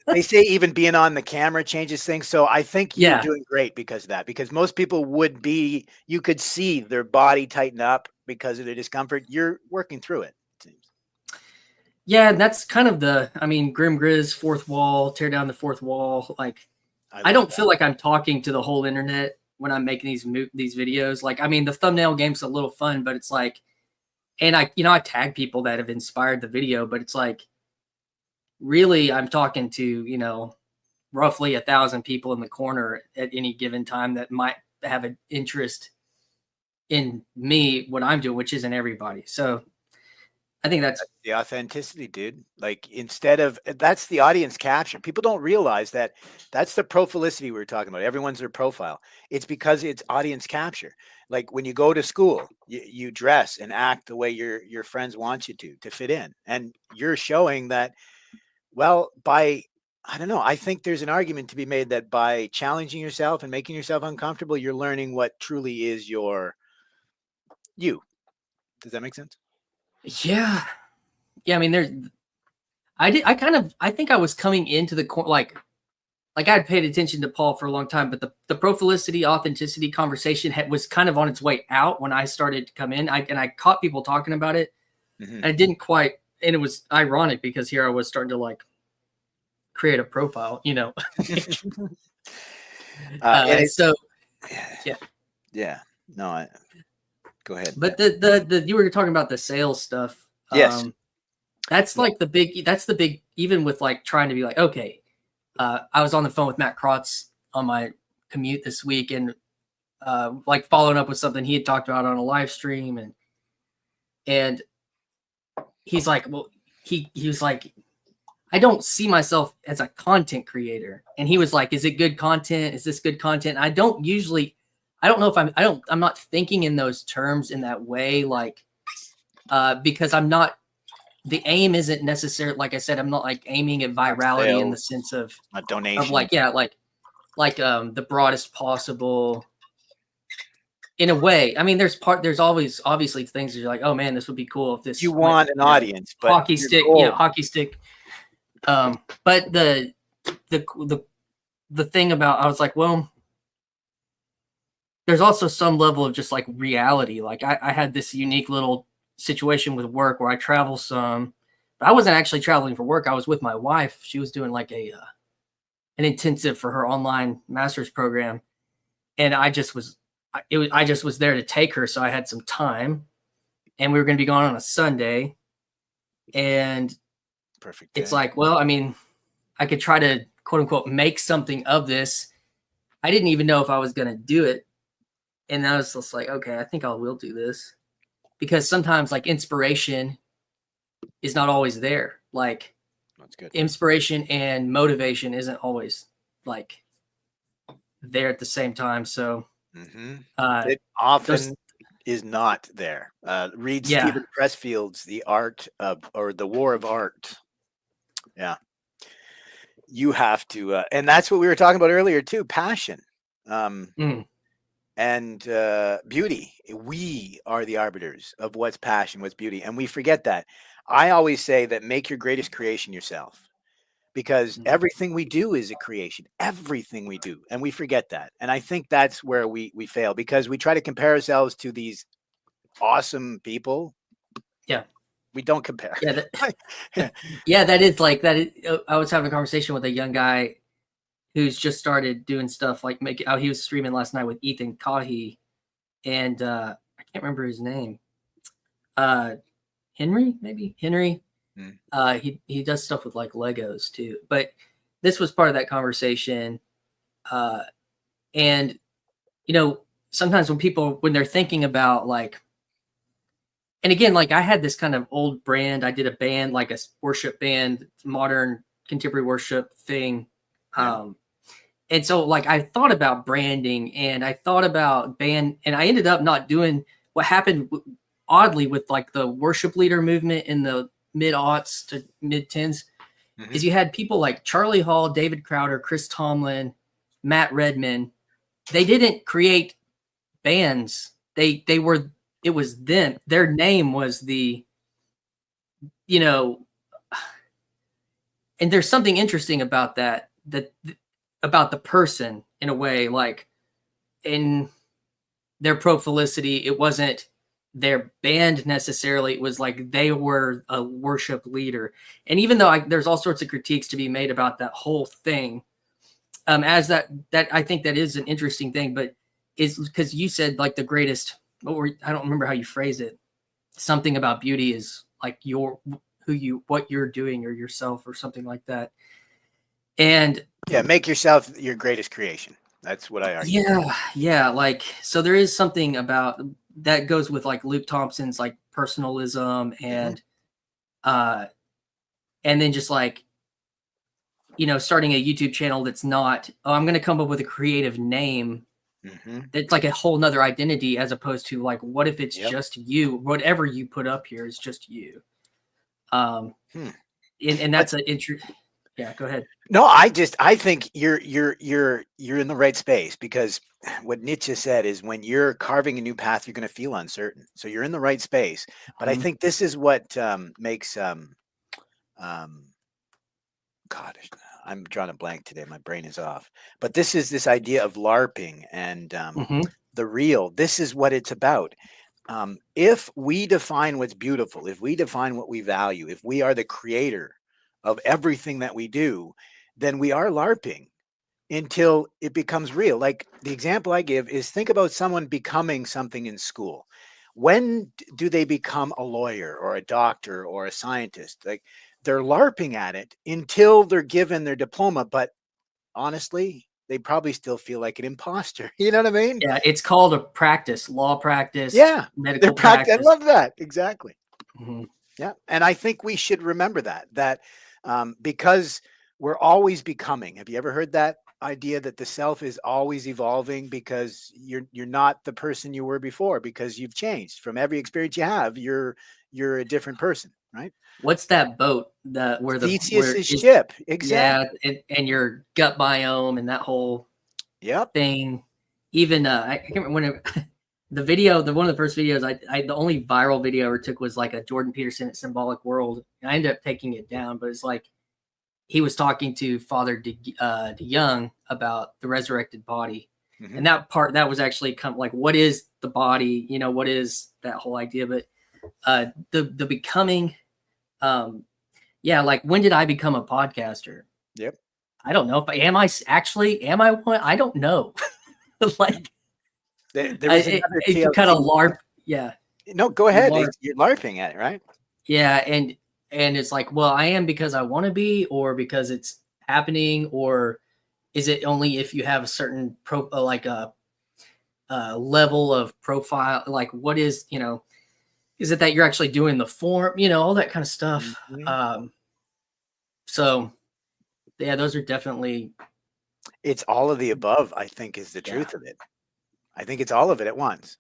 They say even being on the camera changes things. So I think you're Yeah. doing great because of that, because most people would be, you could see their body tighten up because of the discomfort. You're working through it, it seems. Yeah, and that's kind of the, I mean, Grim Grizz, fourth wall, tear down the fourth wall. Like, I don't feel like I'm talking to the whole internet when I'm making these videos. Like, I mean, the thumbnail game's a little fun, but it's like, and I tag people that have inspired the video, but it's like, really, I'm talking to, roughly 1,000 people in the corner at any given time that might have an interest in me, what I'm doing, which isn't everybody. So I think that's the authenticity, dude. Like, instead of, that's the audience capture. People don't realize that that's the profilicity we were talking about. Everyone's their profile. It's because it's audience capture. Like when you go to school, you dress and act the way your friends want you to fit in. And you're showing that, well, I don't know. I think there's an argument to be made that by challenging yourself and making yourself uncomfortable, you're learning what truly is you. Does that make sense? Yeah. I mean, I think I was coming into the like I had paid attention to Paul for a long time, but the profilicity, authenticity conversation was kind of on its way out when I started to come in. I caught people talking about it. Mm-hmm. And I didn't quite, and it was ironic because here I was starting to like create a profile, and so yeah. No, go ahead. But the you were talking about the sales stuff. Yes. That's like the big, even with like trying to be like, okay, I was on the phone with Matt Krotz on my commute this week and like following up with something he had talked about on a live stream, and he's like, well, he was like, I don't see myself as a content creator. And he was like, is it good content? Is this good content? I don't know if I'm not thinking in those terms in that way. Like, because the aim isn't necessarily, like I said, I'm not like aiming at virality in the sense of a donation. Of like, yeah, like the broadest possible in a way. I mean, there's always obviously things that you're like, oh man, this would be cool if this you want an audience, but hockey stick, hockey stick. But the thing about, I was like, well, there's also some level of just like reality. Like I had this unique little situation with work where I travel some, but I wasn't actually traveling for work. I was with my wife. She was doing like an intensive for her online master's program. And I just was there to take her. So I had some time and we were going to be gone on a Sunday. And perfect. It's like, well, I mean, I could try to quote unquote make something of this. I didn't even know if I was going to do it. And I was just like, okay, I think I will do this, because sometimes like inspiration is not always there. Like, that's good. Inspiration and motivation isn't always like there at the same time. So it often is not there. Read Stephen Pressfield's The Art of, or The War of Art. Yeah. You have to, and that's what we were talking about earlier too, passion. And beauty. We are the arbiters of what's passion, what's beauty. And we forget that. I always say that make your greatest creation yourself, because everything we do is a creation, everything we do. And we forget that. And I think that's where we fail, because we try to compare ourselves to these awesome people. Yeah. We don't compare. Yeah. That is like that. I was having a conversation with a young guy who's just started doing stuff like he was streaming last night with Ethan Kahi, and I can't remember his name. Henry, maybe Henry. Mm. He does stuff with like Legos too. But this was part of that conversation. And you know, sometimes when they're thinking about like, and again, like I had this kind of old brand. I did a band, like a worship band, modern contemporary worship thing. Yeah. And so like I thought about branding and I thought about band, and I ended up not doing what happened oddly with like the worship leader movement in the mid-aughts to mid-10s is you had people like Charlie Hall, David Crowder, Chris Tomlin, Matt Redman. They didn't create bands. It was them. Their name was the, you know, and there's something interesting about that about the person in a way, like in their prolificity, it wasn't their band necessarily. It was like they were a worship leader. And even though there's all sorts of critiques to be made about that whole thing, as that I think that is an interesting thing, but is because you said like the greatest, I don't remember how you phrase it. Something about beauty is like what you're doing or yourself or something like that. And yeah, make yourself your greatest creation. That's what I argue. Yeah. Like, so there is something about that goes with like Luke Thompson's like personalism and then just like, you know, starting a YouTube channel that's not, I'm going to come up with a creative name. It's like a whole nother identity as opposed to like, what if it's just you, whatever you put up here is just you. And that's yeah, go ahead. No, I think you're in the right space, because what Nietzsche said is when you're carving a new path, you're going to feel uncertain. So you're in the right space. But I think this is what makes God, I'm drawing a blank today. My brain is off. But this idea of LARPing and the real. This is what it's about. If we define what's beautiful, if we define what we value, if we are the creator of everything that we do, then we are LARPing until it becomes real. Like the example I give is, think about someone becoming something in school. When do they become a lawyer or a doctor or a scientist? Like, they're LARPing at it until they're given their diploma. But honestly, they probably still feel like an imposter. You know what I mean? Yeah, it's called a practice, law practice. Yeah, medical practice. I love that. Exactly. Mm-hmm. Yeah, and I think we should remember that because we're always becoming. Have you ever heard that idea that the self is always evolving, because you're not the person you were before, because you've changed from every experience you have. You're a different person, right? What's that boat where Theseus's ship? Exactly. Yeah, and your gut biome and that whole thing. Even I can't remember when the video, one of the first videos the only viral video I ever took was like a Jordan Peterson at Symbolic World. And I ended up taking it down, but it's like he was talking to Father DeYoung about the resurrected body. And that was actually kind of like, what is the body? You know, what is that whole idea? But the becoming, like, when did I become a podcaster? Yep. I don't know if am I one? I don't know. Like, there was it's kind of LARP. Yeah. No, go ahead. You're LARPing at it, right? Yeah. And it's like, well, I am because I want to be, or because it's happening, or is it only if you have a certain level of profile? Like, what is, you know, is it that you're actually doing the form, you know, all that kind of stuff. So yeah, those are definitely. It's all of the above, I think, is the truth of it. I think it's all of it at once,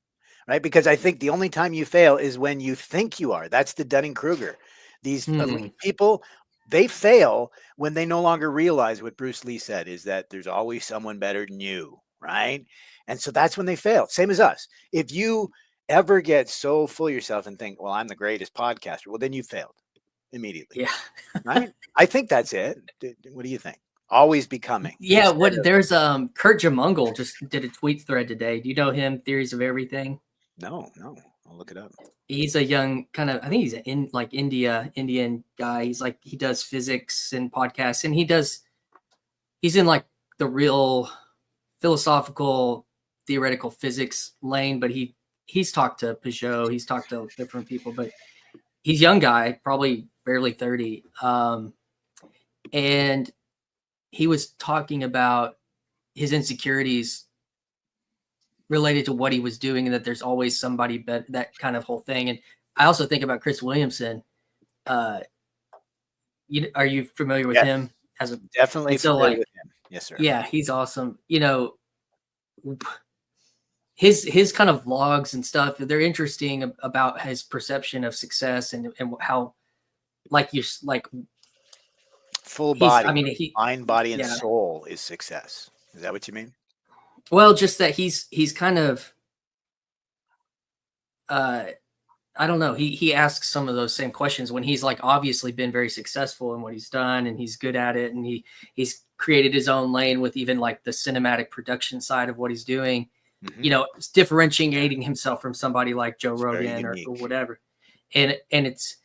right? Because I think the only time you fail is when you think you are. That's the Dunning-Kruger. These elite people, they fail when they no longer realize what Bruce Lee said, is that there's always someone better than you, right? And so that's when they fail. Same as us. If you ever get so full of yourself and think, well, I'm the greatest podcaster, well, then you failed immediately. Yeah. Right? I think that's it. What do you think? Always becoming. Yeah. There's Kurt Jamungle just did a tweet thread today. Do you know him? Theories of Everything. No. I'll look it up. He's a young kind of, I think he's Indian guy. He's like, he does physics and podcasts, and he's in like the real philosophical, theoretical physics lane, but he's talked to Peugeot, he's talked to different people, but he's a young guy, probably barely 30. And he was talking about his insecurities related to what he was doing, and that there's always somebody better, that kind of whole thing. And I also think about Chris Williamson. Are you familiar with Yes, him as a, definitely and so familiar like, with him. Yes, sir. yeah, he's awesome. His kind of vlogs and stuff, they're interesting about his perception of success and how, like, you're like, Full he's, body, I mean, he, mind, body, and yeah. soul is success. Is that what you mean? Well, just that he's kind of, I don't know. He asks some of those same questions when he's like obviously been very successful in what he's done, and he's good at it, and he's created his own lane with even like the cinematic production side of what he's doing. Mhm. It's differentiating himself from somebody like Joe It's very Rogan or unique. whatever. And it's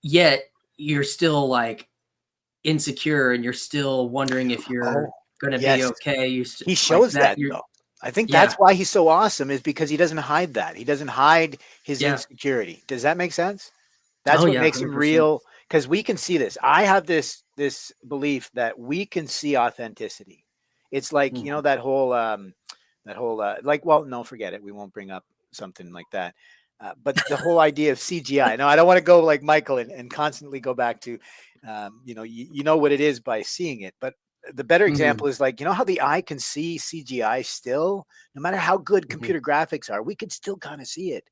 yet you're still like insecure, and you're still wondering if you're Oh, going to be yes. okay. He Like shows that. that though. I think Yeah. that's why he's so awesome, is because he doesn't hide that. He doesn't hide his Yeah. insecurity. Does that make sense? That's Oh what yeah, makes him 100%. real, because we can see this. I have this belief that we can see authenticity. It's like, Mhm. that whole like, well, no, forget it. We won't bring up something like that. But the whole idea of CGI. Now, I don't want to go like Michael and constantly go back to, you know what it is by seeing it. But the better Mhm. example is like, how the eye can see CGI still, no matter how good Mhm. computer graphics are, we can still kind of see it.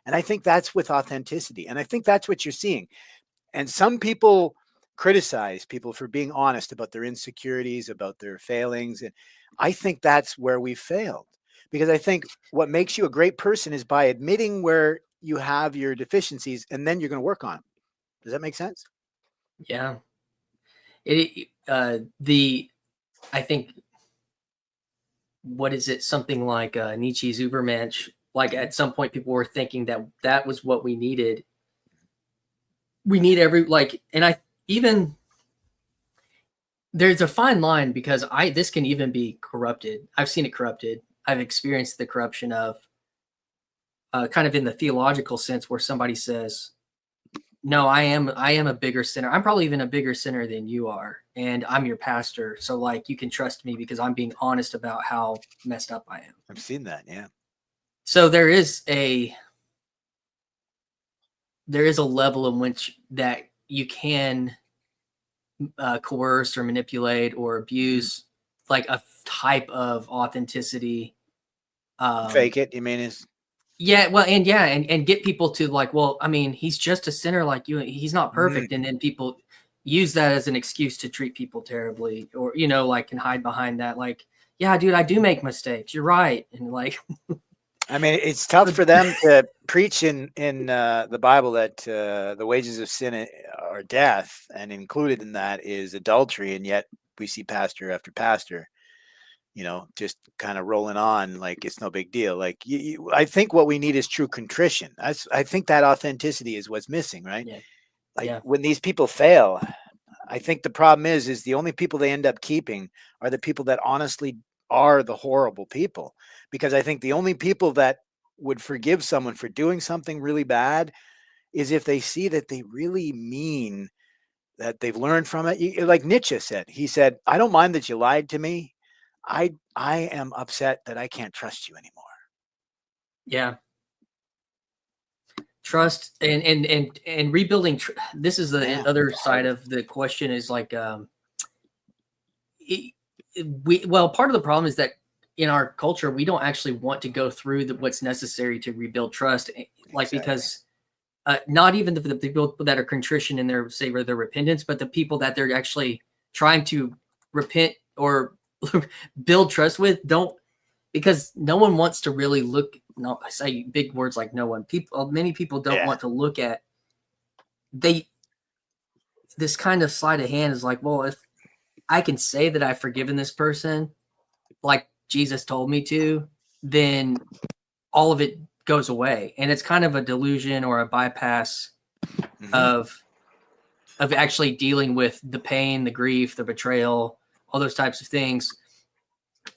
And I think that's with authenticity. And I think that's what you're seeing. And some people criticize people for being honest about their insecurities, about their failings. And I think that's where we failed, because I think what makes you a great person is by admitting where you have your deficiencies, and then you're going to work on them. Does that make sense? Yeah. I think, what is it? Something like Nietzsche's Übermensch. Like at some point, people were thinking that that was what we needed. We need even there's a fine line, because this can even be corrupted. I've seen it corrupted. I've experienced the corruption of kind of in the theological sense, where somebody says, no, I am a bigger sinner. I'm probably even a bigger sinner than you are, and I'm your pastor. So like, you can trust me because I'm being honest about how messed up I am. I've seen that. Yeah. So there is a level in which that you can coerce or manipulate or abuse like a type of authenticity. Fake it. You mean is Yeah, well, and get people to like, well, I mean, he's just a sinner like you. He's not perfect, and then people use that as an excuse to treat people terribly, or like, can hide behind that, like, yeah, dude, I do make mistakes. You're right, and like, I mean, it's tough for them to preach in the Bible that the wages of sin are death, and included in that is adultery, and yet we see pastor after pastor, just kind of rolling on like it's no big deal. Like, I think what we need is true contrition. I think that authenticity is what's missing, right? yeah, Like yeah, when these people fail, I think the problem is the only people they end up keeping are the people that honestly are the horrible people. Because I think the only people that would forgive someone for doing something really bad is if they see that they really mean, that they've learned from it. Like Nietzsche said, he said, I don't mind that you lied to me. I am upset that I can't trust you anymore. yeah. Trust and rebuilding. This is the Yeah, other it's side hard. of the question. Is like, part of the problem is that in our culture, we don't actually want to go through what's necessary to rebuild trust. Like, Exactly. because not even the people that are contrition in their, say, their repentance, but the people that they're actually trying to repent or build trust with don't, because no one wants to really look. No, I say big words like no one. Many people don't Yeah. want to look at this kind of sleight of hand. Is like, well, if I can say that I've forgiven this person, like Jesus told me to, then all of it goes away, and it's kind of a delusion or a bypass of actually dealing with the pain, the grief, the betrayal, all those types of things.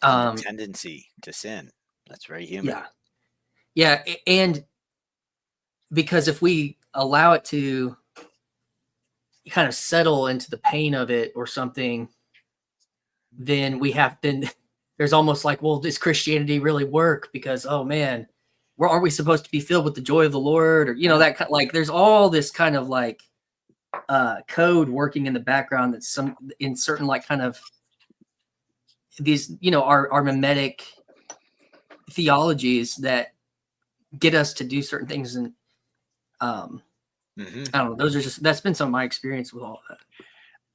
And the tendency to sin. That's very human. Yeah. And because if we allow it to kind of settle into the pain of it or something, then there's almost like, well, does Christianity really work? Because, oh man, aren't we supposed to be filled with the joy of the Lord? Or, that like, there's all this kind of like code working in the background that's in certain like kind of these, our mimetic theologies that get us to do certain things. And I don't know, that's been some of my experience with all that.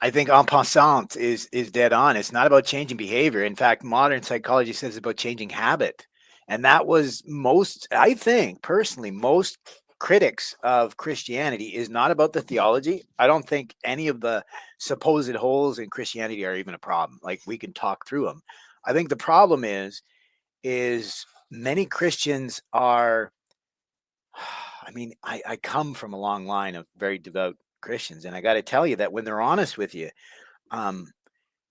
I think en passant is dead on. It's not about changing behavior. In fact, modern psychology says it's about changing habit. And that was I think personally, most critics of Christianity is not about the theology. I don't think any of the supposed holes in Christianity are even a problem. Like, we can talk through them. I think the problem is many Christians are, I mean, I come from a long line of very devout Christians, and I got to tell you that when they're honest with you,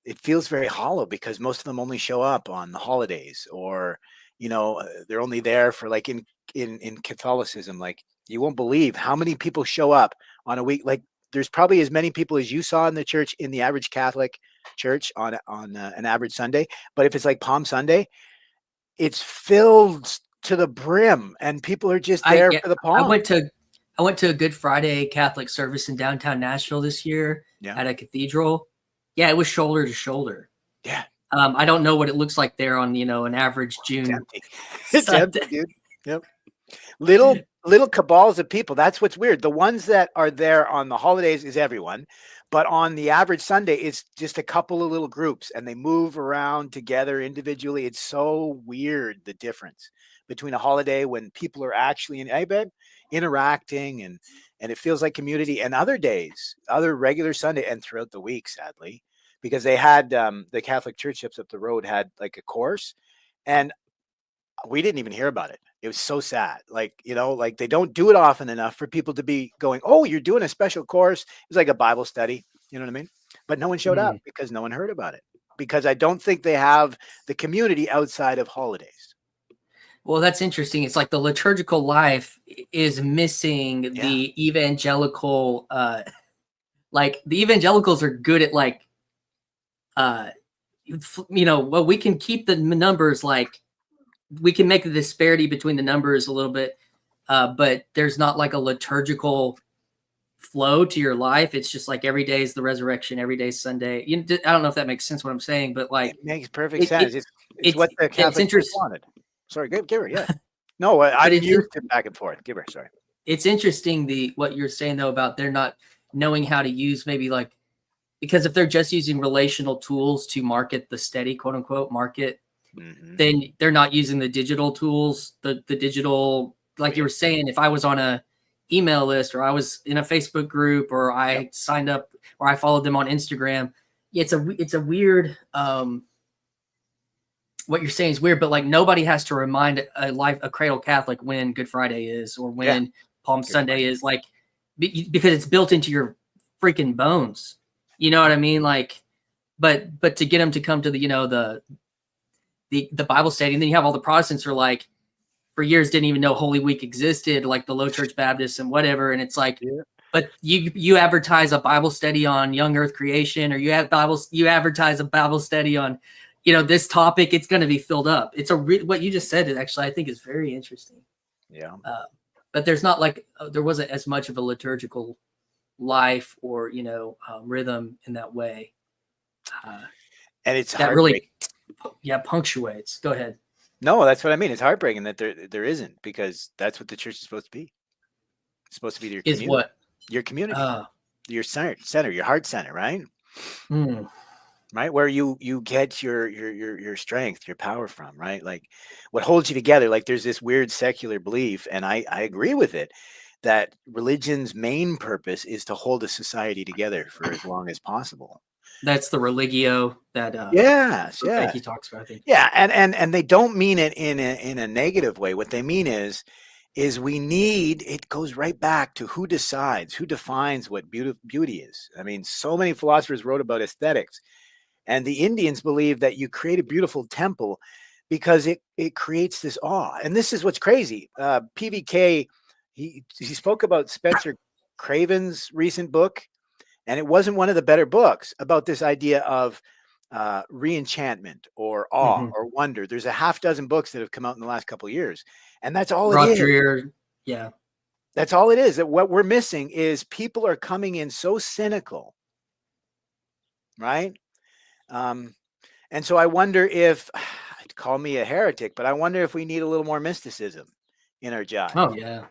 it feels very hollow, because most of them only show up on the holidays, or they're only there for, like, in Catholicism, like, you won't believe how many people show up on a week. Like, there's probably as many people as you saw in the church, in the average Catholic church on an average Sunday. But if it's like Palm Sunday, it's filled to the brim, and people are just there for the palm. I went to a Good Friday Catholic service in downtown Nashville this year at a cathedral. Yeah, it was shoulder to shoulder. Yeah. I don't know what it looks like there on, an average June. It's empty. It's empty, dude. Yep. Little cabals of people. That's what's weird. The ones that are there on the holidays is everyone, but on the average Sunday, it's just a couple of little groups, and they move around together individually. It's so weird, the difference between a holiday when people are actually interacting and it feels like community, and other days, other regular Sunday, and throughout the week, sadly, because they had the Catholic church up the road had like a course, and we didn't even hear about it. It was so sad. Like, like, they don't do it often enough for people to be going, oh, you're doing a special course. It was like a Bible study. You know what I mean? But no one showed up because no one heard about it, because I don't think they have the community outside of holidays. Well, that's interesting. It's like the liturgical life is missing the evangelical, like, the evangelicals are good at, like, well, we can keep the numbers, like, we can make the disparity between the numbers a little bit, but there's not like a liturgical flow to your life. It's just like every day is the resurrection, every day is Sunday. I don't know if that makes sense what I'm saying, but like, it makes perfect sense. It's what the Catholic Church wanted. Sorry, give her. Yeah. No, I'm used to back and forth. Give her. Sorry. It's interesting what you're saying though about they're not knowing how to use, maybe, like, because if they're just using relational tools to market the steady, quote unquote, market, then they're not using the digital tools, the digital, like you were saying, if I was on a email list, or I was in a Facebook group, or I signed up, or I followed them on Instagram. It's a weird, what you're saying is weird, but like, nobody has to remind a cradle Catholic when Good Friday is, or when Palm Sunday is, like, because it's built into your freaking bones. You know what I mean? Like, but to get them to come to the Bible study, and then you have all the Protestants who are like, for years didn't even know Holy Week existed, like the Low Church Baptists and whatever. And it's like, but you advertise a Bible study on young Earth creation, or you advertise a Bible study on, this topic, it's going to be filled up. It's what you just said is actually, I think, is very interesting. Yeah. But there's not like, there wasn't as much of a liturgical life or, rhythm in that way. And it's that really, punctuates. Go ahead. No, that's what I mean. It's heartbreaking that there isn't, because that's what the church is supposed to be. It's supposed to be your community. Is what? Your community. Your center, your heart center, right? Mm. Right, where you get your strength, your power from, right? Like, what holds you together. Like, there's this weird secular belief, and I agree with it, that religion's main purpose is to hold a society together for as long as possible. That's the religio that he talks about, I think. Yeah, and they don't mean it in a negative way. What they mean is we need, it goes right back to who decides, who defines what beauty is. I mean, so many philosophers wrote about aesthetics, and the Indians believe that you create a beautiful temple because it creates this awe. And this is what's crazy. PVK, he spoke about Spencer Craven's recent book, and it wasn't one of the better books about this idea of reenchantment or awe or wonder. There's a half dozen books that have come out in the last couple of years, and that's all Rob it is. Dreher, yeah. That's all it is. That what we're missing is people are coming in so cynical, right? And so I wonder if, call me a heretic, but I wonder if we need a little more mysticism in our jive. Oh yeah.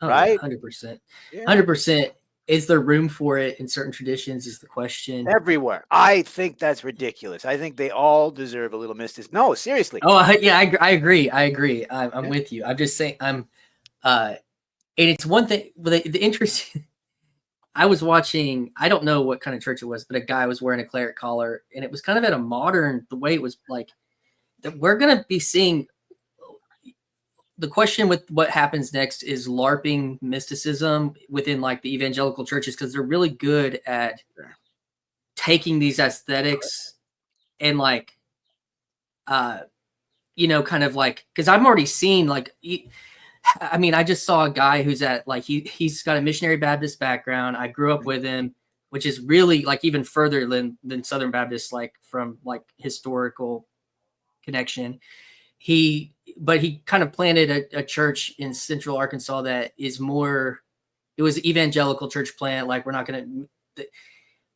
Oh, right? 100%. Yeah. 100%. Is there room for it in certain traditions is the question. Everywhere. I think that's ridiculous. I think they all deserve a little mysticism. No, seriously. Oh yeah, I agree. I'm with you. I'm just saying and it's one thing, but the interesting, I was watching, I don't know what kind of church it was, but a guy was wearing a cleric collar, and it was kind of at a modern, the way it was like, that we're going to be seeing, the question with what happens next is LARPing mysticism within like the evangelical churches, because they're really good at taking these aesthetics and like, you know, kind of like, because I'm already seeing like, I mean, I just saw a guy who's at like, he's got a missionary Baptist background. I grew up with him, which is really like even further than Southern Baptist, like from like historical connection. But he kind of planted a church in Central Arkansas that is more, it was evangelical church plant. Like we're not going to,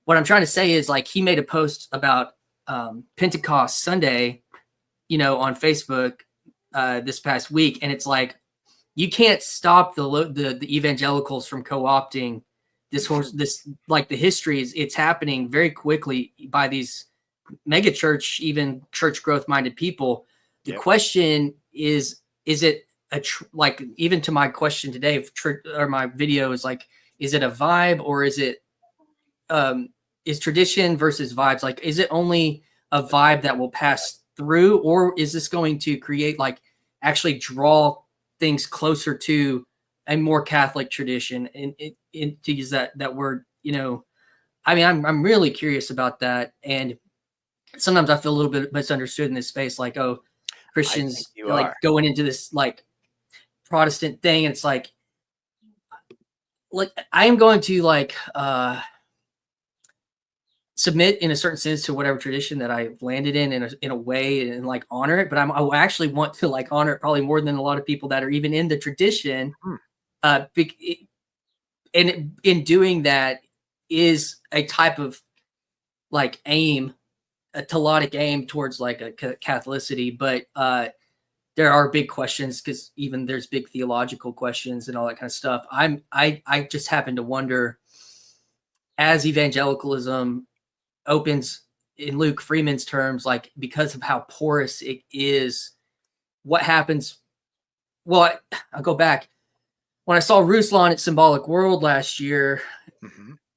what I'm trying to say is like, he made a post about Pentecost Sunday, you know, on Facebook this past week. And it's like, you can't stop the evangelicals from co-opting this like the history is, it's happening very quickly by these mega church, even church growth minded people. The question is it like, even to my question today, or my video is like, is it a vibe, or is it, is tradition versus vibes? Like, is it only a vibe that will pass through, or is this going to create, like, actually draw things closer to a more Catholic tradition? And to use that word, you know, I mean, I'm really curious about that. And sometimes I feel a little bit misunderstood in this space. Like, oh, Christians like going into this like Protestant thing. And it's like I am going to like submit in a certain sense to whatever tradition that I've landed in a way, and like honor it. But I actually want to like honor it probably more than a lot of people that are even in the tradition. And in doing that is a type of like aim, a teologic aim towards like a Catholicity. But there are big questions, because even there's big theological questions and all that kind of stuff. I just happen to wonder, as evangelicalism opens in Luke Freeman's terms, like because of how porous it is, what happens? Well, I'll go back. When I saw Ruslan at Symbolic World last year,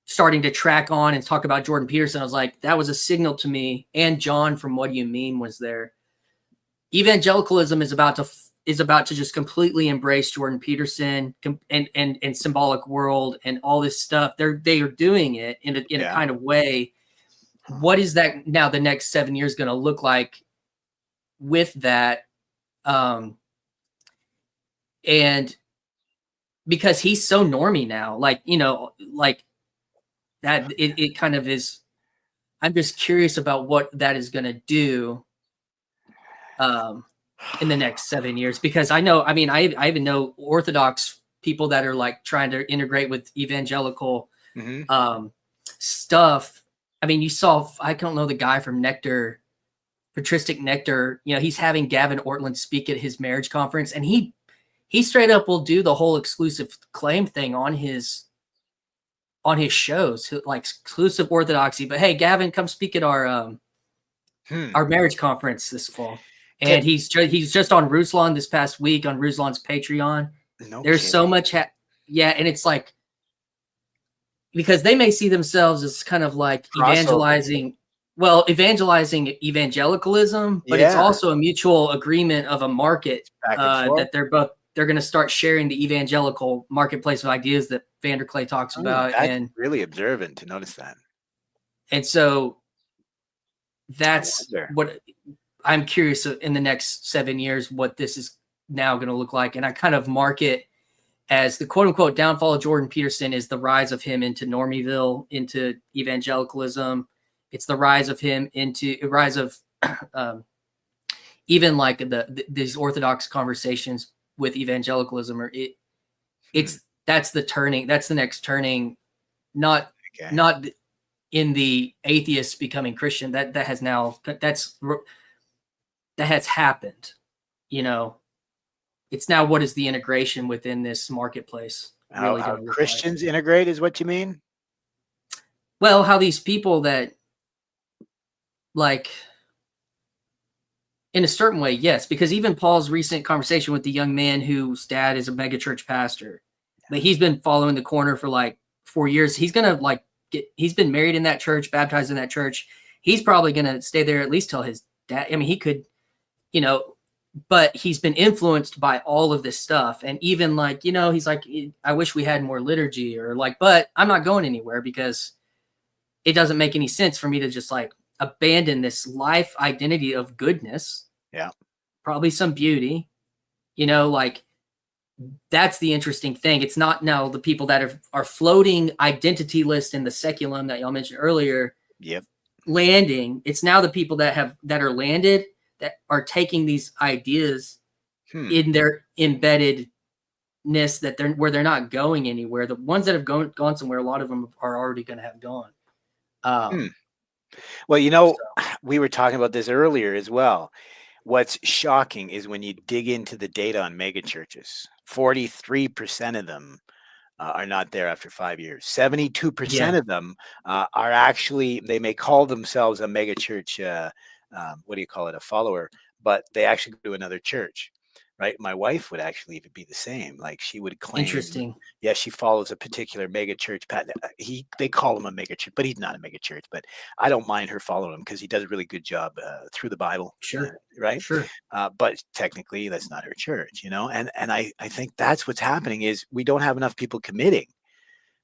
starting to track on and talk about Jordan Peterson, I was like, that was a signal to me. And John from What Do You Mean was there. Evangelicalism is about to just completely embrace Jordan Peterson and Symbolic World and all this stuff. They are doing it in a kind of way. What is that now the next 7 years going to look like with that? And because he's so normie now, like, you know, like that, it kind of is. I'm just curious about what that is going to do in the next 7 years, because I know, I mean, I even know Orthodox people that are like trying to integrate with evangelical stuff. I mean, you saw, I don't know, the guy from Nectar, Patristic Nectar, you know, he's having Gavin Ortland speak at his marriage conference, and he straight up will do the whole exclusive claim thing on his shows, like exclusive orthodoxy. But hey, Gavin, come speak at our marriage conference this fall. And he's just on Ruslan this past week on Ruslan's Patreon. There's so much, and it's like, because they may see themselves as kind of like evangelizing evangelicalism, but it's also a mutual agreement of a market that they're going to start sharing the evangelical marketplace of ideas that Vanderklay talks about. And really observant to notice that. And so that's what I'm curious in the next 7 years, what this is now going to look like. And I kind of mark it as the quote unquote downfall of Jordan Peterson is the rise of him into Normieville, into evangelicalism. It's the rise of him into a rise of even like these Orthodox conversations with evangelicalism, or that's the turning. That's the next turning. Not in the atheists becoming Christian. That has happened. You know, it's now what is the integration within this marketplace really How going to look Christians like? integrate is what you mean? Well, how these people that like in a certain way, yes, because even Paul's recent conversation with the young man whose dad is a megachurch pastor, but he's been following the corner for like 4 years. He's going to like he's been married in that church, baptized in that church. He's probably going to stay there at least till his dad. I mean, he could, you know, but he's been influenced by all of this stuff. And even like, you know, he's like, I wish we had more liturgy, or like, but I'm not going anywhere because it doesn't make any sense for me to just like abandon this life identity of goodness. Yeah. Probably some beauty, you know, like that's the interesting thing. It's not now the people that are floating identity list in the seculum that y'all mentioned earlier. Yep. Landing. It's now the people that are landed that are taking these ideas in their embeddedness that they're not going anywhere. The ones that have gone somewhere, a lot of them are already going to have gone. Well, you know, we were talking about this earlier as well. What's shocking is when you dig into the data on megachurches, 43% of them are not there after 5 years. 72% of them are actually, they may call themselves a megachurch, what do you call it, a follower, but they actually go to another church, right? My wife would actually even be the same. Like she would claim, Interesting. Yeah, she follows a particular megachurch. They call him a megachurch, but he's not a megachurch. But I don't mind her following him because he does a really good job through the Bible. Sure. Right. Sure. But technically, that's not her church, you know. And I think that's what's happening is we don't have enough people committing.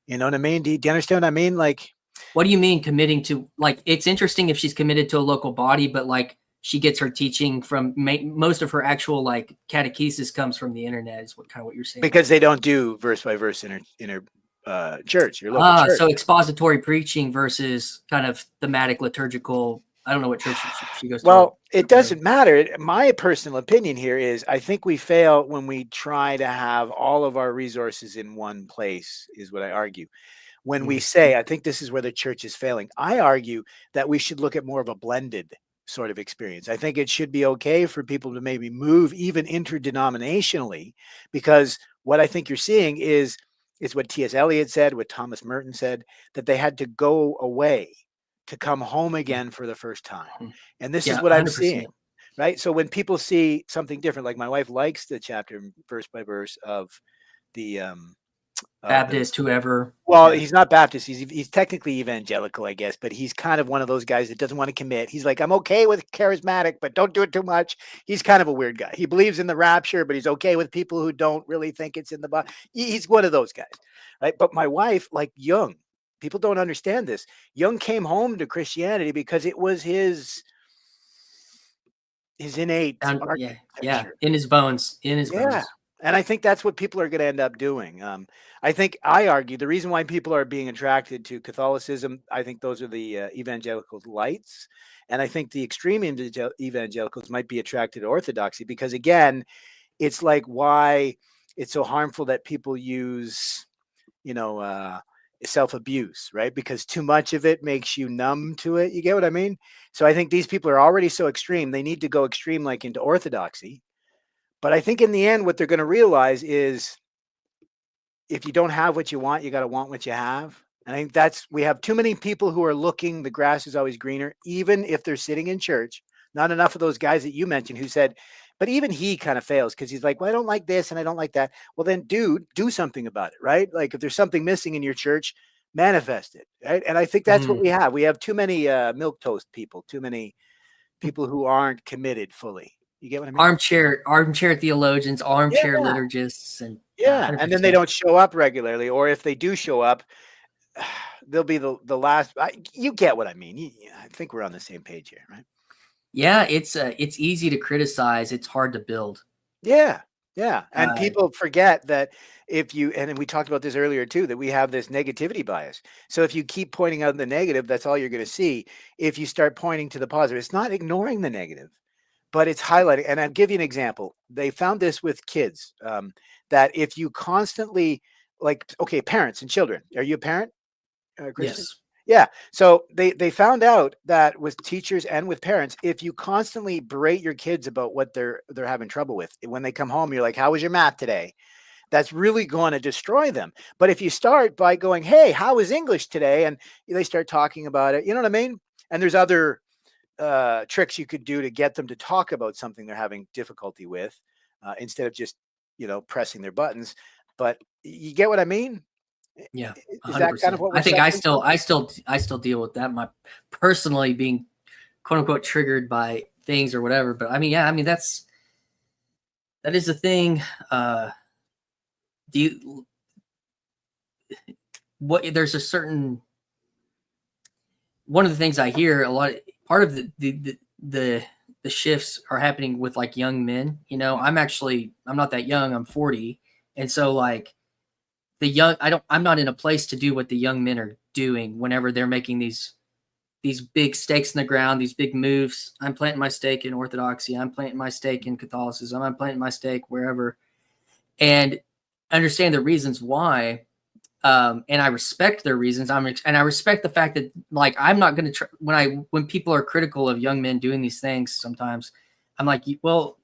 You know what I mean? Do you understand what I mean? Like, what do you mean committing to? Like, it's interesting if she's committed to a local body, but like she gets her teaching from most of her actual like catechesis comes from the internet. Is what you're saying? Because they don't do verse by verse in her church, your local church. So expository preaching versus kind of thematic liturgical. I don't know what church she goes to. Well, it doesn't matter. My personal opinion here is I think we fail when we try to have all of our resources in one place, is what I argue. When we say, I think this is where the church is failing, I argue that we should look at more of a blended sort of experience. I think it should be okay for people to maybe move even interdenominationally, because what I think you're seeing is what T.S. Eliot said, what Thomas Merton said, that they had to go away to come home again for the first time. And this is what 100%. I'm seeing, right? So when people see something different, like my wife likes the chapter verse by verse of the Baptist, whoever. Well, he's not Baptist. He's technically evangelical, I guess, but he's kind of one of those guys that doesn't want to commit. He's like, I'm okay with charismatic, but don't do it too much. He's kind of a weird guy. He believes in the rapture, but he's okay with people who don't really think it's in the Bible. He's one of those guys, right? But my wife, like Jung, people don't understand this. Jung came home to Christianity because it was his innate architecture. In his bones, bones. And I think that's what people are going to end up doing. I argue the reason why people are being attracted to Catholicism, I think those are the evangelical lights. And I think the extreme evangelicals might be attracted to Orthodoxy because, again, it's like why it's so harmful that people use, self-abuse, right? Because too much of it makes you numb to it. You get what I mean? So I think these people are already so extreme. They need to go extreme like into Orthodoxy. But I think in the end, what they're going to realize is if you don't have what you want, you got to want what you have. And I think we have too many people who are looking, the grass is always greener, even if they're sitting in church. Not enough of those guys that you mentioned who said, but even he kind of fails because he's like, well, I don't like this and I don't like that. Well, then dude, do something about it, right? Like if there's something missing in your church, manifest it, right? And I think that's what we have. We have too many milquetoast people, too many people who aren't committed fully. You get what I mean? Armchair theologians, armchair liturgists, and and then they don't show up regularly, or if they do show up, they'll be the last. You get what I mean? I think we're on the same page here, right? Yeah, it's easy to criticize. It's hard to build. Yeah, Yeah. And Uh, people forget that if you, and we talked about this earlier too, that we have this negativity bias. So if you keep pointing out the negative, that's all you're going to see. If you start pointing to the positive, it's not ignoring the negative, but it's highlighting. And I'll give you an example. They found this with kids, that if you constantly, like, okay, parents and children, are you a parent, Christian? yes. Yeah. So they found out that with teachers and with parents, if you constantly berate your kids about what they're having trouble with, when they come home, you're like, "How was your math today?" That's really going to destroy them. But if you start by going, "Hey, how was English today?" and they start talking about it, you know what I mean? And there's other tricks you could do to get them to talk about something they're having difficulty with, instead of just pressing their buttons. But you get what I mean? Yeah, Is that kind of 100%. what we're I think suffering from? I still deal with that. My personally being quote unquote triggered by things or whatever. But I mean, yeah, I mean that is the thing. Do you there's a certain one of the things I hear a lot. Part of the shifts are happening with like young men. I'm not that young. I'm 40, and so like I'm not in a place to do what the young men are doing whenever they're making these big stakes in the ground, these big moves. I'm planting my stake in Orthodoxy. I'm planting my stake in Catholicism. I'm planting my stake wherever, and understand the reasons why. And I respect their reasons. And I respect the fact that like I'm not going to when people are critical of young men doing these things. Sometimes I'm like, well,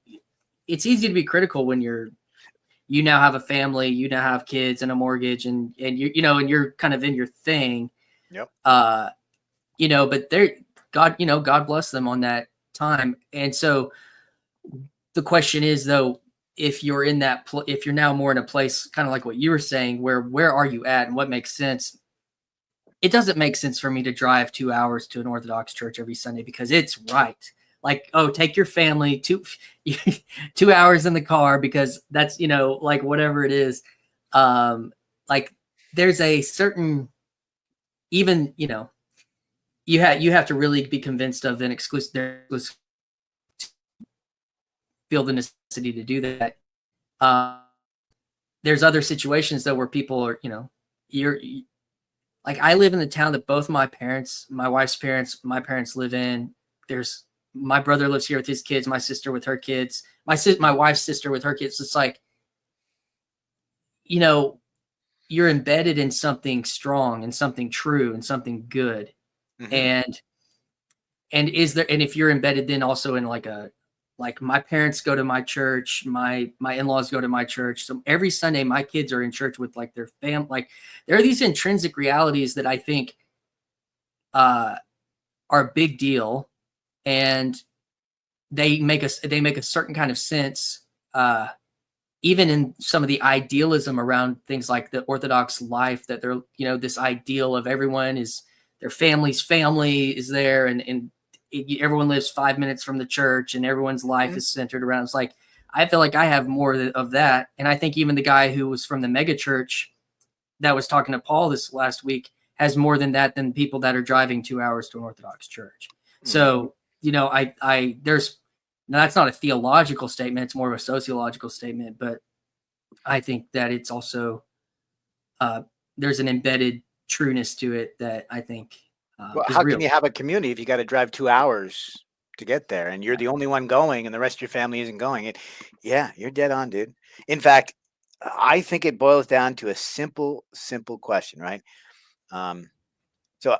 it's easy to be critical when you now have a family, you now have kids and a mortgage, and and you're kind of in your thing. Yep. But they're God bless them on that time. And so the question is though, if you're in that, if you're now more in a place, kind of like what you were saying, where are you at and what makes sense? It doesn't make sense for me to drive 2 hours to an Orthodox church every Sunday because it's right. Like, oh, take your family 2 hours in the car because that's, like whatever it is. Like there's a certain, even, you have to really be convinced of an exclusive, feel the necessity to do that. There's other situations though where people are, you're like, I live in the town that both my parents, my wife's parents, my parents live in. There's my brother lives here with his kids, my sister with her kids, my wife's sister with her kids. It's like, you're embedded in something strong and something true and something good. Mm-hmm. And if you're embedded then also in like my parents go to my church, my in-laws go to my church. So every Sunday my kids are in church with like their fam. Like there are these intrinsic realities that I think are a big deal, and they make a certain kind of sense, even in some of the idealism around things like the Orthodox life, that they're, this ideal of everyone is their family's family is there, and everyone lives 5 minutes from the church and everyone's life is centered around. It's like, I feel like I have more of that. And I think even the guy who was from the mega church that was talking to Paul this last week has more than that, than people that are driving 2 hours to an Orthodox church. So, there's, now that's not a theological statement. It's more of a sociological statement, but I think that it's also, there's an embedded trueness to it that I think, Well, is how real. can you have a community if you got to drive 2 hours to get there and you're the only one going and the rest of your family isn't going? Yeah, you're dead on, dude. In fact, I think it boils down to a simple question, right? So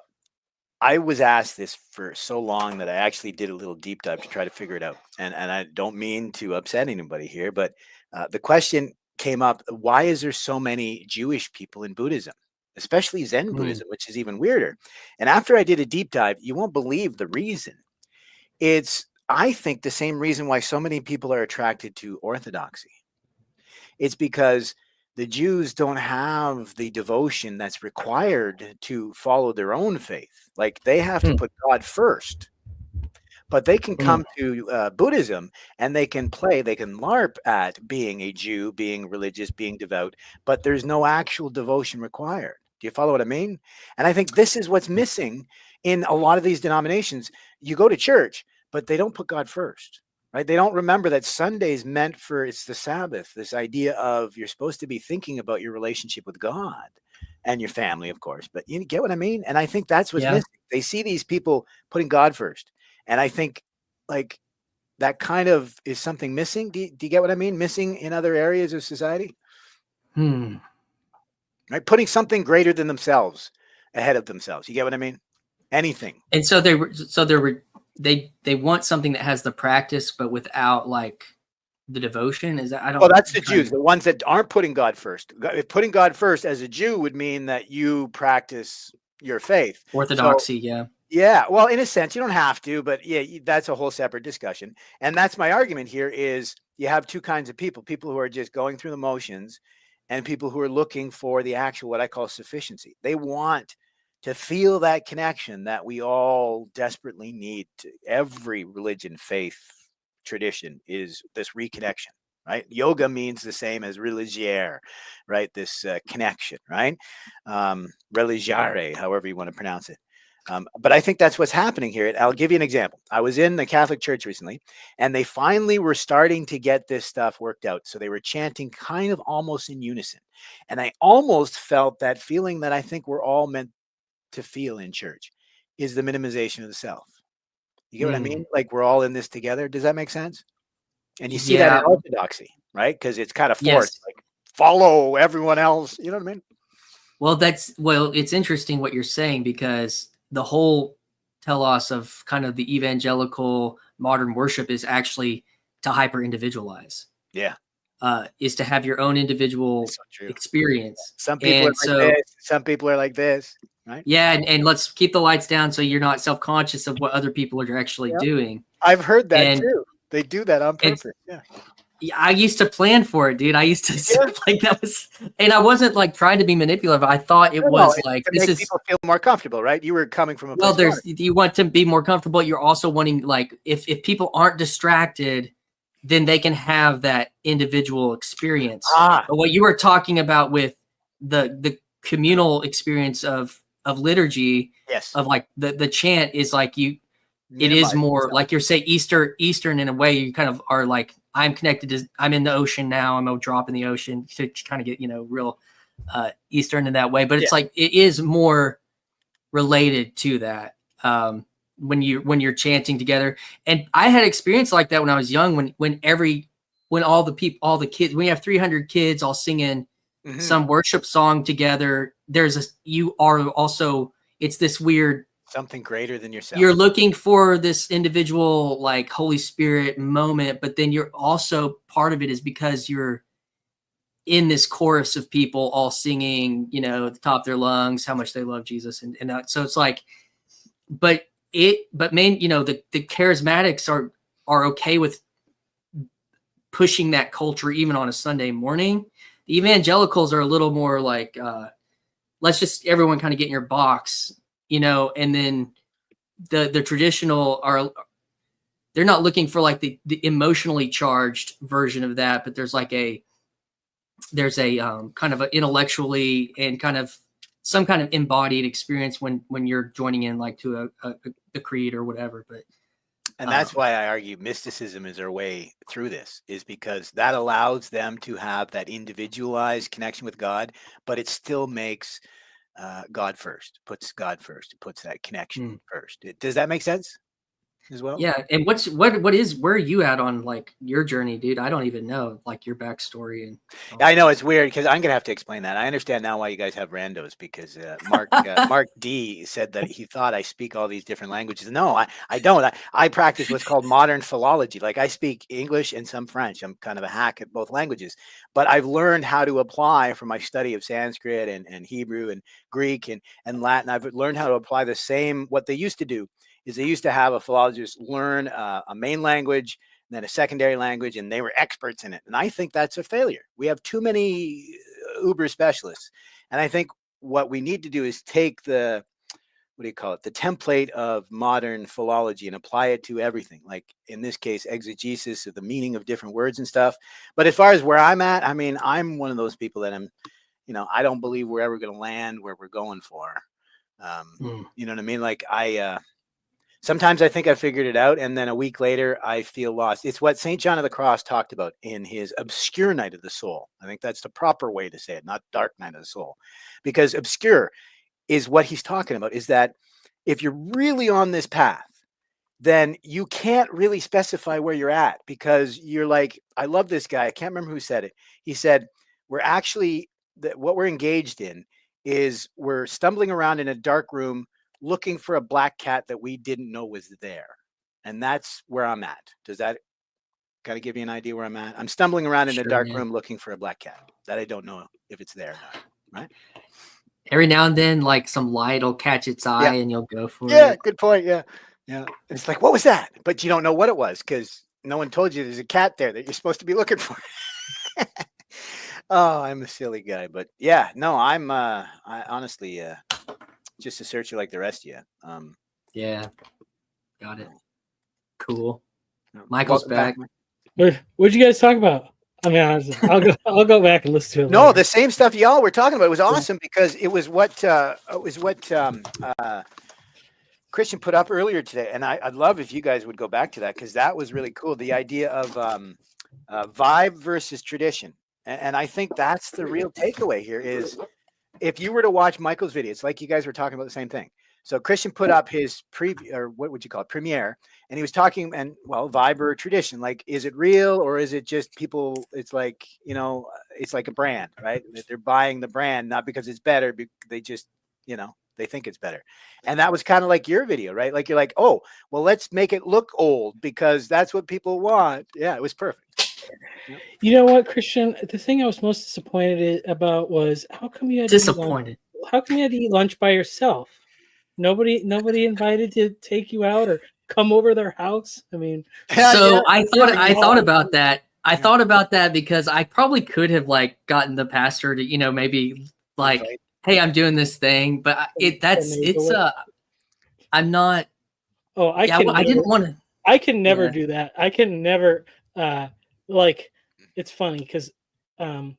I was asked this for so long that I actually did a little deep dive to try to figure it out. And I don't mean to upset anybody here, but the question came up: why is there so many Jewish people in Buddhism, especially Zen Buddhism, which is even weirder? And after I did a deep dive, you won't believe the reason. It's, I think, the same reason why so many people are attracted to Orthodoxy. It's because the Jews don't have the devotion that's required to follow their own faith. Like they have to put God first. But they can come to Buddhism and they can LARP at being a Jew, being religious, being devout, but there's no actual devotion required. Do you follow what I mean? And I think this is what's missing in a lot of these denominations. You go to church, but they don't put God first. right? They don't remember that Sunday's meant for, it's the Sabbath, this idea of you're supposed to be thinking about your relationship with God and your family, of course. But you get what I mean? And I think that's what's Yeah. missing. They see these people putting God first. And I think like that kind of is something missing. Do you get what I mean? Missing in other areas of society, right? Putting something greater than themselves ahead of themselves. You get what I mean? Anything. And so they want something that has the practice, but without like the devotion. Is that, I don't. Well, that's I'm the trying Jews, to- the ones that aren't putting God first. If putting God first as a Jew would mean that you practice your faith. So, Orthodoxy, yeah. yeah, well, in a sense, you don't have to, but yeah, that's a whole separate discussion. And that's my argument here is you have two kinds of people who are just going through the motions and people who are looking for the actual, what I call sufficiency. They want to feel that connection that we all desperately need to. Every religion, faith, tradition is this reconnection, right? Yoga means the same as religiare, right? This connection, right? Religiare, however you want to pronounce it. But I think that's what's happening here. I'll give you an example. I was in the Catholic Church recently, and they finally were starting to get this stuff worked out. So they were chanting kind of almost in unison. And I almost felt that feeling that I think we're all meant to feel in church is the minimization of the self. You get what I mean? Like we're all in this together. Does that make sense? And you see that in Yeah. Orthodoxy, right? Because it's kind of forced, Yes. like follow everyone else. You know what I mean? Well, it's interesting what you're saying, because the whole telos of kind of the evangelical modern worship is actually to hyper individualize, Yeah, is to have your own individual it's so true. experience. Some people And are like so, this. Some people are like this, right? yeah, and let's keep the lights down so you're not self-conscious of what other people are actually Yeah. doing. I've heard that And too. They do that on it's purpose. Yeah. yeah, I used to plan for it, dude. I used to Yeah. like that was, and I wasn't like trying to be manipulative. I thought it No, was it's like, to this make is, people feel more comfortable, right? You were coming from a well, place. there's, you want to be more comfortable. You're also wanting, like, if people aren't distracted, then they can have that individual experience. Ah, But what you were talking about with the communal experience of liturgy, yes. of like the chant, is like you, it Minimize is more yourself. like you're say Eastern in a way. You kind of are like, I'm connected to, I'm in the ocean now. I'm a drop in the ocean to kind of get, real Eastern in that way. But it's like, it is more related to that when you're chanting together. And I had experience like that when I was young, when all the kids, when you have 300 kids all singing some worship song together, you are also, it's this weird, Something greater than yourself. you're looking for this individual like Holy Spirit moment, but then you're also, part of it is because you're in this chorus of people all singing, at the top of their lungs, how much they love Jesus. And so it's like, but man, the charismatics are okay with pushing that culture even on a Sunday morning. The evangelicals are a little more like, let's just everyone kind of get in your box, and then the traditional they're not looking for like the emotionally charged version of that, but there's a kind of an intellectually and kind of some kind of embodied experience when you're joining in like to a creed or whatever. But and that's why I argue mysticism is their way through this, is because that allows them to have that individualized connection with God, but it still makes God first, puts God first, it puts that connection first. Does that make sense as well? Yeah. And where are you at on like your journey, dude? I don't even know like your backstory. And I know it's weird because I'm gonna have to explain that. I understand now why you guys have randos, because Mark D said that he thought I speak all these different languages. No, I don't. I practice what's called modern philology. Like I speak English and some French. I'm kind of a hack at both languages, but I've learned how to apply from my study of Sanskrit and Hebrew and Greek and Latin. I've learned how to apply the same. What they used to do is they used to have a philologist learn a main language, then a secondary language, and they were experts in it. And I think that's a failure. We have too many uber specialists. And I think what we need to do is take the template of modern philology and apply it to everything. Like in this case, exegesis of the meaning of different words and stuff. But as far as where I'm at, I mean, I'm one of those people that I don't believe we're ever going to land where we're going for. You know what I mean? Like Sometimes I think I figured it out, and then a week later I feel lost. It's what St. John of the Cross talked about in his obscure night of the soul. I think that's the proper way to say it, not dark night of the soul, because obscure is what he's talking about, is that if you're really on this path, then you can't really specify where you're at, because you're like, I love this guy. I can't remember who said it. He said, we're actually, what we're engaged in is we're stumbling around in a dark room looking for a black cat that we didn't know was there. And that's where I'm at. Does that kind of give you an idea where I'm at? I'm stumbling around in a dark room looking for a black cat that I don't know if it's there or not, right? Every now and then, like some light will catch its eye and you'll go for it. Yeah, good point. Yeah. Yeah. It's like, what was that? But you don't know what it was because no one told you there's a cat there that you're supposed to be looking for. Oh, I'm a silly guy. But yeah, no, I honestly just a searcher like the rest of you. Yeah. Got it. Cool. Michael's back. What'd you guys talk about? I mean, honestly, I'll go back and listen to it. No, later. the same stuff y'all were talking about. It was awesome because it was what Christian put up earlier today, and I'd love if you guys would go back to that because that was really cool. The idea of vibe versus tradition, and I think that's the real takeaway here. Is if you were to watch Michael's video, it's like you guys were talking about the same thing. So Christian put up his preview, or what would you call it, premiere, and he was talking, and well, vibe or tradition, like, is it real or is it just people? It's like, you know, it's like a brand, right? That they're buying the brand not because it's better, they just, you know, they think it's better. And that was kind of like your video, right? Like you're like, oh, well, let's make it look old because that's what people want. Yeah, it was perfect. You know what, Christian? The thing I was most disappointed about was how come you had Disappointed. How come you had to eat lunch by yourself? Nobody invited to take you out or come over their house. I mean, so I thought about that. I thought about that because I probably could have like gotten the pastor to, you know, maybe like, hey, I'm doing this thing, but I'm not. Oh, I didn't want to. I can never do that. I can never like. It's funny because I don't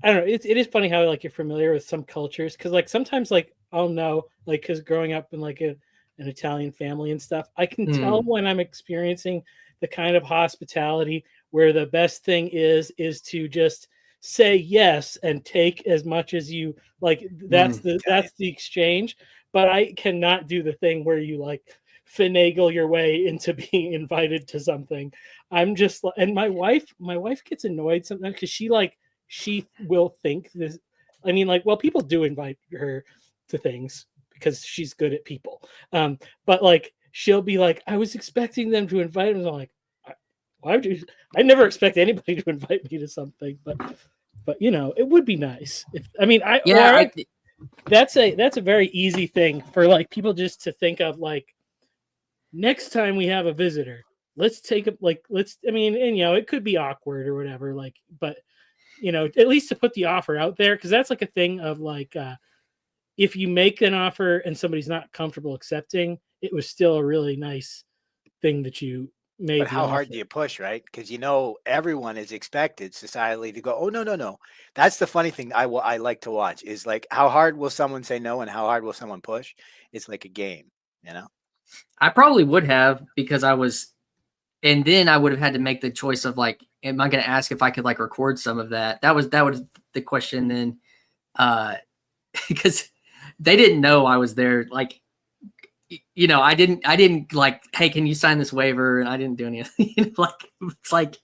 know. It is funny how like you're familiar with some cultures because like sometimes like I'll know like because growing up in like an Italian family and stuff, I can tell when I'm experiencing the kind of hospitality where the best thing is to just say yes and take as much as you like. That's the exchange. But I cannot do the thing where you like finagle your way into being invited to something. I'm just and my wife gets annoyed sometimes because she will think this. I mean, like, well, people do invite her to things because she's good at people. But like, she'll be like, I was expecting them to invite me. I'm like, why would you? I never expect anybody to invite me to something, but you know, it would be nice. That's a very easy thing for like people just to think of. Like, next time we have a visitor, let's take it. Like, I mean, and you know, it could be awkward or whatever. Like, but you know, at least to put the offer out there, because that's like a thing of like, if you make an offer and somebody's not comfortable accepting, it was still a really nice thing that you made. But how hard do you push, right? Because you know everyone is expected societally to go, oh no. That's the funny thing I like to watch is like how hard will someone say no and how hard will someone push? It's like a game, you know. I probably would have because I was. And then I would have had to make the choice of like, am I going to ask if I could like record some of that? That was the question then, because they didn't know I was there. Like, you know, I didn't like, hey, can you sign this waiver? And I didn't do anything. You know, like it's like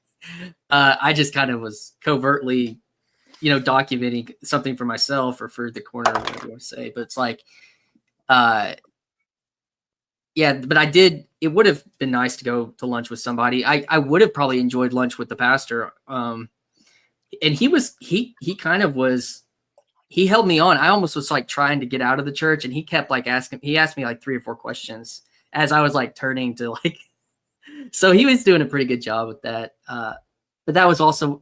I just kind of was covertly, you know, documenting something for myself or for the corner, or whatever you want to say. But it's like, yeah, but I did. It would have been nice to go to lunch with somebody. I would have probably enjoyed lunch with the pastor. And he kind of was, he held me on. I almost was like trying to get out of the church and he kept like he asked me like 3 or 4 questions as I was like turning to like, so he was doing a pretty good job with that. But that was also,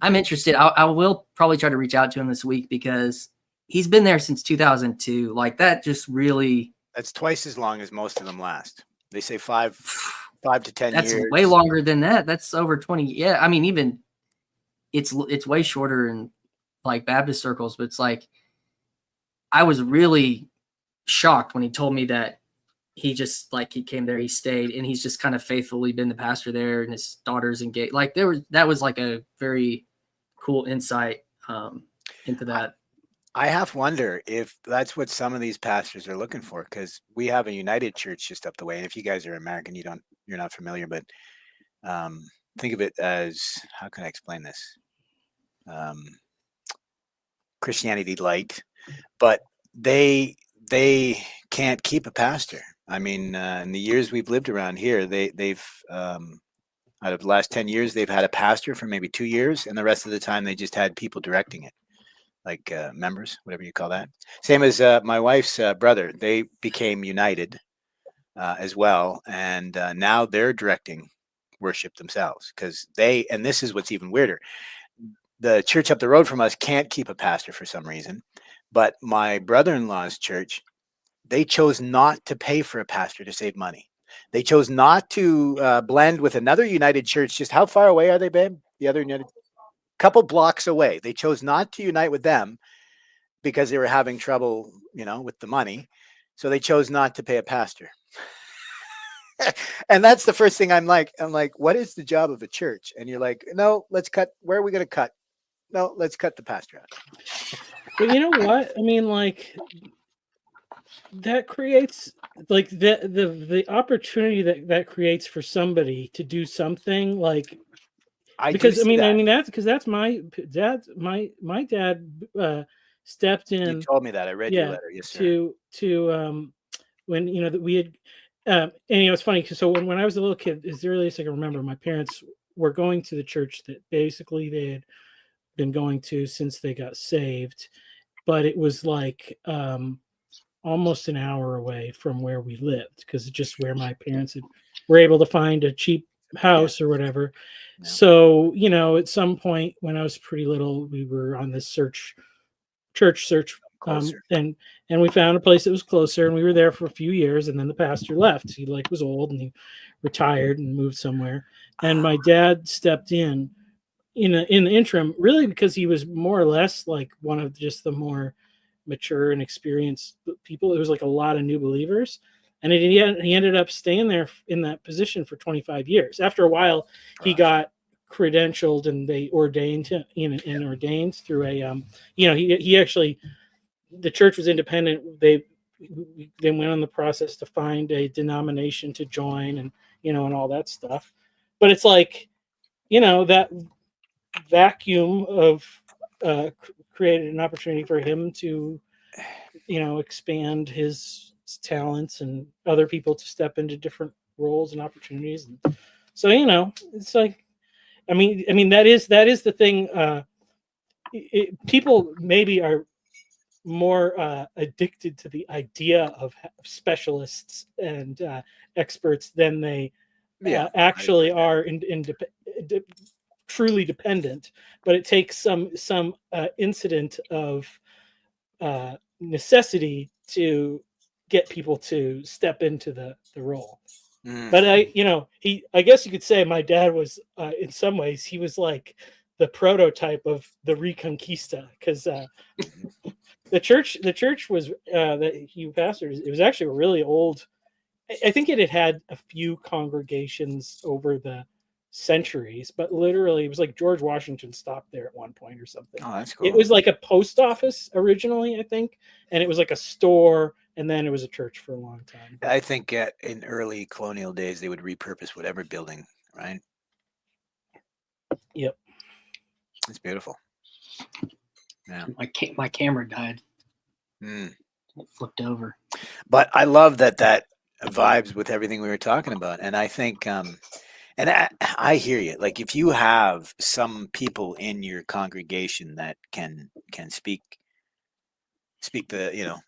I'm interested. I will probably try to reach out to him this week because he's been there since 2002. Like that just really. That's twice as long as most of them last. They say 5 to 10 years. That's way longer than that. That's over 20. Yeah. I mean, even it's way shorter in like Baptist circles, but it's like, I was really shocked when he told me that he just like he came there, he stayed, and he's just kind of faithfully been the pastor there, and his daughter's engaged. Like that was like a very cool insight into that. I have to wonder if that's what some of these pastors are looking for, because we have a United Church just up the way. And if you guys are American, you're not familiar, but think of it as, how can I explain this? Christianity Light, but they can't keep a pastor. I mean, in the years we've lived around here, they've out of the last 10 years, they've had a pastor for maybe 2 years, and the rest of the time they just had people directing it, like members, whatever you call that. Same as my wife's brother. They became United as well, and now they're directing worship themselves, because and this is what's even weirder. The church up the road from us can't keep a pastor for some reason, but my brother-in-law's church, they chose not to pay for a pastor to save money. They chose not to blend with another United church. Just how far away are they, babe? The other United, couple blocks away. They chose not to unite with them because they were having trouble, with the money. So they chose not to pay a pastor. And that's the first thing I'm like, what is the job of a church? And you're like, no, let's cut. Where are we going to cut? No, let's cut the pastor out. But you know what? I mean, like, that creates like the opportunity that creates for somebody to do something, like, because I mean that's because that's my dad. My dad stepped in. You told me that. I read your letter. Yes, sir. To when that we had, and it's funny because so when I was a little kid, as earliest I can remember, my parents were going to the church that basically they had been going to since they got saved, but it was like almost an hour away from where we lived, because it's just where my parents were able to find a cheap house or whatever. Yeah. So at some point when I was pretty little, we were on this church search, and we found a place that was closer, and we were there for a few years, and then the pastor left. He was old and he retired and moved somewhere, and my dad stepped in the interim, really because he was more or less like one of just the more mature and experienced people. It was like a lot of new believers, and he ended up staying there in that position for 25 years. After a while, he got credentialed and they ordained him, and ordained through a he actually, the church was independent. They went on the process to find a denomination to join, and and all that stuff. But it's like, that vacuum of created an opportunity for him to expand his talents and other people to step into different roles and opportunities. And so it's like, I mean that is the thing. People maybe are more addicted to the idea of specialists and experts than they actually are truly dependent. But it takes some incident of necessity to get people to step into the role. But I guess you could say my dad was in some ways, he was like the prototype of the Reconquista, because the church was that he pastored, it was actually a really old. I think it had a few congregations over the centuries, but literally it was like George Washington stopped there at one point or something. Oh, that's cool. It was like a post office originally, I think, and it was like a store, and then it was a church for a long time. I think in early colonial days they would repurpose whatever building, right? Yep. It's beautiful. Yeah. My camera died. It flipped over. But I love that vibes with everything we were talking about, and I think and I hear you. Like, if you have some people in your congregation that can speak the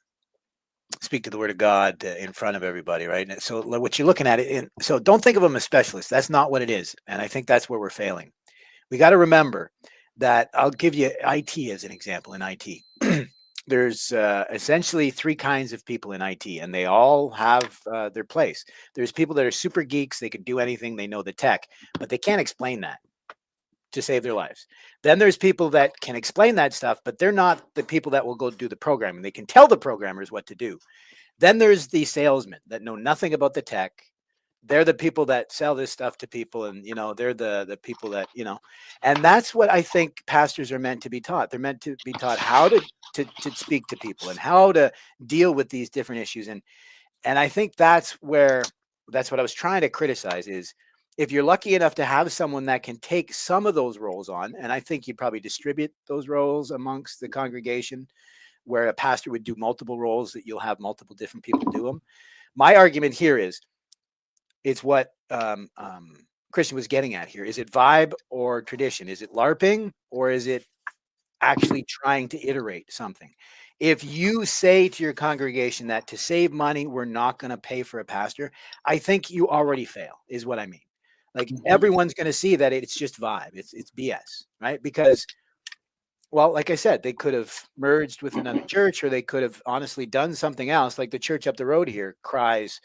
speak to the word of God in front of everybody, right? And so what you're looking at so don't think of them as specialists. That's not what it is, and I think that's where we're failing. We got to remember that. I'll give you IT as an example. In IT, there's essentially 3 kinds of people in IT, and they all have their place. There's people that are super geeks. They can do anything. They know the tech, but they can't explain that to save their lives. Then there's people that can explain that stuff, but they're not the people that will go do the programming. They can tell the programmers what to do. Then there's the salesmen that know nothing about the tech. They're the people that sell this stuff to people, and they're the people that and that's what I think pastors are meant to be taught. They're meant to be taught how to speak to people and how to deal with these different issues. And I think that's what I was trying to criticize is, if you're lucky enough to have someone that can take some of those roles on, and I think you probably distribute those roles amongst the congregation, where a pastor would do multiple roles, that you'll have multiple different people do them. My argument here is, it's what Christian was getting at here. Is it vibe or tradition? Is it LARPing, or is it actually trying to iterate something? If you say to your congregation that to save money, we're not going to pay for a pastor, I think you already fail, is what I mean. Like, everyone's going to see that it's just vibe. It's BS, right? Because, well, like I said, they could have merged with another church, or they could have honestly done something else. Like the church up the road here cries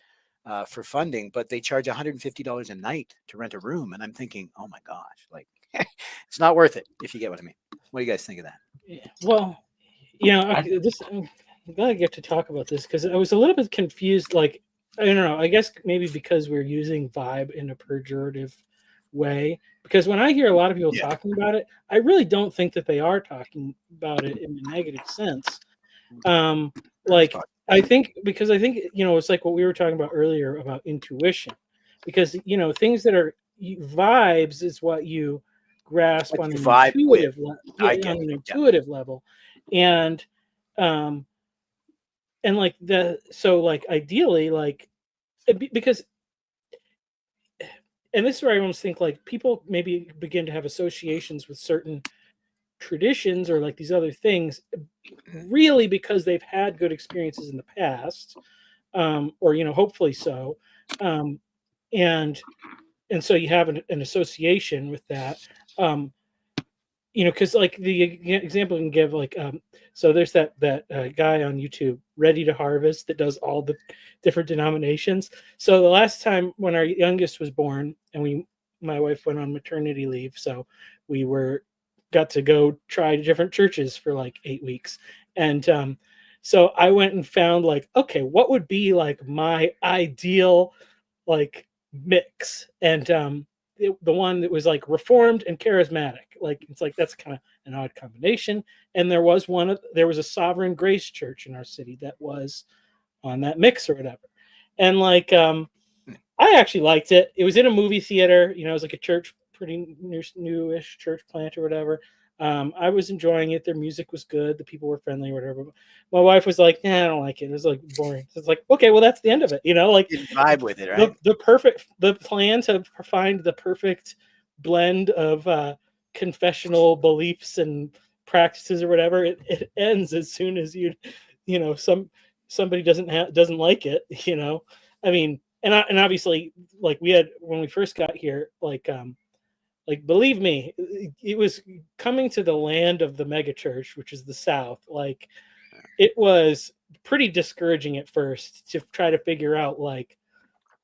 for funding, but they charge $150 a night to rent a room. And I'm thinking, oh my gosh, like it's not worth it, if you get what I mean. What do you guys think of that? Yeah, well, I'm glad I get to talk about this, because I was a little bit confused. Like, I don't know, I guess maybe because we're using vibe in a pejorative way. Because when I hear a lot of people talking about it, I really don't think that they are talking about it in a negative sense. Like, I think it's like what we were talking about earlier about intuition, because things that are vibes is what you grasp on an intuitive level, and like ideally, like, because, and this is where I almost think like people maybe begin to have associations with certain traditions or like these other things, really because they've had good experiences in the past, or hopefully so, and so you have an association with that, because like the example I can give, like, so there's that guy on YouTube, Ready to Harvest, that does all the different denominations. So the last time when our youngest was born, and my wife went on maternity leave, so we got to go try different churches for like 8 weeks. And so I went and found, like, okay, what would be like my ideal like mix? And the one that was like reformed and charismatic, like, it's like that's kind of an odd combination. And there was a Sovereign Grace church in our city that was on that mix or whatever. And like, I actually liked it. It was in a movie theater, it was like a church, pretty newish church plant or whatever. I was enjoying it. Their music was good. The people were friendly or whatever. But my wife was like, "Nah, I don't like it. It was like boring." So it's like, okay, well, that's the end of it. Like, you vibe with it, right? The plan to find the perfect blend of confessional beliefs and practices or whatever, it ends as soon as somebody doesn't like it. I mean, and obviously, like, we had, when we first got here, like, believe me, it was coming to the land of the mega church, which is the South. Like, it was pretty discouraging at first to try to figure out, like,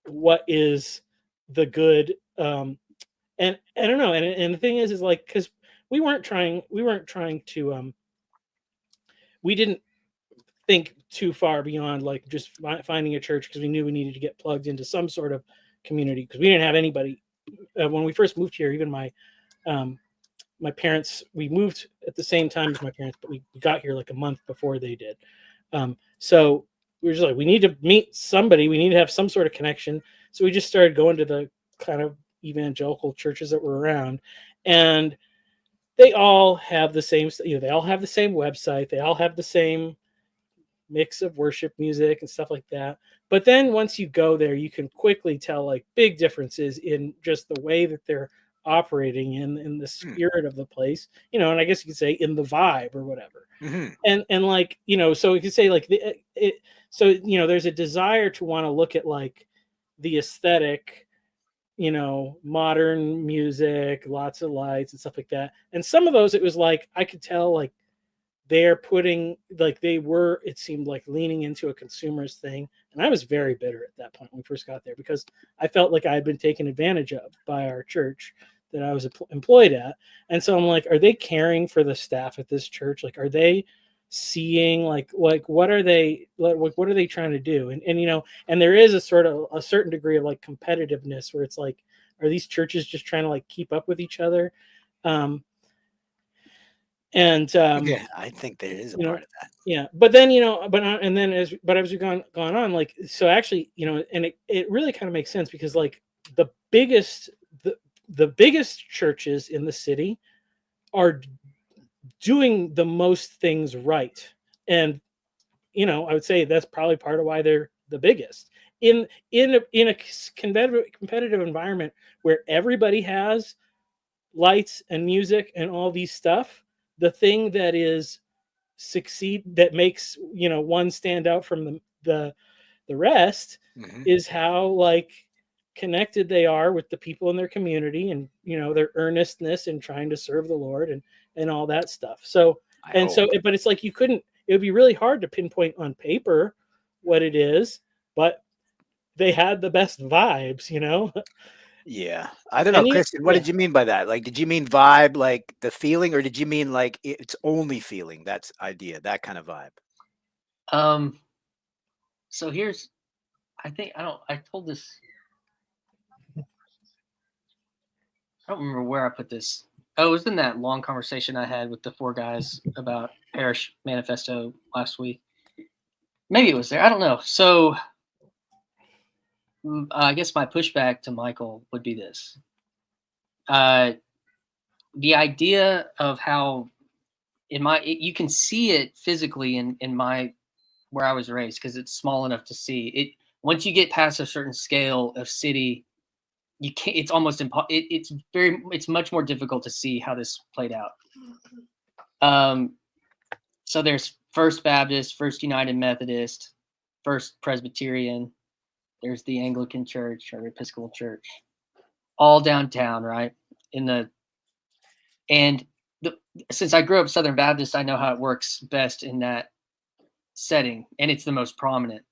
what is the good. And I don't know. And the thing is like, because we didn't think too far beyond like just finding a church, because we knew we needed to get plugged into some sort of community, because we didn't have anybody. When we first moved here, even my parents, we moved at the same time as my parents, but we got here like a month before they did. So we were just like, we need to meet somebody. We need to have some sort of connection. So we just started going to the kind of evangelical churches that were around, and they all have the same, they all have the same website. They all have the same mix of worship music and stuff like that. But then once you go there, you can quickly tell like big differences in just the way that they're operating in the spirit of the place, and I guess you could say in the vibe or whatever. And like, so you could say like so there's a desire to want to look at like the aesthetic, modern music, lots of lights and stuff like that. And some of those, it was like I could tell like they're putting, like, it seemed like leaning into a consumerist thing. And I was very bitter at that point when we first got there, because I felt like I had been taken advantage of by our church that I was employed at. And so I'm like, are they caring for the staff at this church? Like, are they seeing like what are they trying to do, and and there is a certain degree of like competitiveness where it's like, are these churches just trying to like keep up with each other? Yeah, I think there is a part of that. Yeah, but then as we've gone on, like, so actually, and it really kind of makes sense because like the biggest churches in the city are doing the most things right, and I would say that's probably part of why they're the biggest in a competitive environment where everybody has lights and music and all these stuff. The thing that is that makes one stand out from the rest is how like connected they are with the people in their community, and their earnestness in trying to serve the Lord and all that stuff. So but it's like it would be really hard to pinpoint on paper what it is, but they had the best vibes. Yeah, I don't know, Christian. What did you mean by that? Like, did you mean vibe, like the feeling, or did you mean like it's only feeling? That's idea, that kind of vibe. So here's, I told this. I don't remember where I put this. Oh, it was in that long conversation I had with the 4 guys about Parish Manifesto last week. Maybe it was there. I don't know. So I guess my pushback to Michael would be this. The idea of how you can see it physically in my, where I was raised, because it's small enough to see it. Once you get past a certain scale of city, you can't, it's almost it's much more difficult to see how this played out. So there's First Baptist, First United Methodist, First Presbyterian, there's the Anglican Church or Episcopal Church, all downtown, right? Since I grew up Southern Baptist, I know how it works best in that setting, and it's the most prominent.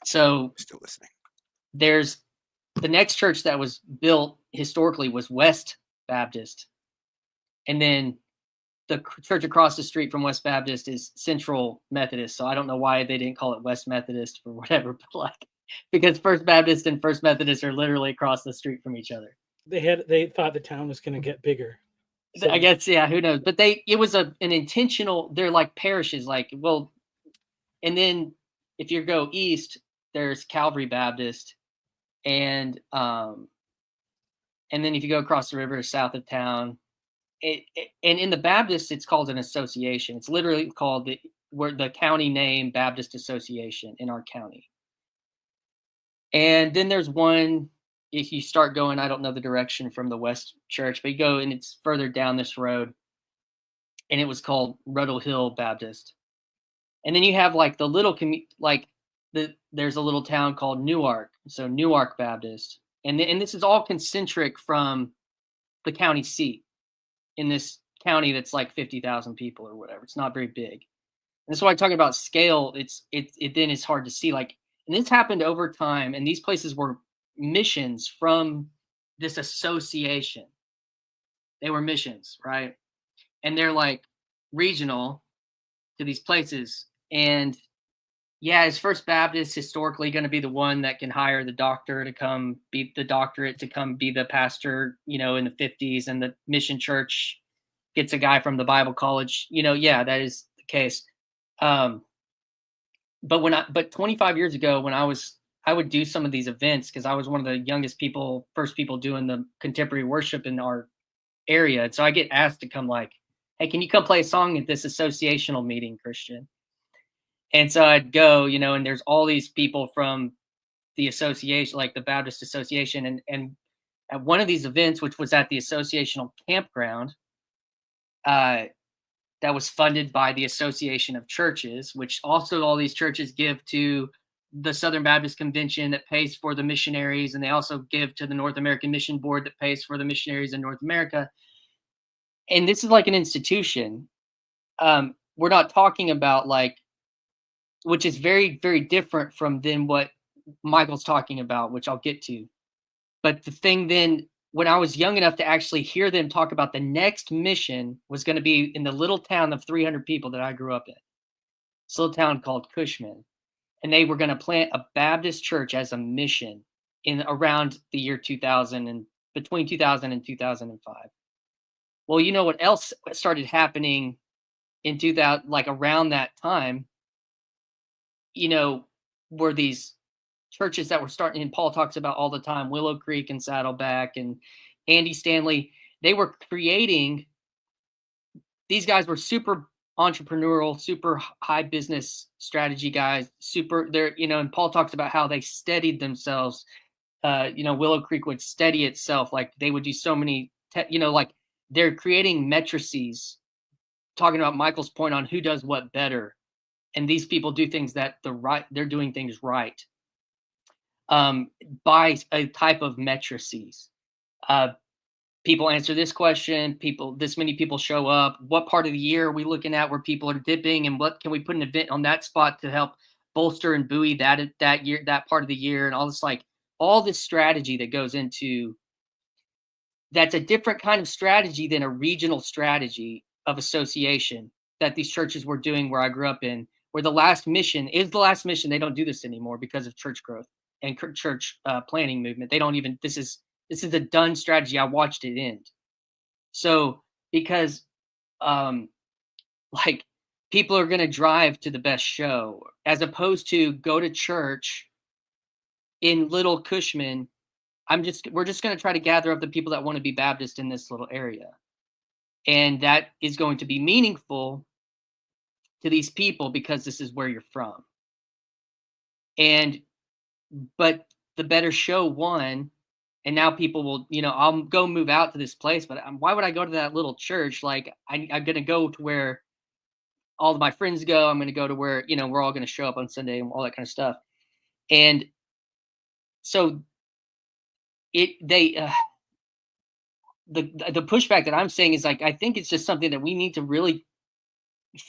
So still listening. There's the next church that was built historically was West Baptist, and then the church across the street from West Baptist is Central Methodist. So I don't know why they didn't call it West Methodist or whatever, but like, because First Baptist and First Methodist are literally across the street from each other. They thought the town was going to get bigger. So. I guess, yeah, who knows? But it was an intentional, they're like parishes, like, well, and then if you go east, there's Calvary Baptist, and then if you go across the river south of town, and in the Baptist, it's called an association. It's literally called the county name Baptist Association in our county. And then there's one, if you start going, I don't know the direction from the West Church, but you go and it's further down this road, and it was called Ruddle Hill Baptist. And then you have like the little there's a little town called Newark, so Newark Baptist, and this is all concentric from the county seat in this county that's like 50,000 people or whatever. It's not very big. And that's why I'm talking about scale. It then is hard to see, like, and this happened over time, and these places were missions from this association. They were missions, right? And they're like regional to these places. And yeah, is First Baptist historically going to be the one that can hire the doctor to come be the doctorate to come be the pastor, in the 50s, and the mission church gets a guy from the Bible college, yeah, that is the case. But 25 years ago, when I would do some of these events, because I was one of the first people doing the contemporary worship in our area. And so I get asked to come, like, hey, can you come play a song at this associational meeting, Christian? And so I'd go, and there's all these people from the association, like the Baptist Association. And at one of these events, which was at the associational campground, that was funded by the Association of Churches, which also all these churches give to the Southern Baptist Convention that pays for the missionaries. And they also give to the North American Mission Board that pays for the missionaries in North America. And this is like an institution. We're not talking about which is very, very different from then what Michael's talking about, which I'll get to. But the thing then when I was young enough to actually hear them talk about the next mission was going to be in the little town of 300 people that I grew up in. This little town called Cushman. And they were going to plant a Baptist church as a mission in around the year 2000 and between 2000 and 2005. Well, you know what else started happening in 2000, like around that time, you know, were these churches that were starting, and Paul talks about all the time, Willow Creek and Saddleback and Andy Stanley. They were creating, these guys were super entrepreneurial, super high business strategy guys, they're, you know, and Paul talks about how they steadied themselves. You know, Willow Creek would steady itself. Like they would do so many, you know, like they're creating matrices, talking about Michael's point on who does what better. And these people do things that they're doing things right. By a type of matrices. People answer this question, this many people show up. What part of the year are we looking at where people are dipping, and what can we put an event on that spot to help bolster and buoy that year, that part of the year, and all this strategy that goes into that's a different kind of strategy than a regional strategy of association that these churches were doing where I grew up in, where the last mission is the last mission. They don't do this anymore because of church growth and church planning movement. They don't even, this is a done strategy. I watched it end. So because like people are going to drive to the best show as opposed to go to church in Little Cushman. We're just going to try to gather up the people that want to be Baptist in this little area. And that is going to be meaningful to these people because this is where you're from. But the better show won. And now people will, you know, I'll go move out to this place, but why would I go to that little church? Like I'm going to go to where all of my friends go. I'm going to go to where, you know, we're all going to show up on Sunday and all that kind of stuff. And so the pushback that I'm saying is like, I think it's just something that we need to really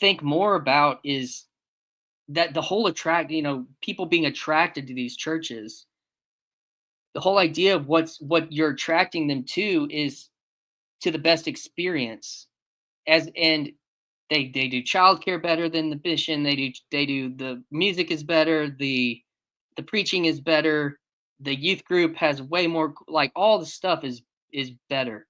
think more about, is that the whole people being attracted to these churches, the whole idea of what you're attracting them to is to the best experience, and they do childcare better than the mission. They do the music is better, the preaching is better, the youth group has way more, like all the stuff is better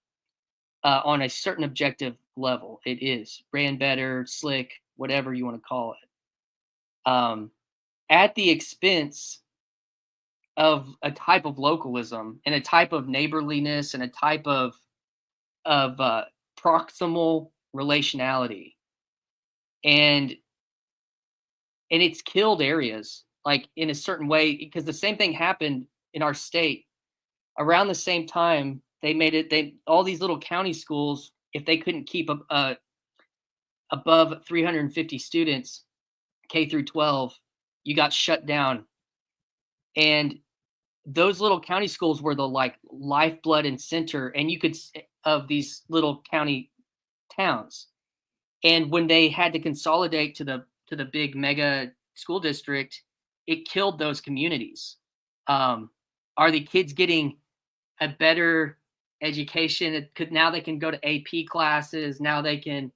on a certain objective level. It is ran better, slick, whatever you want to call it, at the expense of a type of localism and a type of neighborliness and a type of proximal relationality, and it's killed areas like in a certain way, because the same thing happened in our state around the same time. They made it, all these little county schools, if they couldn't keep above 350 students, K through 12, you got shut down. And those little county schools were the like lifeblood and center, and you could, of these little county towns. And when they had to consolidate to the big mega school district, it killed those communities. Are the kids getting a better education? Now they can go to AP classes. Now they can,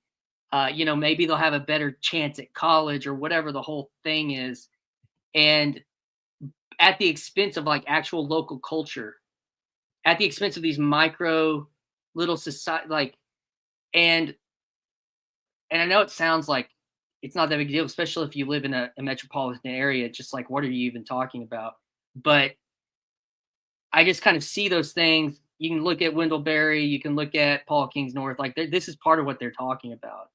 maybe they'll have a better chance at college or whatever the whole thing is. And at the expense of like actual local culture, at the expense of these micro little society, like, and I know it sounds like it's not that big a deal, especially if you live in a metropolitan area, just like, what are you even talking about? But I just kind of see those things. You can look at Wendellberry, you can look at Paul Kings North, like this is part of what they're talking about.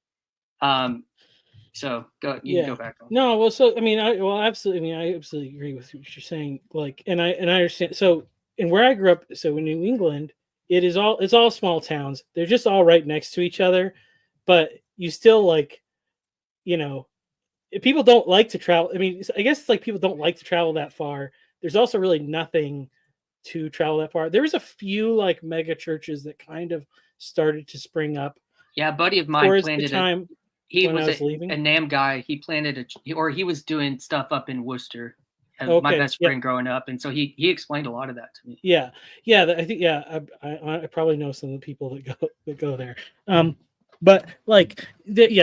So can go back on. No, well, so I mean, I absolutely agree with what you're saying. Like, and I understand. So, and where I grew up, so in New England, it's all small towns. They're just all right next to each other, but you still like, people don't like to travel. I mean, I guess it's like people don't like to travel that far. There's also really nothing to travel that far. There was a few like mega churches that kind of started to spring up. Yeah, a buddy of mine planted he was a NAM guy. He planted he was doing stuff up in Worcester, my Okay, best yeah. friend growing up, and so he explained a lot of that to me. Yeah, I think I probably know some of the people that go there. But like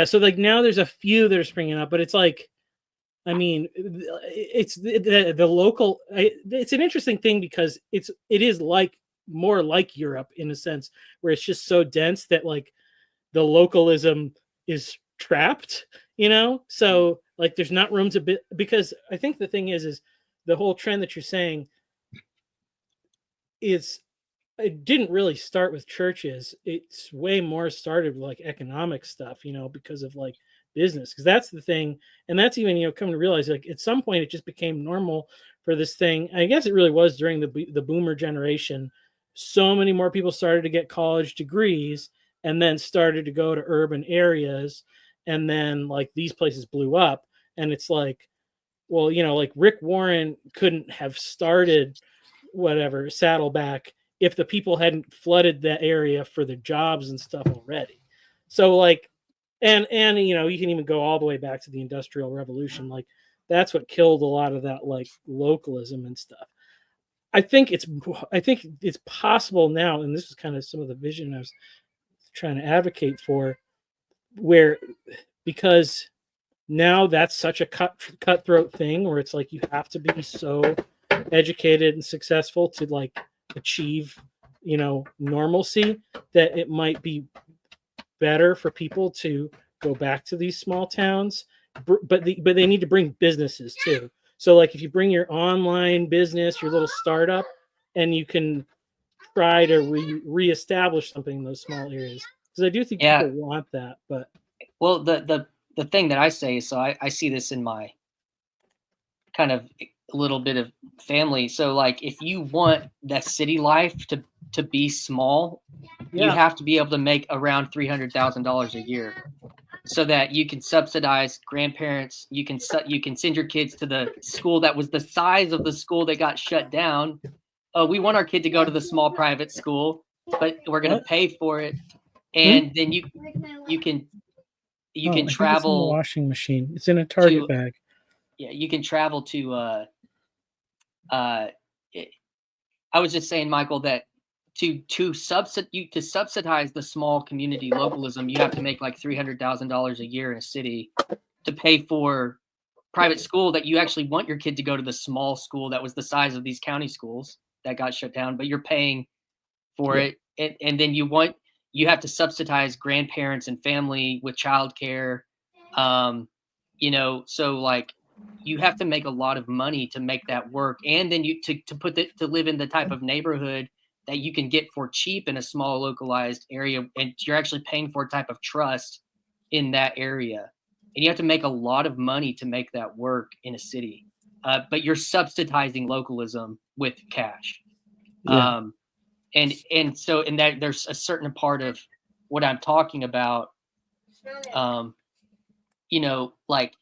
so like now there's a few that are springing up, but it's like, I mean, it's the local. It's an interesting thing because it is like more like Europe in a sense where it's just so dense that like the localism is trapped, so like there's not room to because I think the thing is the whole trend that you're saying is it didn't really start with churches. It's way more started with like economic stuff, because of like business, because that's the thing. And that's even, coming to realize like at some point it just became normal for this thing. I guess it really was during the boomer generation. So many more people started to get college degrees and then started to go to urban areas. And then like these places blew up. And it's like, well, like Rick Warren couldn't have started whatever Saddleback if the people hadn't flooded that area for the jobs and stuff already. So like, and you can even go all the way back to the Industrial Revolution. Like that's what killed a lot of that like localism and stuff. I think it's possible now, and this is kind of some of the vision I was trying to advocate for, where because now that's such a cutthroat thing where it's like you have to be so educated and successful to like achieve normalcy, that it might be better for people to go back to these small towns, but they need to bring businesses too. So like if you bring your online business, your little startup, and you can try to reestablish something in those small areas, because I do think people want that. But well, the thing that I say, so I see this in my kind of a little bit of family. So like if you want that city life to be small, you have to be able to make around $300,000 a year so that you can subsidize grandparents. You can send your kids to the school that was the size of the school that got shut down. We want our kid to go to the small private school, but we're going to pay for it. And then you can travel. It's in the washing machine. It's in a Target bag. Yeah, you can travel to. I was just saying, Michael, that to subsidize the small community localism, you have to make like $300,000 a year in a city to pay for private school that you actually want your kid to go to the small school that was the size of these county schools that got shut down, but you're paying for it, and then you have to subsidize grandparents and family with childcare, so like you have to make a lot of money to make that work, and then you to live in the type of neighborhood that you can get for cheap in a small localized area, and you're actually paying for a type of trust in that area, and you have to make a lot of money to make that work in a city, but you're subsidizing localism with cash. And so in that there's a certain part of what I'm talking about, like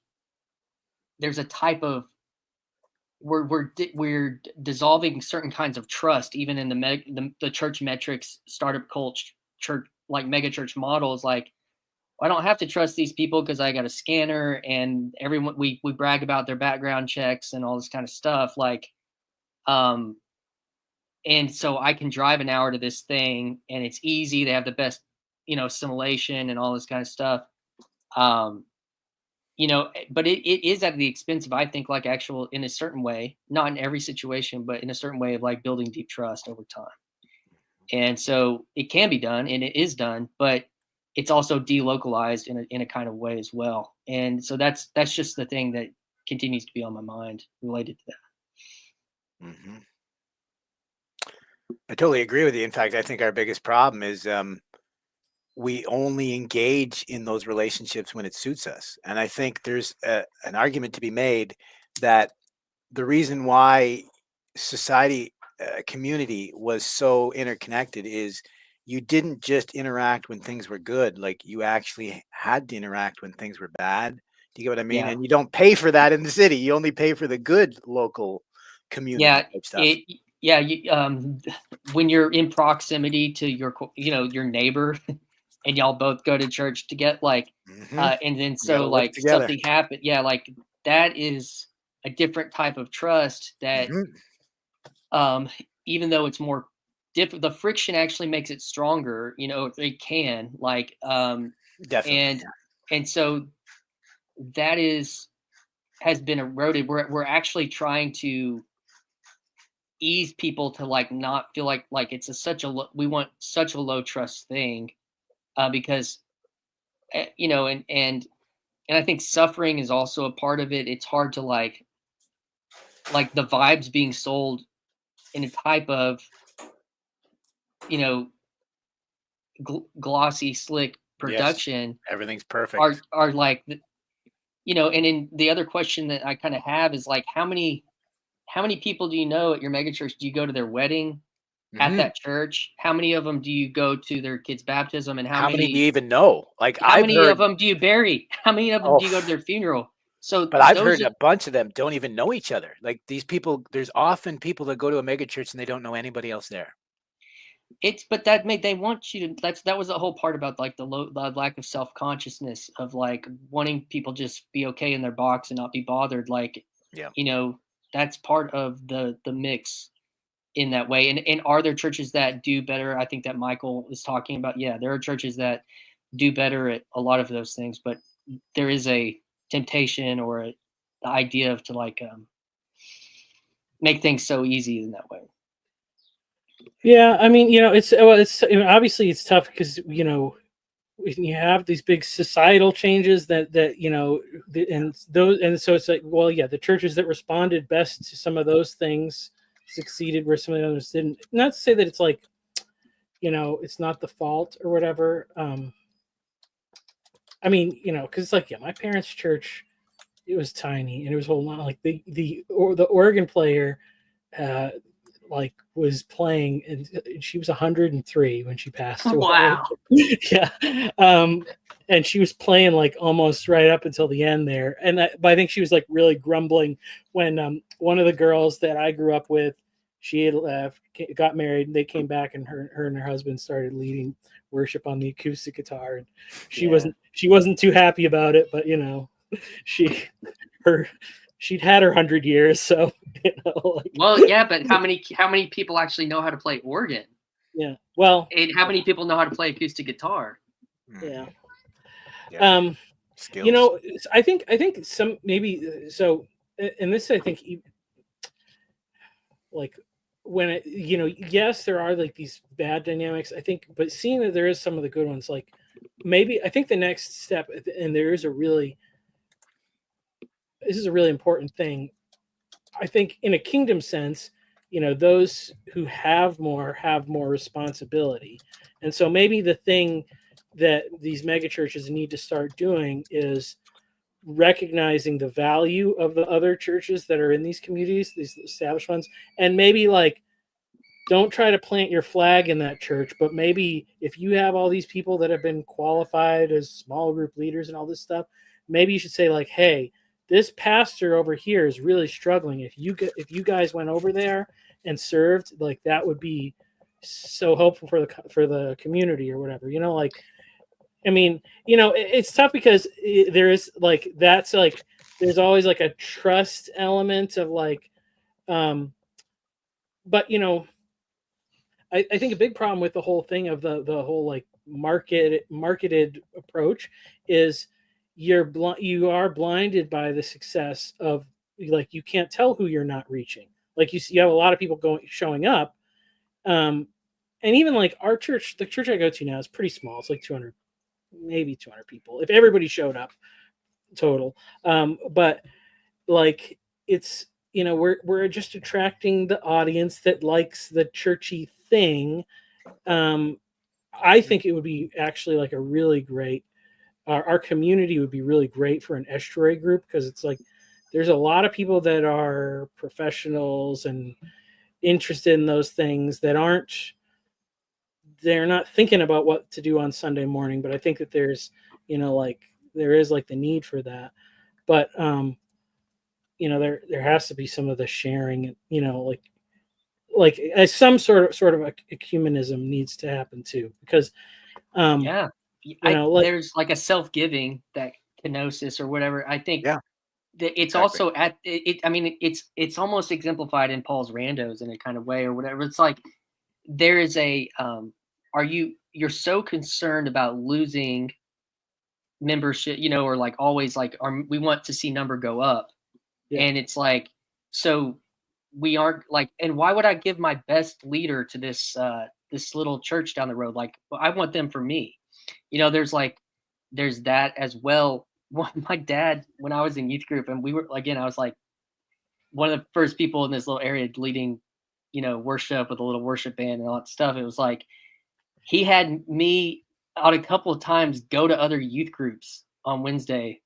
there's a type of we're dissolving certain kinds of trust, even in the church metrics, startup culture, church, like mega church models. Like, I don't have to trust these people because I got a scanner, and everyone we brag about their background checks and all this kind of stuff. Like, and so I can drive an hour to this thing, and it's easy. They have the best, assimilation and all this kind of stuff. But it is at the expense of, I think, like actual, in a certain way, not in every situation, but in a certain way of like building deep trust over time. And so it can be done, and it is done, but it's also delocalized in a kind of way as well. And so that's just the thing that continues to be on my mind related to that. Mm-hmm. I totally agree with you. In fact, I think our biggest problem is we only engage in those relationships when it suits us. And I think there's an argument to be made that the reason why society, community was so interconnected is you didn't just interact when things were good. Like, you actually had to interact when things were bad. Do you get what I mean? Yeah. And you don't pay for that in the city. You only pay for the good local community type stuff. When you're in proximity to your neighbor and y'all both go to church to get like, and then so like something happened. Yeah. Like that is a different type of trust that Mhm. even though it's more the friction actually makes it stronger, you know, it can like Definitely. and so that has been eroded. We're actually trying to ease people to like not feel like it's such a we want such a low trust thing because you know and I think suffering is also a part of it. It's hard to like the vibes being sold in a type of, you know, glossy, slick Yes. production Everything's perfect. are like, you know, and then the other question that I kind of have is like, how many people do you know at your megachurch? Do you go to their wedding at Mhm. that church? How many of them do you go to their kid's baptism? And How many do you even know? Like, how I've many of heard them do you bury? How many of them oh, do you go to their funeral? So but I've those heard a bunch of them don't even know each other. Like, these people, there's often people that go to a mega church and they don't know anybody else there. but that made they want you to that was the whole part about like the lack of self-consciousness of like wanting people just be okay in their box and not be bothered, like, Yeah. you know, that's part of the mix in that way. And are there churches that do better? I think that Michael is talking about. Yeah, there are churches that do better at a lot of those things, but there is a temptation or the idea of to like make things so easy in that way. Yeah, I mean, you know, obviously it's tough because, you know, when you have these big societal changes that you know, and so it's like, well, yeah, the churches that responded best to some of those things succeeded where some of the others didn't. Not to say that it's like, you know, it's not the fault or whatever. I mean, you know, because it's like, yeah, my parents' church, it was tiny and it was a whole lot like the organ player like was playing and she was 103 when she passed away. Wow. Yeah. And she was playing like almost right up until the end there, but I think she was like really grumbling when one of the girls that I grew up with, she had left, got married, and they came back, and her and her husband started leading worship on the acoustic guitar, and she wasn't too happy about it, but you know, she her she'd had her 100 years, so you know, like, Well, yeah, but how many people actually know how to play organ? yeah, well, And how many people know how to play acoustic guitar? yeah. Yeah. Skills. You know, I think some maybe so, and this I think like when it, you know, yes, there are like these bad dynamics, I think, but seeing that there is some of the good ones, like maybe I think the next step, and this is a really important thing. I think in a kingdom sense, you know, those who have more responsibility. And so maybe the thing that these mega churches need to start doing is recognizing the value of the other churches that are in these communities, these established ones, and maybe like don't try to plant your flag in that church, but maybe if you have all these people that have been qualified as small group leaders and all this stuff, maybe you should say like, hey, this pastor over here is really struggling. If you guys went over there and served, like that would be so helpful for the community or whatever. You know, like, I mean, you know, it's tough because there is like that's like there's always like a trust element of like, but you know, I think a big problem with the whole thing of the whole like marketed approach is you are blinded by the success of, like, you can't tell who you're not reaching. Like you have a lot of people showing up, and even like our church, the church I go to now is pretty small. It's like 200, maybe 200 people if everybody showed up total. But like it's, you know, we're just attracting the audience that likes the churchy thing. I think it would be actually like a really great, our community would be really great for an estuary group, because it's like there's a lot of people that are professionals and interested in those things that they're not thinking about what to do on Sunday morning, but I think that there's, you know, like there is like the need for that. But you know, there has to be some of the sharing, you know, like as some sort of ecumenism needs to happen too, because Yeah. you know, like, there's like a self-giving, that kenosis or whatever. I think Yeah. it's Exactly. also at it. I mean, it's almost exemplified in Paul's randos in a kind of way or whatever. It's like there is a you're so concerned about losing membership, or like always like we want to see number go up. Yeah. And it's like, so we aren't like, and why would I give my best leader to this this little church down the road? Like, I want them for me. There's that as well. My dad, when I was in youth group, and we were, again, I was like one of the first people in this little area leading, worship with a little worship band and all that stuff. It was like he had me out a couple of times go to other youth groups on Wednesday.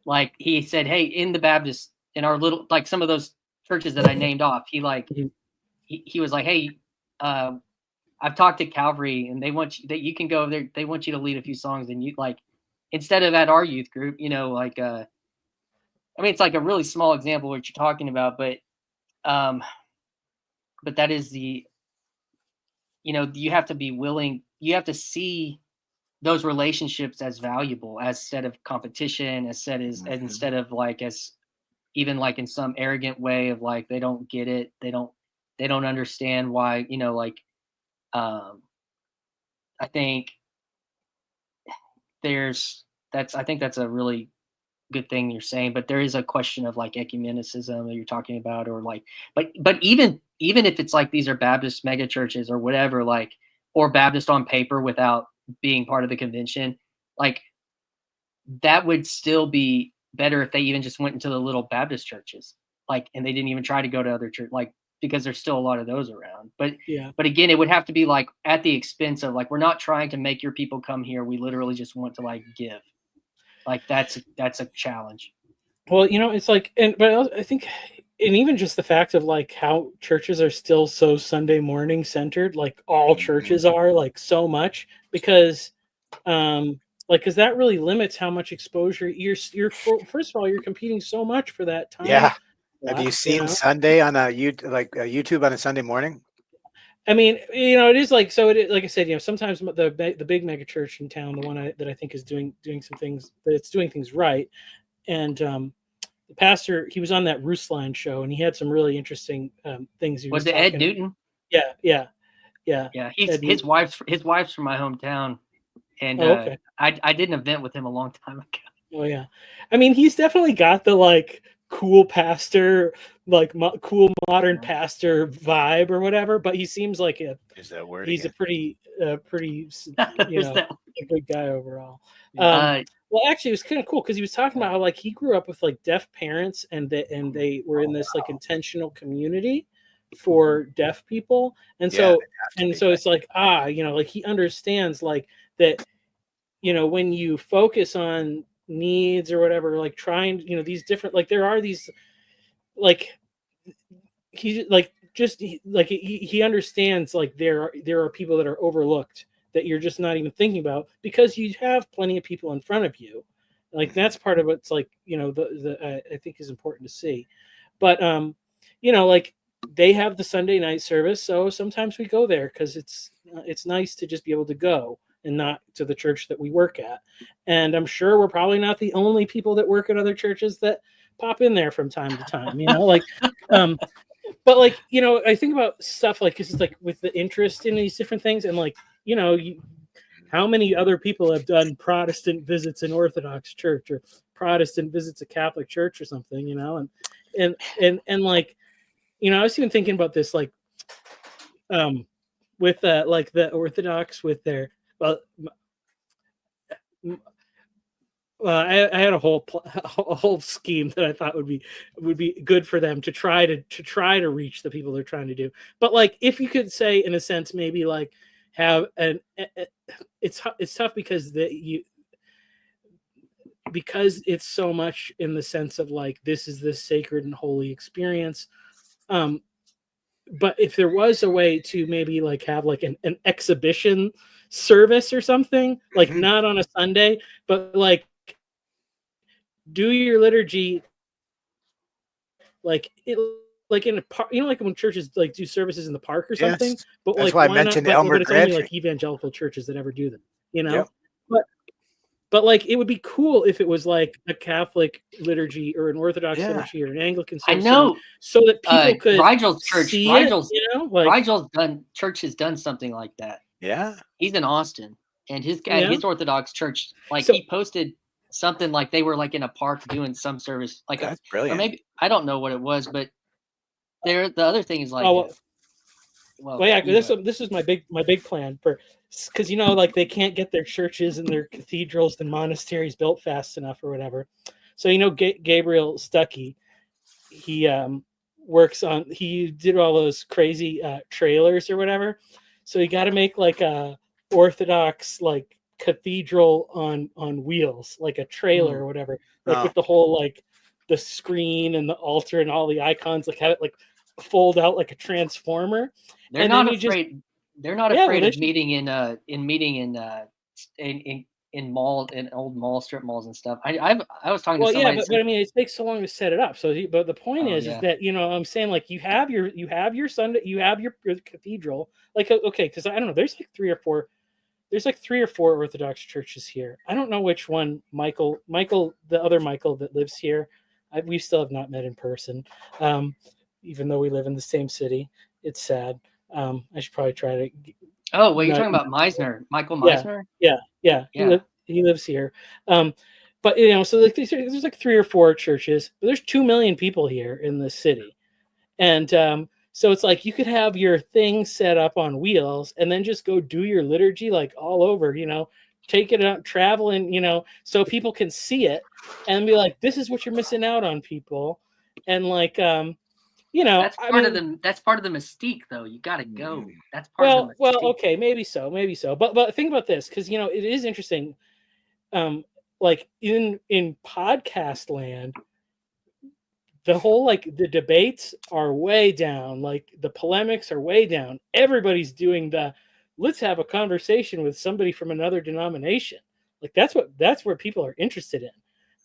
Like he said, hey, in the Baptist, in our little, like some of those churches that I named off, he was like, hey, I've talked to Calvary and they want you, that you can go there. They want you to lead a few songs, and you like, instead of at our youth group, like, I mean, it's like a really small example of what you're talking about, but that is the, you have to be willing, you have to see those relationships as valuable, as instead of competition, instead of like, as even like in some arrogant way of like, they don't get it. They don't understand why, I think I think that's a really good thing you're saying, but there is a question of like ecumenicism that you're talking about, or like, but even if it's like, these are Baptist mega churches or whatever, like, or Baptist on paper without being part of the convention, like that would still be better if they even just went into the little Baptist churches, like, and they didn't even try to go to other church, like, because there's still a lot of those around. But again, it would have to be like at the expense of like, we're not trying to make your people come here. We literally just want to like give. Like that's a challenge. Well, it's like, but I think, and even just the fact of like how churches are still so Sunday morning centered, like all churches are, like so much, because because that really limits how much exposure you're first of all, you're competing so much for that time. Yeah. Have you seen Sunday on YouTube on a Sunday morning? I mean, it is like, so it, like I said, sometimes the big mega church in town, the one that I think is doing some things, that it's doing things right. And the pastor, he was on that Ruslan show, and he had some really interesting things. Was it Ed Newton? Yeah. His wife's from my hometown, and okay. I did an event with him a long time ago. Oh yeah, I mean, he's definitely got the like cool pastor, like cool modern pastor vibe or whatever. But he seems like is that word? He's again? a pretty a good guy overall. Well, actually, it was kind of cool because he was talking about how like he grew up with like deaf parents, and they were in this like intentional community for deaf people, and so it's like like he understands like that, when you focus on needs or whatever, like trying, these different, like there are these, like he like just he understands like there are people that are overlooked that you're just not even thinking about, because you have plenty of people in front of you. Like that's part of what's like, I think is important to see. But like they have the Sunday night service, so sometimes we go there because it's nice to just be able to go and not to the church that we work at. And I'm sure we're probably not the only people that work at other churches that pop in there from time to time, like but like, I think about stuff like, it's like with the interest in these different things, and like, how many other people have done Protestant visits in Orthodox church, or Protestant visits at Catholic church or something, and like, I was even thinking about this, like, with like the Orthodox with their, I had a whole scheme that I thought would be good for them to try to reach the people they're trying to do. But like, if you could say, in a sense, maybe like have it's tough because because it's so much in the sense of like, this is this sacred and holy experience. But if there was a way to maybe like have like an exhibition service or something, like not on a Sunday, but like do your liturgy like in a park, like when churches like do services in the park or something. Yes. But that's like, why I why mentioned not? Elmer But it's only Granfrey. like evangelical churches that ever do them, Yep. But But like, it would be cool if it was like a Catholic liturgy or an Orthodox Yeah. liturgy or an Anglican I service, know so that people could Rigel's church. see it. Rigel's You know, like church has done something like that. Yeah. He's in Austin, and Yeah. his Orthodox church, like So- he posted something like they were like in a park doing some service, like That's or brilliant. maybe I don't know what it was, but the other thing is like, well, yeah, this is my big plan for, because like they can't get their churches and their cathedrals and monasteries built fast enough or whatever. So Gabriel Stuckey, he he did all those crazy trailers or whatever. So you got to make like a Orthodox like cathedral on wheels, like a trailer or whatever, like with the whole like the screen and the altar and all the icons, like have it like fold out like a transformer. they're and not then afraid. They're not Yeah, afraid well, of meeting in mall, in old mall strip malls and stuff. I was talking to well, somebody. yeah, but I mean, it takes so long to set it up. So, but the point Oh, is yeah. that I'm saying like you have your Sunday, you have your cathedral. Like, okay, because I don't know, there's like three or four Orthodox churches here. I don't know which one. Michael, the other Michael that lives here, we still have not met in person, even though we live in the same city. It's sad. I should probably try to. Oh, well, you're talking about Meisner, Michael Meisner? Yeah. He lives here. But so like there's like 3 or 4 churches, but there's 2 million people here in this city, and so it's like you could have your thing set up on wheels and then just go do your liturgy like all over, take it out, traveling, so people can see it and be like, this is what you're missing out on, people, and like that's part of the mystique, though. You got to go. That's part of the mystique. Well, okay, maybe so, but think about this, because it is interesting. Like in podcast land, the whole like the debates are way down, like the polemics are way down. Everybody's doing let's have a conversation with somebody from another denomination. Like that's where people are interested in.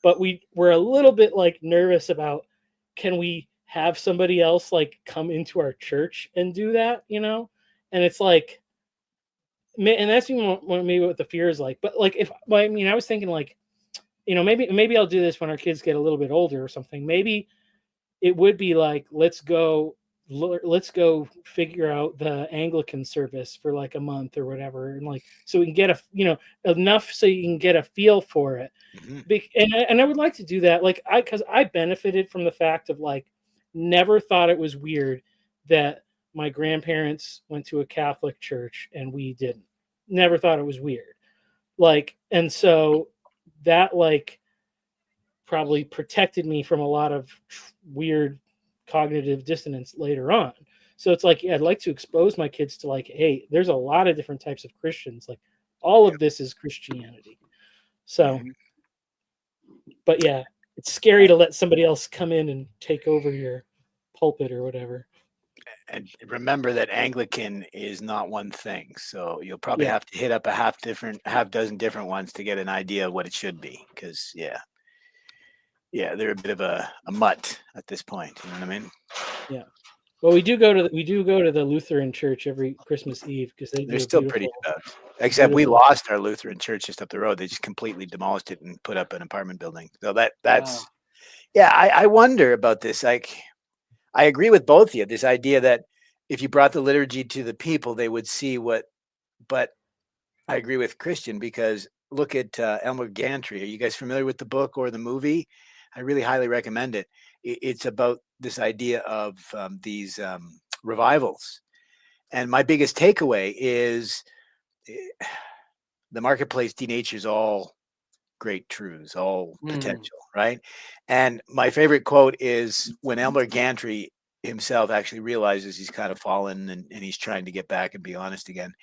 But we're a little bit like nervous about, can we have somebody else like come into our church and do that, and it's like, and that's even maybe what the fear is like. But like, I was thinking like, maybe I'll do this when our kids get a little bit older or something. Maybe it would be like, let's go figure out the Anglican service for like a month or whatever, and like so we can get enough so you can get a feel for it. And I would like to do that, like because I benefited from the fact of like never thought it was weird that my grandparents went to a Catholic church and we didn't. Never thought it was weird, like, and so that like probably protected me from a lot of weird cognitive dissonance later on. So it's like, I'd like to expose my kids to like, hey, there's a lot of different types of Christians. Like all of this is Christianity. So, but yeah, it's scary to let somebody else come in and take over your pulpit or whatever. And remember that Anglican is not one thing. So you'll probably have to hit up a half dozen different ones to get an idea of what it should be. Because they're a bit of a mutt at this point. You know what I mean? Yeah. Well, we do go to the Lutheran church every Christmas Eve because they're still pretty devout. Except we lost our Lutheran church just up the road. They just completely demolished it and put up an apartment building. So that's I wonder about this. Like, I agree with both of you. This idea that if you brought the liturgy to the people, they would see what. But I agree with Christian, because look at Elmer Gantry. Are you guys familiar with the book or the movie? I really highly recommend it. It's about this idea of these revivals. And my biggest takeaway is the marketplace denatures all great truths, all potential, right? And my favorite quote is when Elmer Gantry himself actually realizes he's kind of fallen and he's trying to get back and be honest again.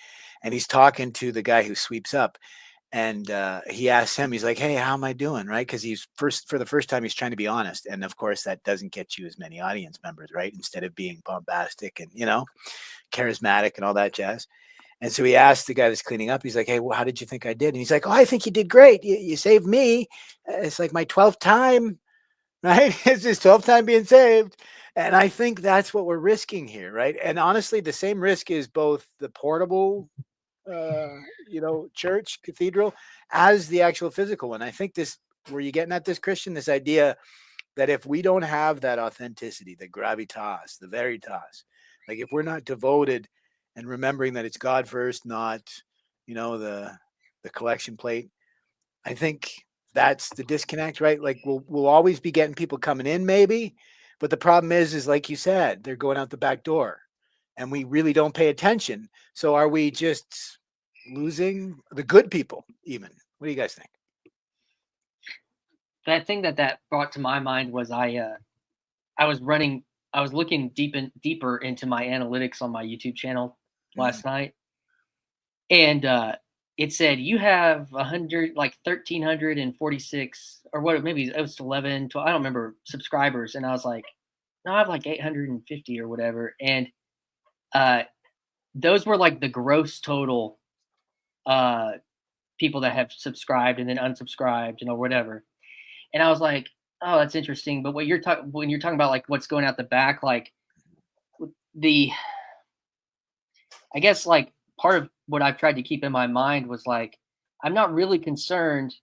And he's talking to the guy who sweeps up. And he asks him, he's like, hey, how am I doing? Right? Because for the first time, he's trying to be honest. And of course, that doesn't get you as many audience members, right? Instead of being bombastic and, charismatic and all that jazz. And so he asked the guy that's cleaning up, he's like, hey, well, how did you think I did? And he's like, oh, I think you did great. You saved me. It's like my 12th time, right? It's his 12th time being saved. And I think that's what we're risking here, right? And honestly, the same risk is both the portable church, cathedral, as the actual physical one. I think this, were you getting at this, Christian? This idea that if we don't have that authenticity, the gravitas, the veritas, like if we're not devoted and remembering that it's God first, not, the collection plate, I think that's the disconnect, right? Like we'll always be getting people coming in, maybe, but the problem is like you said, they're going out the back door, and we really don't pay attention. So are we just losing the good people? Even, what do you guys think? That thing that brought to my mind was I was looking deeper into my analytics on my YouTube channel last night, and it said you have 1,346 or what, maybe it was 11, 12, I don't remember, subscribers, and I was like, no, I have like 850 or whatever, and those were like the gross total people that have subscribed and then unsubscribed, whatever. And I was like, oh, that's interesting. But when you're talking about like what's going out the back, like I guess like part of what I've tried to keep in my mind was like, I'm not really concerned.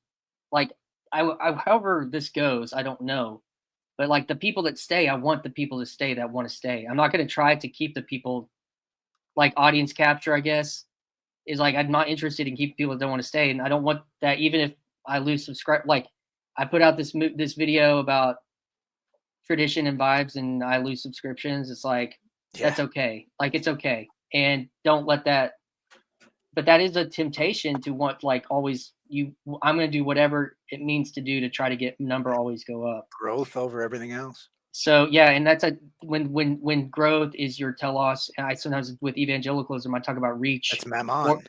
Like however this goes, I don't know. But like the people that stay, I want the people to stay that want to stay. I'm not going to try to keep the people, like audience capture, I guess, is like, I'm not interested in keeping people that don't want to stay. And I don't want that, even if I lose subscribe. Like I put out this video about tradition and vibes and I lose subscriptions. It's like, that's okay. Like, it's okay. And don't let that, but that is a temptation to want, like, always I'm going to do whatever it means to do to try to get number always go up. Growth over everything else. So yeah, and that's when growth is your telos. And I sometimes with evangelicalism, I talk about reach. That's mammon.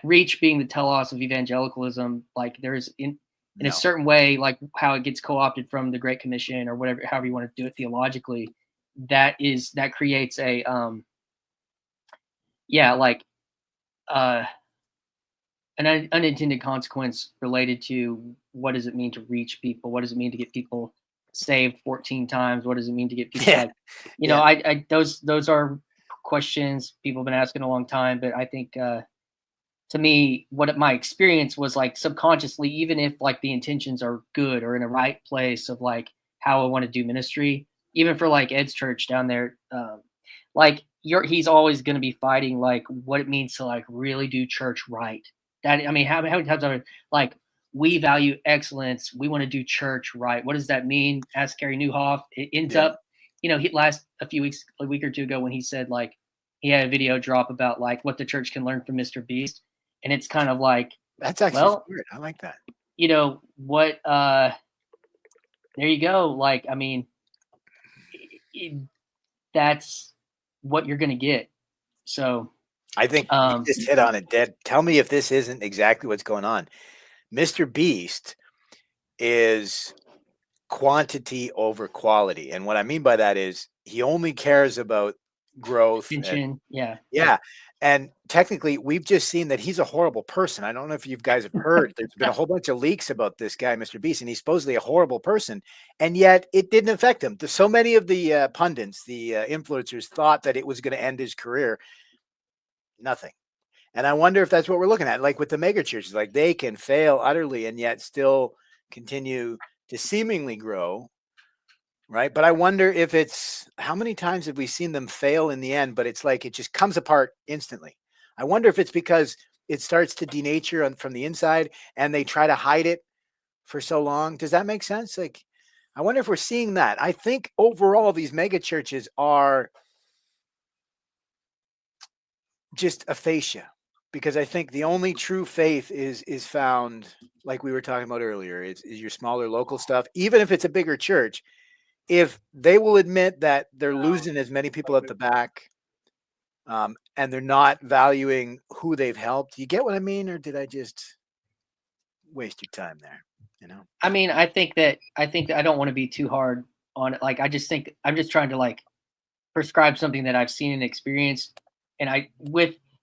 Reach being the telos of evangelicalism. Like there's in a certain way, like how it gets co-opted from the Great Commission or whatever, however you want to do it theologically. That creates a an unintended consequence related to what does it mean to reach people? What does it mean to get people saved 14 times? What does it mean to get people those are questions people have been asking a long time, but I think to me, my experience was like subconsciously, even if like the intentions are good or in a right place of like how I want to do ministry, even for like Ed's church down there, he's always going to be fighting like what it means to like really do church right. That, I mean, how many times are like, we value excellence, we want to do church right. What does that mean? Ask Gary Newhoff. It ends up, he a week or two ago when he said like he had a video drop about like what the church can learn from Mr. Beast. And it's kind of like, that's actually weird. I like that. There you go. Like, I mean, that's what you're going to get. So I think you just hit on it dead. Tell me if this isn't exactly what's going on. Mr. Beast is quantity over quality. And what I mean by that is he only cares about growth. And technically, we've just seen that he's a horrible person. I don't know if you guys have heard. There's been a whole bunch of leaks about this guy, Mr. Beast, and he's supposedly a horrible person. And yet it didn't affect him. So many of the pundits, the influencers, thought that it was going to end his career. Nothing. And I wonder if that's what we're looking at. Like with the mega churches, like they can fail utterly and yet still continue to seemingly grow. Right. But I wonder if how many times have we seen them fail in the end, but it's like it just comes apart instantly. I wonder if it's because it starts to denature from the inside and they try to hide it for so long. Does that make sense? Like, I wonder if we're seeing that. I think overall these mega churches are just aphasia, because I think the only true faith is found, like we were talking about earlier, is your smaller local stuff. Even if it's a bigger church, if they will admit that they're losing as many people at the back, and they're not valuing who they've helped, you get what I mean? Or did I just waste your time there? I mean, I think that I don't want to be too hard on it. Like, I just think I'm just trying to like prescribe something that I've seen and experienced. And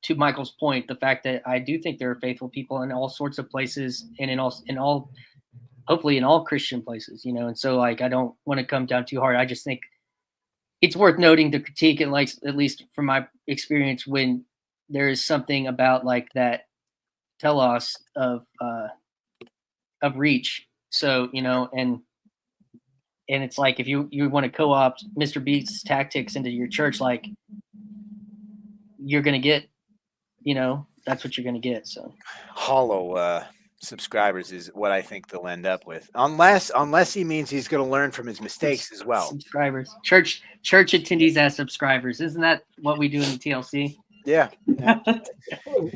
to Michael's point, the fact that I do think there are faithful people in all sorts of places and in all hopefully in all Christian places, and so like, I don't want to come down too hard. I just think it's worth noting the critique, and like, at least from my experience, when there is something about like that telos of reach. So, you know, and it's like if you want to co-opt Mr. Beast's tactics into your church, like you're gonna get, you know, that's what you're gonna get. So Hollow subscribers is what I think they'll end up with, unless he means he's going to learn from his mistakes as well. subscribers, church attendees as subscribers, isn't that what we do in the TLC? Yeah.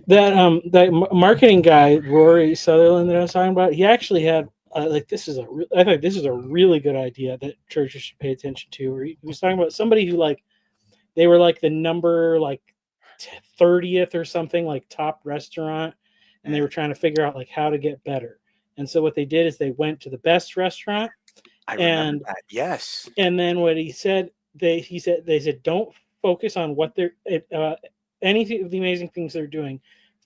That marketing guy Rory Sutherland that I was talking about, he actually had like this is I think this is a really good idea that churches should pay attention to. He was talking about somebody who like they were like the number like 30th or something, like top restaurant, and they were trying to figure out like how to get better. And so what they did is they went to the best restaurant. I remember that. Yes. And then what he said, they said don't focus on what they're anything of the amazing things they're doing.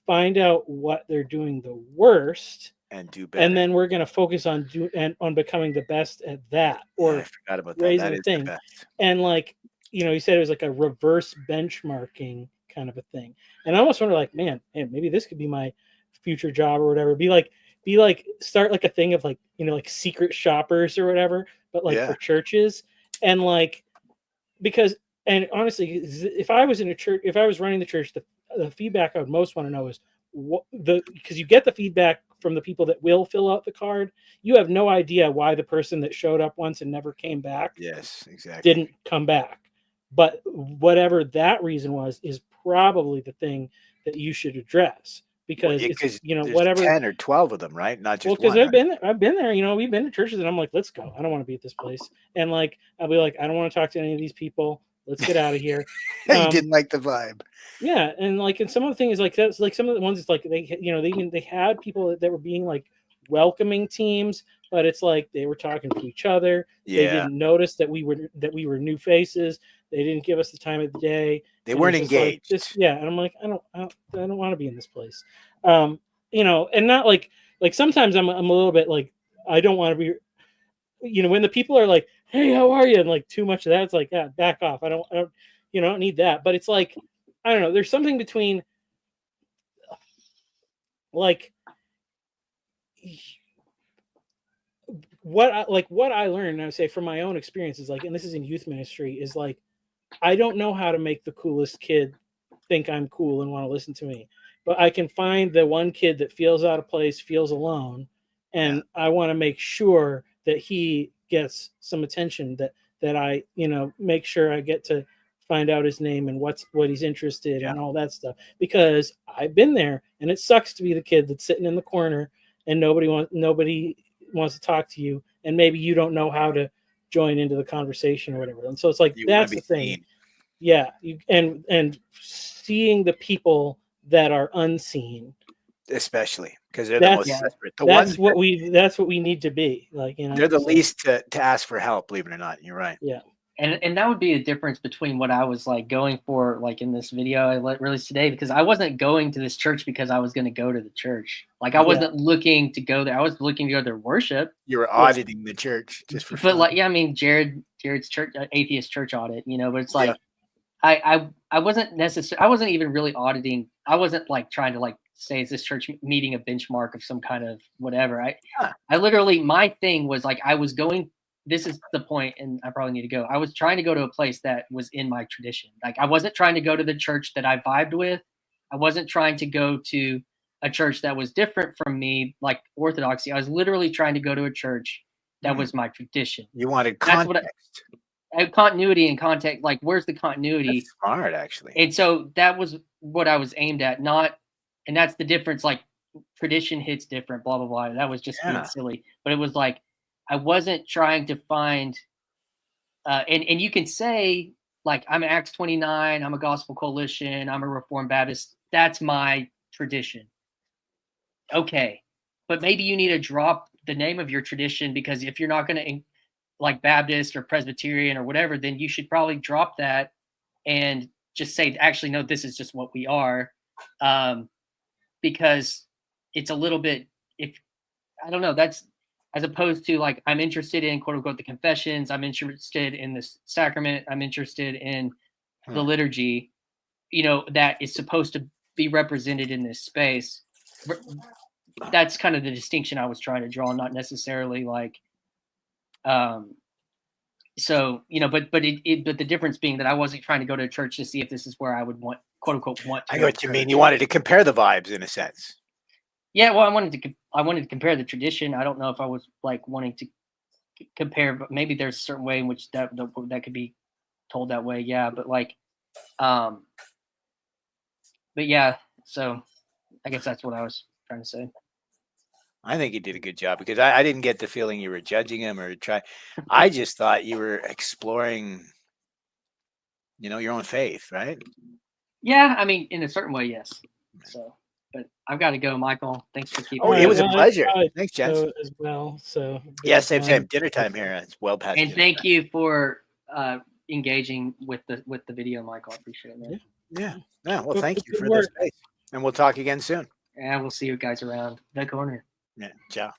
Find out what they're doing the worst and do better. And then we're going to focus on on becoming the best at that, or I forgot about that. raising That the is thing. the best. And like, you know, he said it was like a reverse benchmarking kind of a thing. And I almost wonder, like, man, maybe this could be my future job or whatever. Be like start like a thing of like, you know, like secret shoppers or whatever, but like for churches. And like, because, and honestly, if I was in a church, if I was running the church, the feedback I would most want to know is because you get the feedback from the people that will fill out the card. You have no idea why the person that showed up once and never came back. Yes, exactly. Didn't come back. But whatever that reason was is probably the thing that you should address, because it's, you know, whatever 10 or 12 of them, right? Not just because one. I've been there, you know, we've been to churches and I'm like, let's go. I don't want to be at this place. And like, I'll be like, I don't want to talk to any of these people. Let's get out of here. You didn't like the vibe. Yeah. And like, and some of the things like that's like some of the ones it's like they, you know, they had people that were being like welcoming teams, but it's like they were talking to each other. Yeah. They didn't notice that we were new faces. They didn't give us the time of the day. They weren't engaged. Like, yeah. And I'm like, I don't want to be in this place. You know, and not like sometimes I'm a little bit like, I don't want to be, you know, when the people are like, hey, how are you? And like too much of that, it's like, yeah, back off. I don't, you know, I don't need that. But it's like, I don't know. There's something between like what I learned, and I would say from my own experiences, like, and this is in youth ministry, is like, I don't know how to make the coolest kid think I'm cool and want to listen to me, but I can find the one kid that feels out of place, feels alone, and I want to make sure that he gets some attention, that I, you know, make sure I get to find out his name and what he's interested in and all that stuff, because I've been there and it sucks to be the kid that's sitting in the corner and nobody wants to talk to you, and maybe you don't know how to join into the conversation or whatever. And so it's like, that's the thing. Seen. Yeah. And seeing the that are unseen, especially because they're the most desperate. That's what we need to be like. You know, they're the least to ask for help. Believe it or not, you're right. Yeah, and that would be a difference between what I was like going for, like in this video I released today, because I wasn't going to this church because I was going to go to the church. Like I wasn't looking to go there. I was looking to go there worship. You were auditing the church just for fun. Like, yeah, I mean, Jared's church, atheist church audit, you know, but it's like. I wasn't necessarily, I wasn't even really auditing. I wasn't like trying to like say, is this church meeting a benchmark of some kind of whatever. I literally, my thing was like, I was going, this is the point, and I probably need to go. I was trying to go to a place that was in my tradition. Like I wasn't trying to go to the church that I vibed with. I wasn't trying to go to a church that was different from me, like Orthodoxy. I was literally trying to go to a church that was my tradition. You wanted context. Continuity and context, like where's the continuity? That's smart, actually. And so that was what I was aimed at, and that's the difference. Like tradition hits different, blah blah blah. That was just being silly, but it was like I wasn't trying to find. And you can say like I'm Acts 29, I'm a Gospel Coalition, I'm a Reformed Baptist. That's my tradition. Okay, but maybe you need to drop the name of your tradition, because if you're not going to like Baptist or Presbyterian or whatever, then you should probably drop that and just say, actually, no, this is just what we are. Because it's a little bit, I don't know, that's as opposed to like, I'm interested in quote unquote, the confessions. I'm interested in this sacrament. I'm interested in the liturgy, you know, that is supposed to be represented in this space. That's kind of the distinction I was trying to draw, not necessarily like, so, you know, but the difference being that I wasn't trying to go to a church to see if this is where I would want, quote unquote, want to. I know what you mean. You wanted to compare the vibes in a sense. Yeah, well, I wanted to compare the tradition. I don't know if I was like wanting to compare, but maybe there's a certain way in which that could be told that way. Yeah, but like, but yeah. So I guess that's what I was trying to say. I think you did a good job because I didn't get the feeling you were judging him or try. I just thought you were exploring, you know, your own faith, right? Yeah, I mean, in a certain way, yes. So, but I've got to go, Michael. Thanks for keeping. Oh, it was a Well, pleasure. I Thanks, Jens. as well. So Yeah, same. Dinner time here. It's well past. And dinner thank time. you for engaging with the video, Michael. I appreciate it, man. Yeah. Well, Good- thank you good for work. the space, and we'll talk again soon. And we'll see you guys around the corner. Yeah. Ciao.